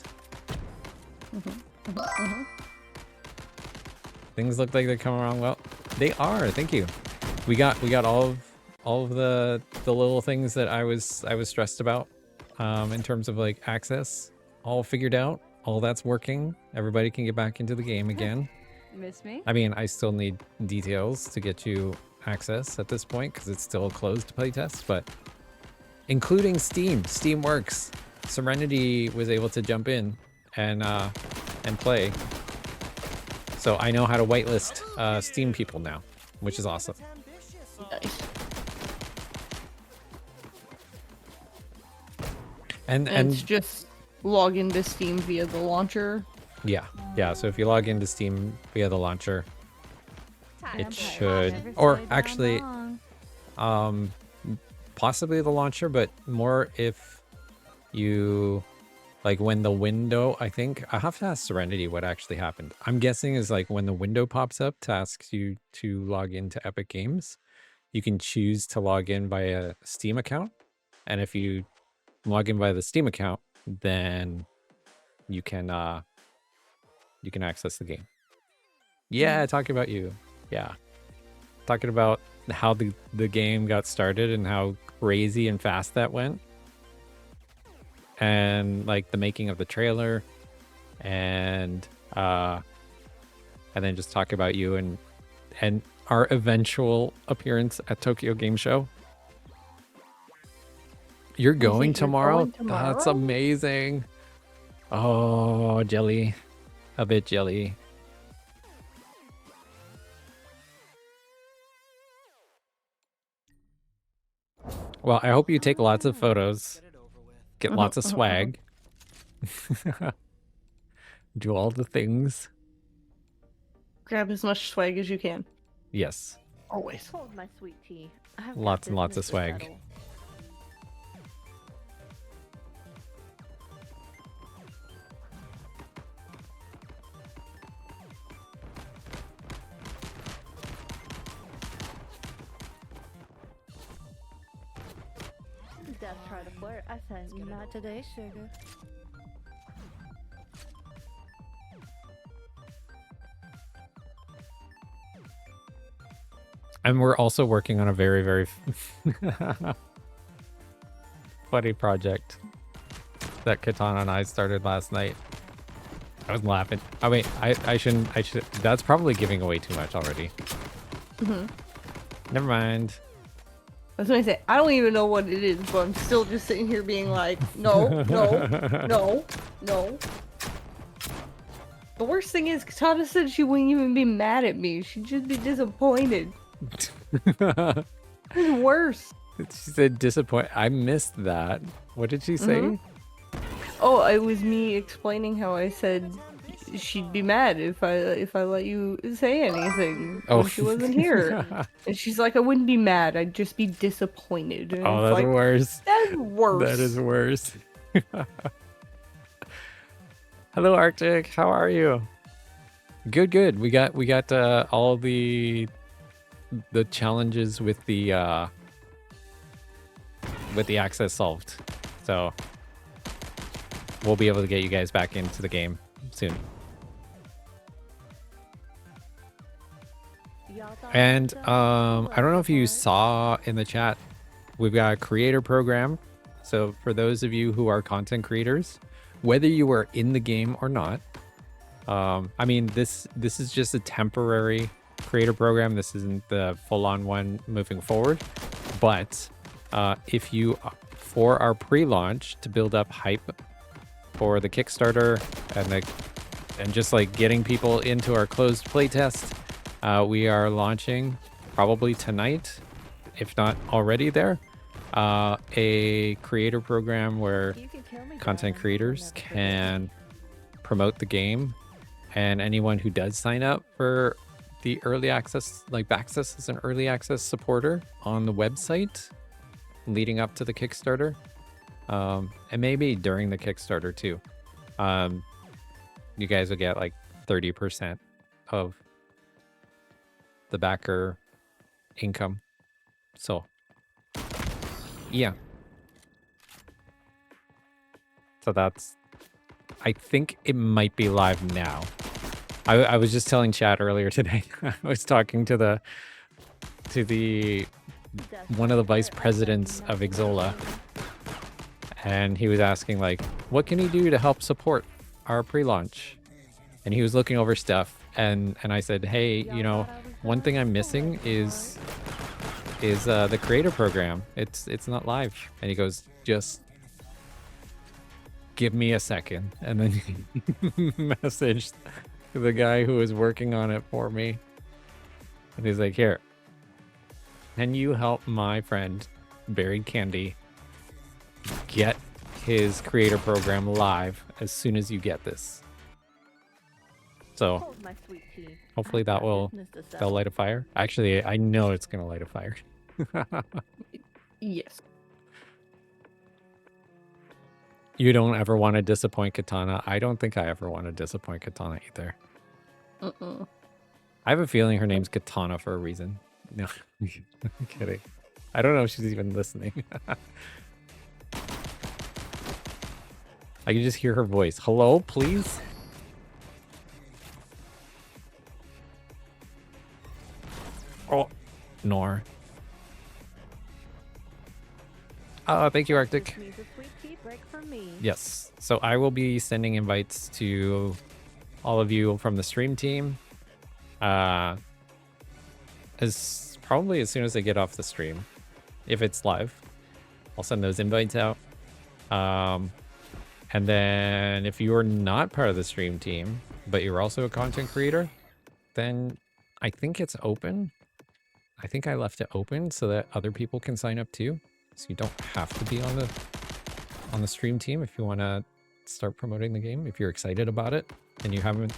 Things look like they're coming along well. They are, thank you. We got all of the little things that I was stressed about in terms of like access all figured out. All that's working. Everybody can get back into the game again. Miss me? I mean, I still need details to get you access at this point because it's still a closed playtest, but including Steam works. Serenity was able to jump in and play. So I know how to whitelist Steam people now, which is awesome. Nice. And it's just log into Steam via the launcher. Yeah. So if you log into Steam via the launcher, it should, Never or stay down actually, long. possibly the launcher, but more if you, like when the window, I think, I have to ask Serenity what actually happened. I'm guessing is like when the window pops up to ask you to log into Epic Games, you can choose to log in via a Steam account. And if you log in via the Steam account, then you can access the game. Yeah, talking about you. Yeah. Talking about how the game got started and how crazy and fast that went. And like the making of the trailer and then just talk about you and our eventual appearance at Tokyo Game Show. You're going tomorrow? That's amazing. Oh, jelly. A bit jelly. Well, I hope you take lots of photos, get lots of swag, do all the things. Grab as much swag as you can. Yes, Always. Hold my sweet tea. I've got lots and lots of business to swag. settle. Dad tried to flirt. I said, Not today, sugar. And we're also working on a very, very funny project that Katana and I started last night. I was laughing. Oh wait, I shouldn't. That's probably giving away too much already. Never mind. I was gonna say, I don't even know what it is, but I'm still just sitting here being like, no. The worst thing is, Katana said she wouldn't even be mad at me. She'd just be disappointed. It's worse. She said disappoint. I missed that. What did she say? Oh, it was me explaining how I said she'd be mad if I let you say anything when she wasn't here. And she's like, I wouldn't be mad. I'd just be disappointed. And Oh, it's that's like, worse. That's worse. That is worse. Hello, Arctic. How are you? Good. We got all the challenges with the access solved. So we'll be able to get you guys back into the game soon. And I don't know if you saw in the chat, we've got a creator program. So for those of you who are content creators, whether you are in the game or not, I mean, this is just a temporary creator program. This isn't the full-on one moving forward. But if you, for our pre-launch to build up hype for the Kickstarter and just like getting people into our closed playtest, we are launching probably tonight, if not already there, a creator program where content creators can promote the game, and anyone who does sign up for the early access, like Baxis is an early access supporter on the website leading up to the Kickstarter, and maybe during the Kickstarter too. You guys will get like 30% of the backer income. So yeah, so that's, I think it might be live now. I was just telling Chad earlier today. I was talking to the one of the vice presidents of Ixola, and he was asking like, what can he do to help support our pre-launch? And he was looking over stuff, and I said, hey, you know, one thing I'm missing is the creator program. It's not live. And he goes, just give me a second. And then he messaged the guy who was working on it for me, and he's like, here, can you help my friend Buried Candy get his creator program live as soon as you get this? So hopefully that'll light a fire. Actually, I know it's gonna light a fire. Yes. You don't ever want to disappoint Katana. I don't think I ever want to disappoint Katana either. I have a feeling her name's Katana for a reason. No, I'm kidding. I don't know if she's even listening. I can just hear her voice. Hello, please? Oh, Nor. Thank you, Arctic. Yes, so I will be sending invites to all of you from the stream team. Probably as soon as I get off the stream, if it's live, I'll send those invites out. And then if you're not part of the stream team, but you're also a content creator, then I think it's open. I think I left it open so that other people can sign up too. So you don't have to be on the stream team if you want to start promoting the game. If you're excited about it and you haven't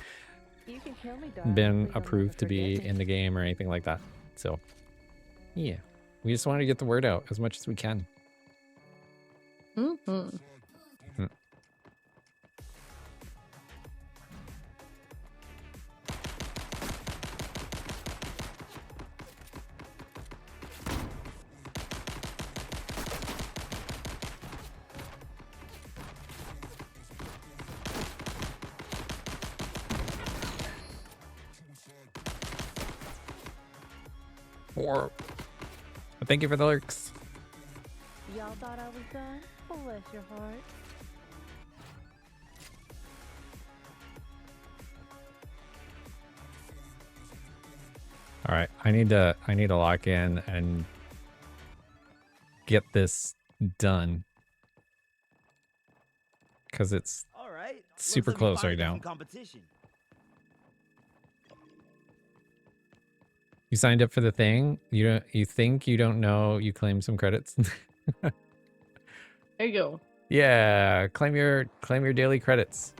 been approved to be in the game or anything like that. So yeah, we just want to get the word out as much as we can. Thank you for the lurks. Y'all thought I was done? Bless your heart. All right, I need to lock in and get this done because it's super close right now. You signed up for the thing. You think you don't know you claim some credits. There you go. Yeah, claim your daily credits.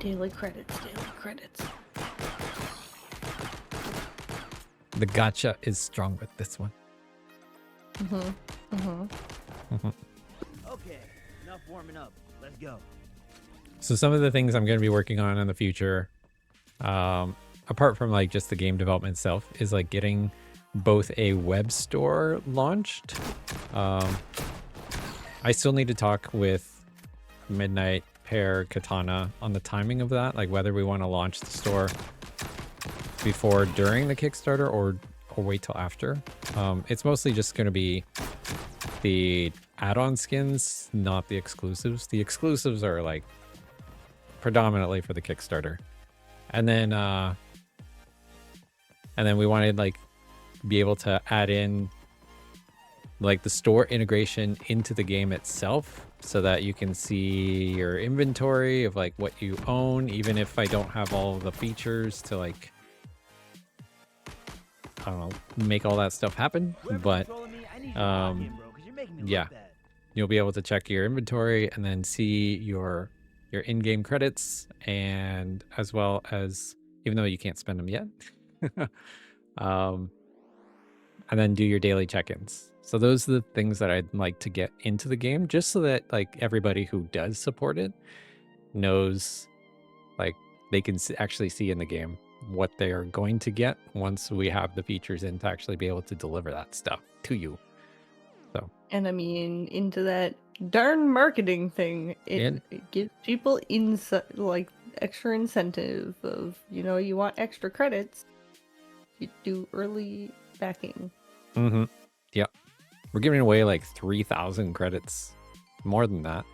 Daily credits. The gacha is strong with this one. Okay, enough warming up. Let's go. So some of the things I'm going to be working on in the future, apart from like just the game development itself, is like getting both a web store launched. I still need to talk with Midnight, Pear, Katana on the timing of that, like whether we want to launch the store before, during the Kickstarter, or wait till after. It's mostly just going to be the add-on skins, not the exclusives. The exclusives are like predominantly for the Kickstarter, and then we wanted like be able to add in like the store integration into the game itself, so that you can see your inventory of like what you own, even if I don't have all of the features to like, I don't know, make all that stuff happen. But yeah, you'll be able to check your inventory and then see your in-game credits, and as well as, even though you can't spend them yet, and then do your daily check-ins. So those are the things that I'd like to get into the game, just so that like everybody who does support it knows, like they can actually see in the game what they are going to get once we have the features in to actually be able to deliver that stuff to you. So, and I mean, into that darn marketing thing, it gives people like extra incentive of, you know, you want extra credits, you do early backing. Mm-hmm. Yep. We're giving away like 3,000 credits, more than that.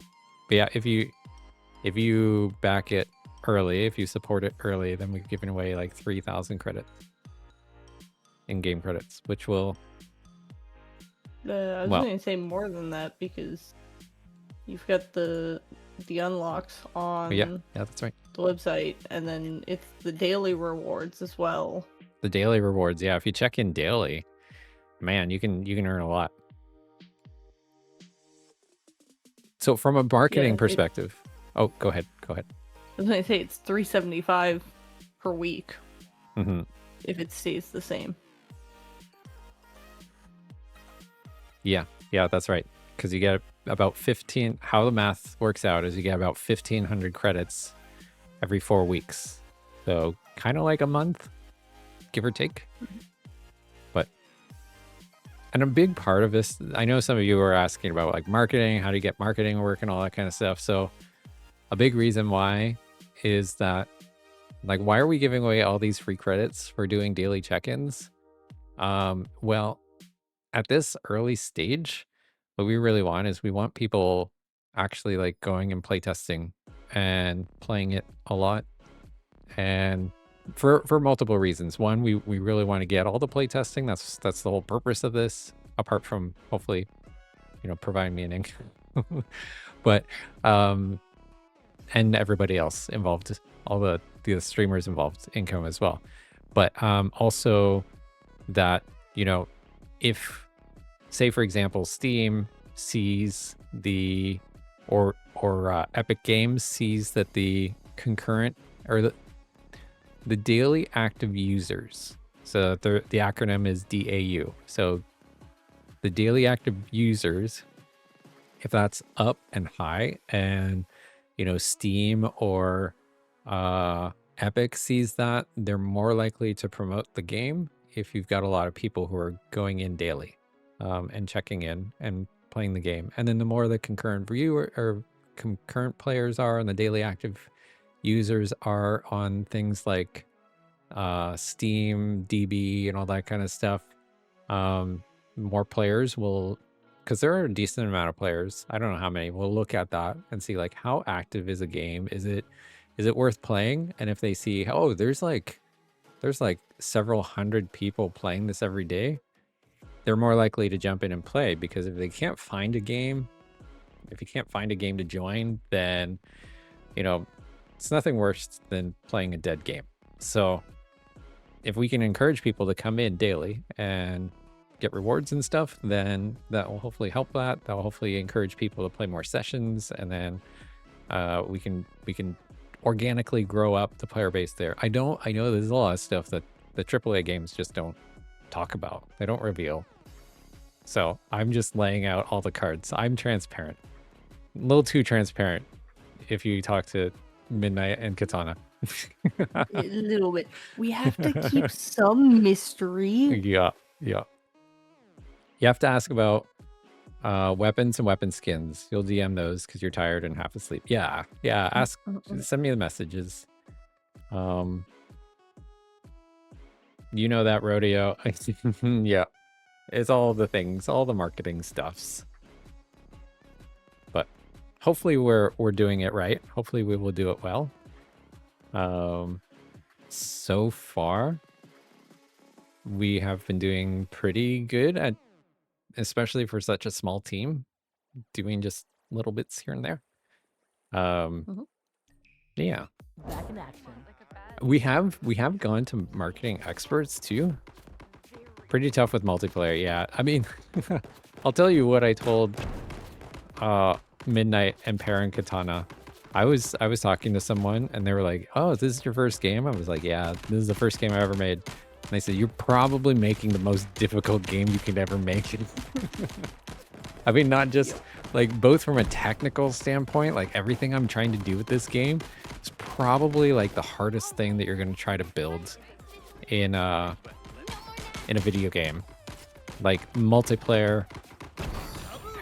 But yeah, if you back it early, if you support it early, then we're giving away like 3,000 credits, in-game credits, which will. I was going to say more than that, because you've got the unlocks on yeah, that's right, the website, and then it's the daily rewards as well. The daily rewards, yeah. If you check in daily, man, you can earn a lot. So from a marketing perspective, oh, go ahead. I was going to say it's $3.75 per week. Mm-hmm. If it stays the same. Yeah, that's right. Because you get about 15. How the math works out is you get about 1,500 credits every 4 weeks. So kind of like a month, give or take. And a big part of this, I know some of you were asking about like marketing, how do you get marketing work and all that kind of stuff. So a big reason why is that, like, why are we giving away all these free credits for doing daily check-ins? Well, at this early stage, what we really want is we want people actually like going and playtesting and playing it a lot. And for multiple reasons. One, we really want to get all the playtesting. That's the whole purpose of this, apart from hopefully, you know, providing me an income. But and everybody else involved, all the streamers involved, income as well. But also that, you know, if, say for example, Steam sees the or Epic Games sees that the concurrent or the daily active users, so the acronym is DAU. So the daily active users, if that's up and high, and you know Steam or Epic sees that, they're more likely to promote the game if you've got a lot of people who are going in daily and checking in and playing the game. And then the more the concurrent viewer or concurrent players are and the daily active users are on things like Steam, DB, and all that kind of stuff, more players will, because there are a decent amount of players, I don't know how many, will look at that and see like how active is a game, is it worth playing? And if they see, oh, there's like several hundred people playing this every day, they're more likely to jump in and play. Because if they can't find a game, if you can't find a game to join, then you know it's nothing worse than playing a dead game. So if we can encourage people to come in daily and get rewards and stuff, then that will hopefully help that will hopefully encourage people to play more sessions, and then we can organically grow up the player base there. I know there's a lot of stuff that the AAA games just don't talk about, they don't reveal. So I'm just laying out all the cards. I'm transparent, a little too transparent if you talk to Midnight and Katana. A little bit. We have to keep some mystery. Yeah. You have to ask about Weapons and weapon skins. You'll DM those because you're tired and half asleep. Yeah. Ask. Send me the messages. You know that rodeo. Yeah. It's all the things, all the marketing stuffs. But hopefully we're doing it right. Hopefully we will do it well. So far we have been doing pretty good at, especially for such a small team, doing just little bits here and there. Yeah. Back in action. We have gone to marketing experts too. Pretty tough with multiplayer, yeah. I mean, I'll tell you what I told Midnight and Perrin Katana. I was talking to someone and they were like, "Oh, this is your first game?" I was like, "Yeah, this is the first game I ever made." And they said, "You're probably making the most difficult game you could ever make." I mean, not just like both from a technical standpoint, like everything I'm trying to do with this game is probably like the hardest thing that you're going to try to build in a video game, like multiplayer,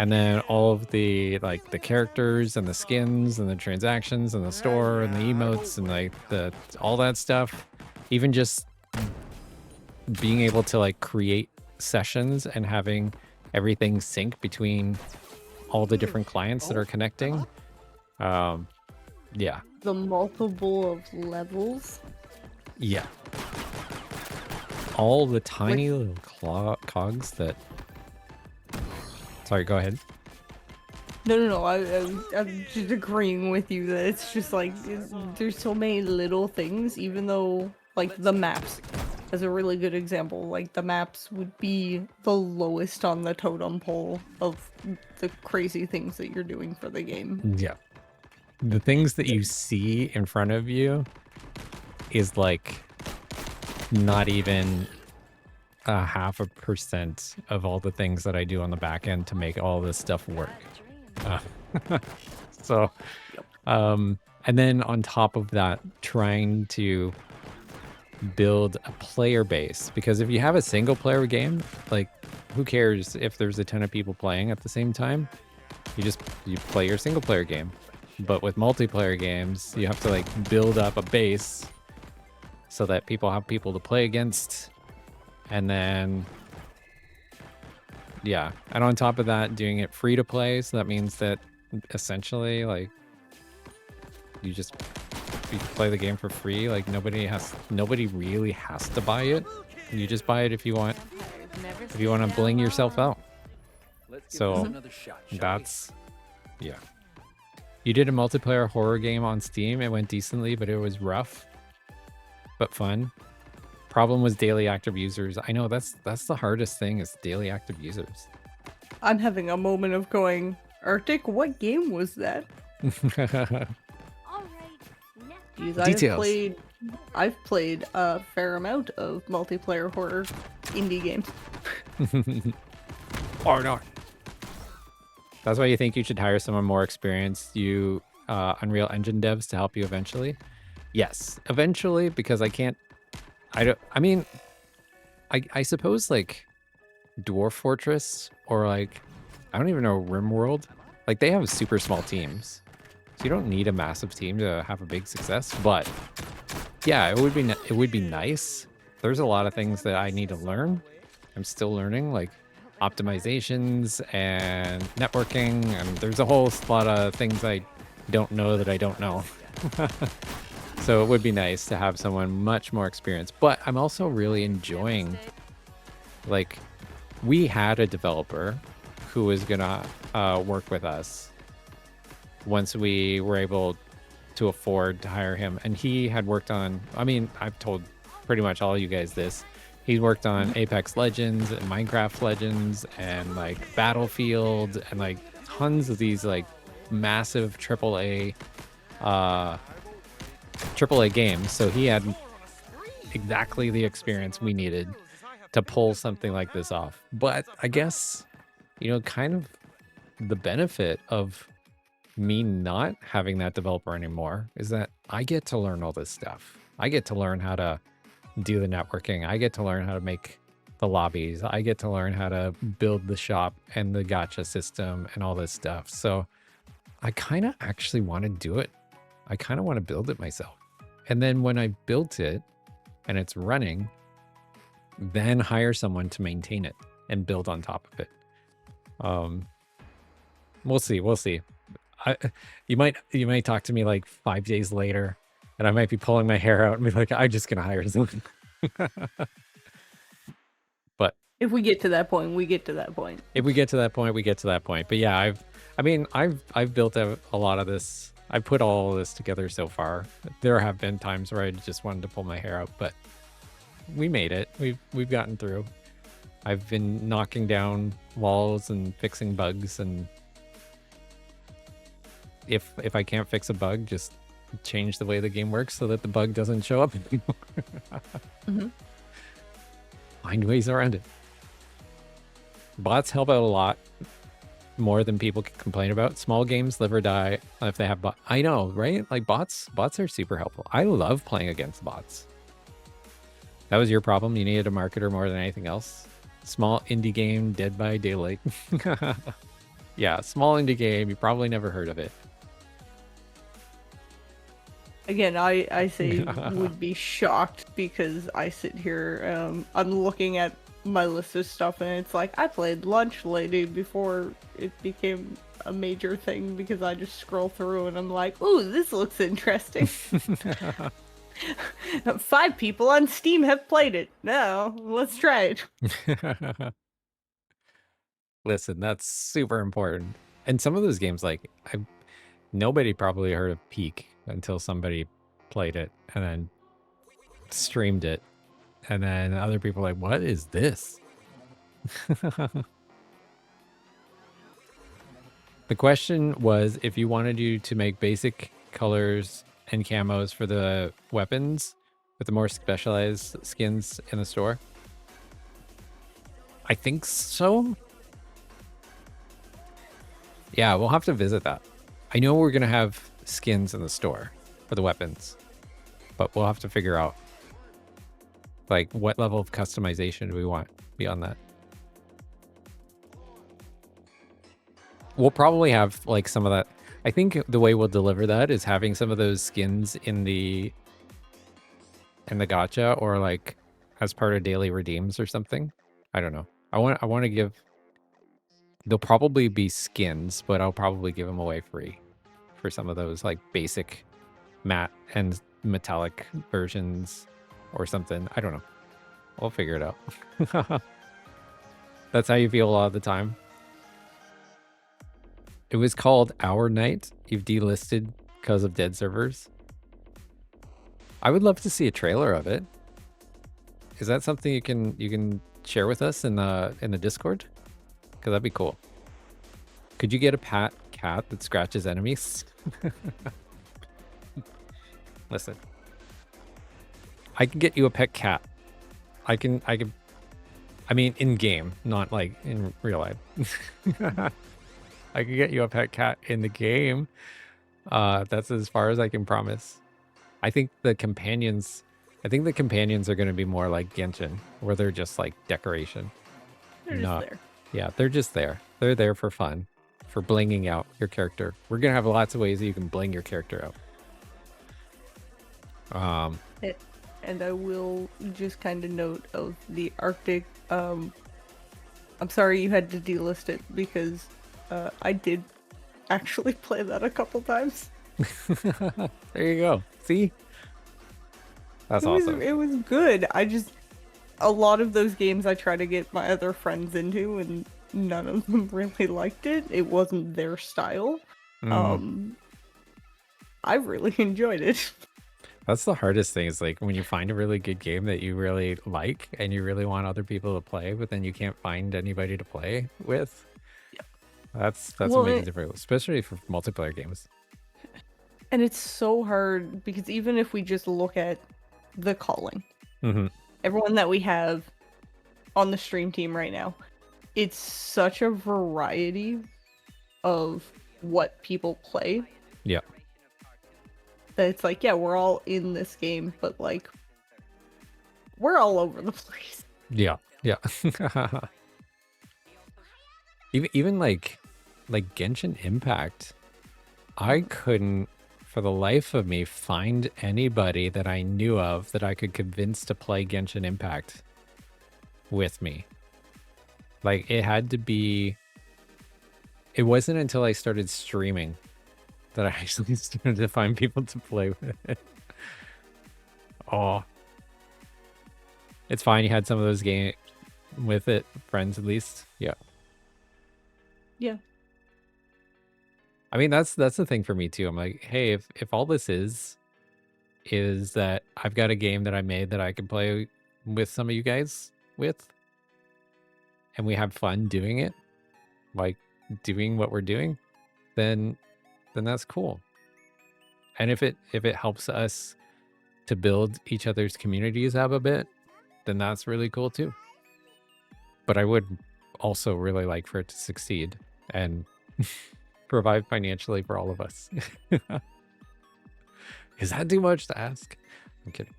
and then all of the like the characters and the skins and the transactions and the store and the emotes and like all that stuff. Even just being able to like create sessions and having everything sync between all the different clients that are connecting. Yeah. The multiple of levels. Yeah. All the tiny little cogs that... Sorry, go ahead. No. I'm just agreeing with you that it's just like, there's so many little things, even though, like, the maps, as a really good example, like, the maps would be the lowest on the totem pole of the crazy things that you're doing for the game. Yeah. The things that you see in front of you is, like, not even 0.5% of all the things that I do on the back end to make all this stuff work. So, and then on top of that, trying to build a player base, because if you have a single player game, like, who cares if there's a ton of people playing at the same time? You play your single player game. But with multiplayer games, you have to like build up a base so that people have people to play against. And then, yeah. And on top of that, doing it free to play. So that means that essentially, like, you play the game for free. Like, nobody really has to buy it. You just buy it if you want to bling yourself out. So that's, yeah. You did a multiplayer horror game on Steam. It went decently, but it was rough, but fun. Problem was daily active users. I know that's the hardest thing, is daily active users. I'm having a moment of going, Arctic, what game was that? Details. I've played a fair amount of multiplayer horror indie games. Or not. That's why you think you should hire someone more experienced, Unreal Engine devs, to help you eventually? Yes, eventually, because I suppose like Dwarf Fortress or like, I don't even know, RimWorld, like they have super small teams. So you don't need a massive team to have a big success, but yeah, it would be nice. There's a lot of things that I need to learn. I'm still learning, like optimizations and networking, and there's a whole lot of things I don't know that I don't know. So it would be nice to have someone much more experienced, but I'm also really enjoying, like, we had a developer who was gonna work with us once we were able to afford to hire him, and he had worked on, I mean, I've told pretty much all you guys this, he's worked on Apex Legends and Minecraft Legends and like Battlefield and like tons of these like massive AAA games. So he had exactly the experience we needed to pull something like this off. But I guess, kind of the benefit of me not having that developer anymore is that I get to learn all this stuff. I get to learn how to do the networking. I get to learn how to make the lobbies. I get to learn how to build the shop and the gacha system and all this stuff. So I kind of actually want to do it. I kind of want to build it myself. And then when I built it and it's running, then hire someone to maintain it and build on top of it. We'll see. We'll see. You might talk to me like 5 days later, and I might be pulling my hair out and be like, I'm just gonna hire someone. But if we get to that point, we get to that point. If we get to that point, we get to that point. But yeah, I've built a lot of this. I've put all of this together so far. There have been times where I just wanted to pull my hair out, but we made it. We've gotten through. I've been knocking down walls and fixing bugs, and if I can't fix a bug, just change the way the game works so that the bug doesn't show up anymore. Find ways around it. Bots help out a lot more than people can complain about. Small games live or die if they have bots. I know, right? Like bots are super helpful. I love playing against bots. That was your problem. You needed a marketer more than anything else. Small indie game, Dead by Daylight. Yeah, small indie game. You probably never heard of it. Again, I say would be shocked because I sit here, I'm looking at my list of stuff and it's like, I played Lunch Lady before it became a major thing because I just scroll through and I'm like, ooh, this looks interesting. 5 people on Steam have played it. Now, let's try it. Listen, that's super important. And some of those games, like, nobody probably heard of Peak until somebody played it and then streamed it. And then other people are like, what is this? The question was if you wanted you to make basic colors and camos for the weapons with the more specialized skins in the store. I think so. Yeah, we'll have to visit that. I know we're going to have skins in the store for the weapons, but we'll have to figure out like what level of customization do we want beyond that. We'll probably have like some of that. I think the way we'll deliver that is having some of those skins in the gacha or like as part of daily redeems or something. I don't know. I want to give. They'll probably be skins, but I'll probably give them away free for some of those like basic matte and metallic versions or something. I don't know. We'll figure it out. That's how you feel a lot of the time. It was called Our Night. You've delisted because of dead servers. I would love to see a trailer of it. Is that something you can share with us in the Discord? Because that'd be cool. Could you get a cat that scratches enemies? Listen. I can get you a pet cat. I mean, in game, not like in real life. I can get you a pet cat in the game. That's as far as I can promise. I think the companions are going to be more like Genshin, where they're just like decoration. They're just there. Yeah, they're just there. They're there for fun, for blinging out your character. We're going to have lots of ways that you can bling your character out. And I will just kind of note of the Arctic. I'm sorry you had to delist it because I did actually play that a couple times. There you go. See? That's awesome. It was good. A lot of those games I try to get my other friends into and none of them really liked it. It wasn't their style. I really enjoyed it. That's the hardest thing is like when you find a really good game that you really like and you really want other people to play, but then you can't find anybody to play with. Yep. That's what makes it difficult, especially for multiplayer games. And it's so hard because even if we just look at The Calling, everyone that we have on the stream team right now, it's such a variety of what people play. Yeah. That it's like, yeah, we're all in this game, but like, we're all over the place. Yeah. Yeah. even like Genshin Impact, I couldn't for the life of me find anybody that I knew of that I could convince to play Genshin Impact with me. Like it had to be, it wasn't until I started streaming that I actually started to find people to play with it. Oh, it's fine. You had some of those games with it, friends at least. Yeah. Yeah. I mean, that's the thing for me too. I'm like, hey, if all this is that I've got a game that I made that I can play with some of you guys with, and we have fun doing it, like doing what we're doing, then that's cool. And if it helps us to build each other's communities up a bit, then that's really cool too. But I would also really like for it to succeed and provide financially for all of us. Is that too much to ask? I'm kidding.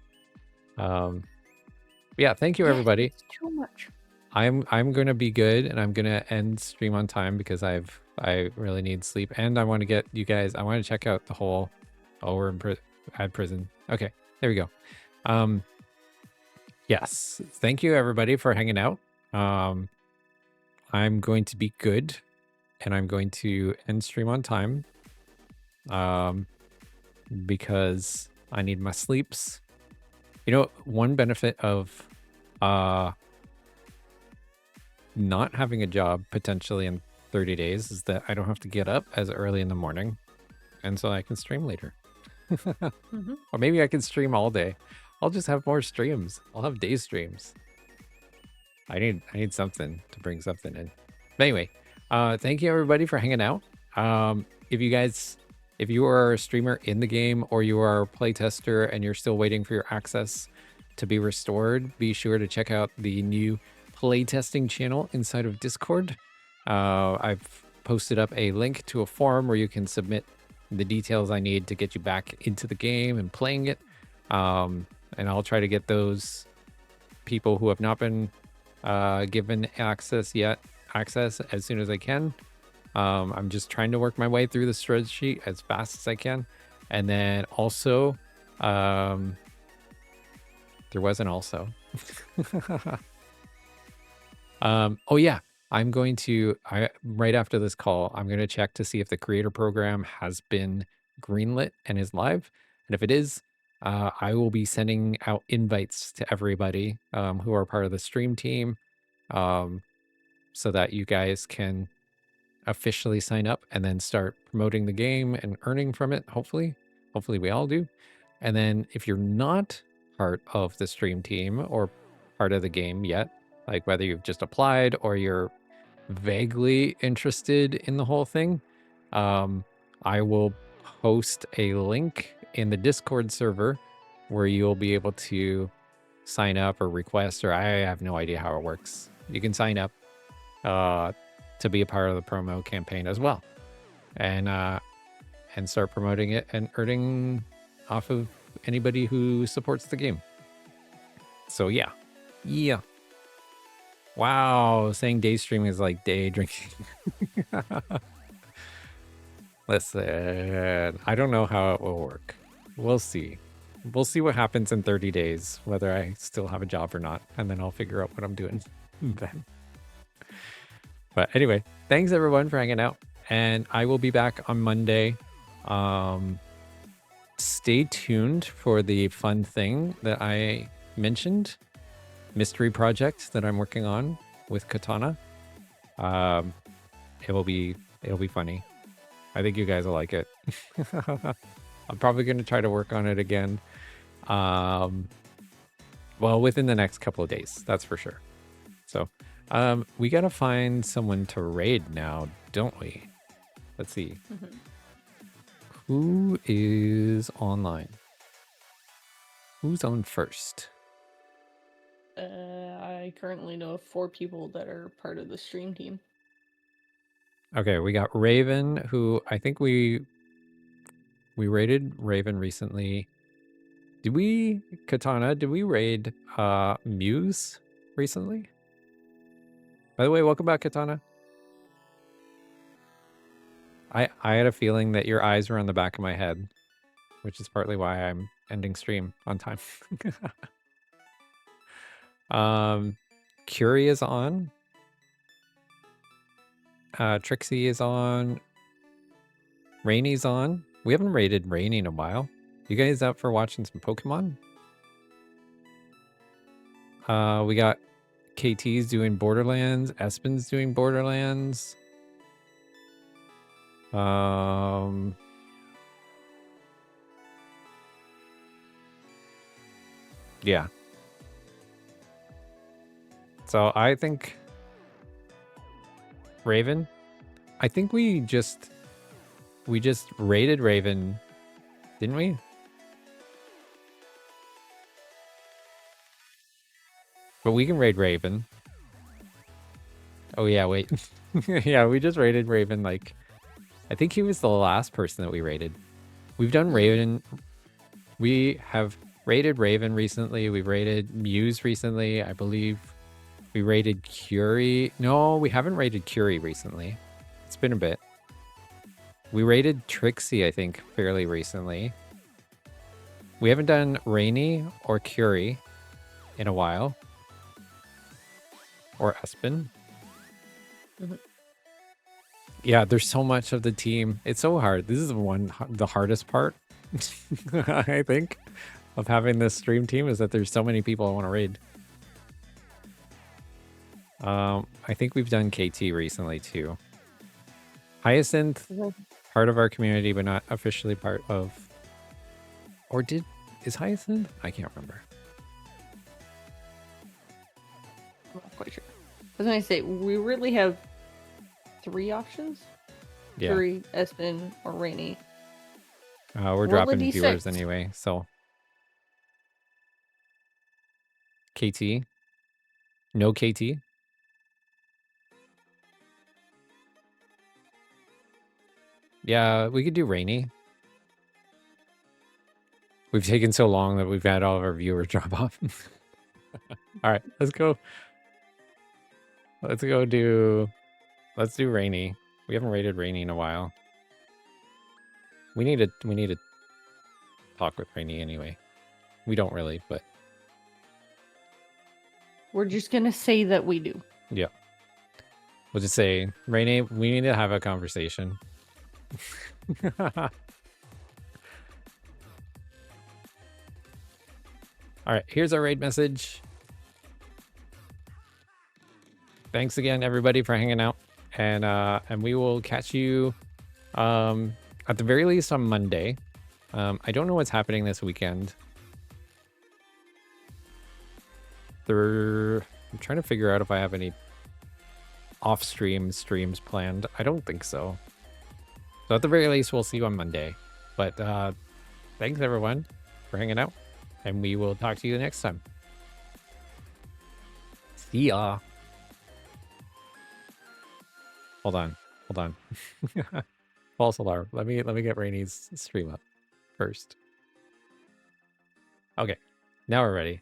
Yeah, thank you everybody. It's too much. I'm gonna be good, and I'm gonna end stream on time because I really need sleep, and I want to get you guys. I want to check out the whole. Oh, we're at prison. Okay, there we go. Yes, thank you everybody for hanging out. I'm going to be good, and I'm going to end stream on time. Because I need my sleeps. You know, one benefit of not having a job potentially in 30 days is that I don't have to get up as early in the morning, and so I can stream later. Or maybe I can stream all day. I'll just have more streams. I'll have day streams. I need something to bring something in. But anyway, thank you everybody for hanging out. If you are a streamer in the game or you are a playtester and you're still waiting for your access to be restored, be sure to check out the new playtesting channel inside of Discord. I've posted up a link to a forum where you can submit the details I need to get you back into the game and playing it. And I'll try to get those people who have not been given access yet as soon as I can. I'm just trying to work my way through the spreadsheet as fast as I can. And then also, there was an also. Oh yeah, I'm going to, right after this call, I'm going to check to see if the creator program has been greenlit and is live. And if it is, I will be sending out invites to everybody who are part of the stream team so that you guys can officially sign up and then start promoting the game and earning from it. Hopefully we all do. And then if you're not part of the stream team or part of the game yet, like whether you've just applied or you're vaguely interested in the whole thing, I will post a link in the Discord server where you'll be able to sign up or request, or I have no idea how it works. You can sign up to be a part of the promo campaign as well, and start promoting it and earning off of anybody who supports the game. So yeah. Wow, saying day streaming is like day drinking. Listen, I don't know how it will work. We'll see. We'll see what happens in 30 days, whether I still have a job or not, and then I'll figure out what I'm doing then. But anyway, thanks everyone for hanging out, and I will be back on Monday. Stay tuned for the fun thing that I mentioned, mystery project that I'm working on with Katana. It'll be funny. I think you guys will like it. I'm probably going to try to work on it again. Well, within the next couple of days, that's for sure. So, we got to find someone to raid now, don't we? Let's see. Who is online? Who's on first? I currently know of 4 people that are part of the stream team. Okay, we got Raven, who I think we raided Raven recently. Did we, Katana, did we raid Muse recently? By the way, welcome back, Katana. I had a feeling that your eyes were on the back of my head, which is partly why I'm ending stream on time. Curie is on. Trixie is on. Rainy's on. We haven't rated Rainy in a while. You guys up for watching some Pokemon? We got KT's doing Borderlands. Espen's doing Borderlands. Yeah. So I think Raven. I think we just rated Raven, didn't we? But we can raid Raven. Oh yeah, wait. Yeah, we just rated Raven, like, I think he was the last person that we rated. We've done Raven. We have rated Raven recently. We rated Muse recently. I believe we rated Curie. No, we haven't rated Curie recently. It's been a bit. We rated Trixie, I think, fairly recently. We haven't done Rainy or Curie in a while. Or Espen. Yeah, there's so much of the team. It's so hard. This is the hardest part, I think, of having this stream team is that there's so many people I want to raid. I think we've done KT recently too. Hyacinth, part of our community, but not officially part of. Or is Hyacinth? I can't remember. I'm not quite sure. I was gonna say we really have 3 options. Yeah. Curie, Espen, or Rainy. We're dropping viewers anyway, so. KT. No KT. Yeah, we could do Rainy. We've taken so long that we've had all of our viewers drop off. All right, let's go. Let's do Rainy. We haven't rated Rainy in a while. We need to talk with Rainy anyway. We don't really, but we're just gonna say that we do. Yeah. We'll just say, Rainy, we need to have a conversation. All right, here's our raid message. Thanks again, everybody, for hanging out, and we will catch you at the very least on Monday. I don't know what's happening this weekend. I'm trying to figure out if I have any off-stream streams planned. I don't think so. So at the very least, we'll see you on Monday. But thanks, everyone, for hanging out, and we will talk to you next time. See ya. Hold on. False alarm. Let me get Rainy's stream up first. Okay, now we're ready.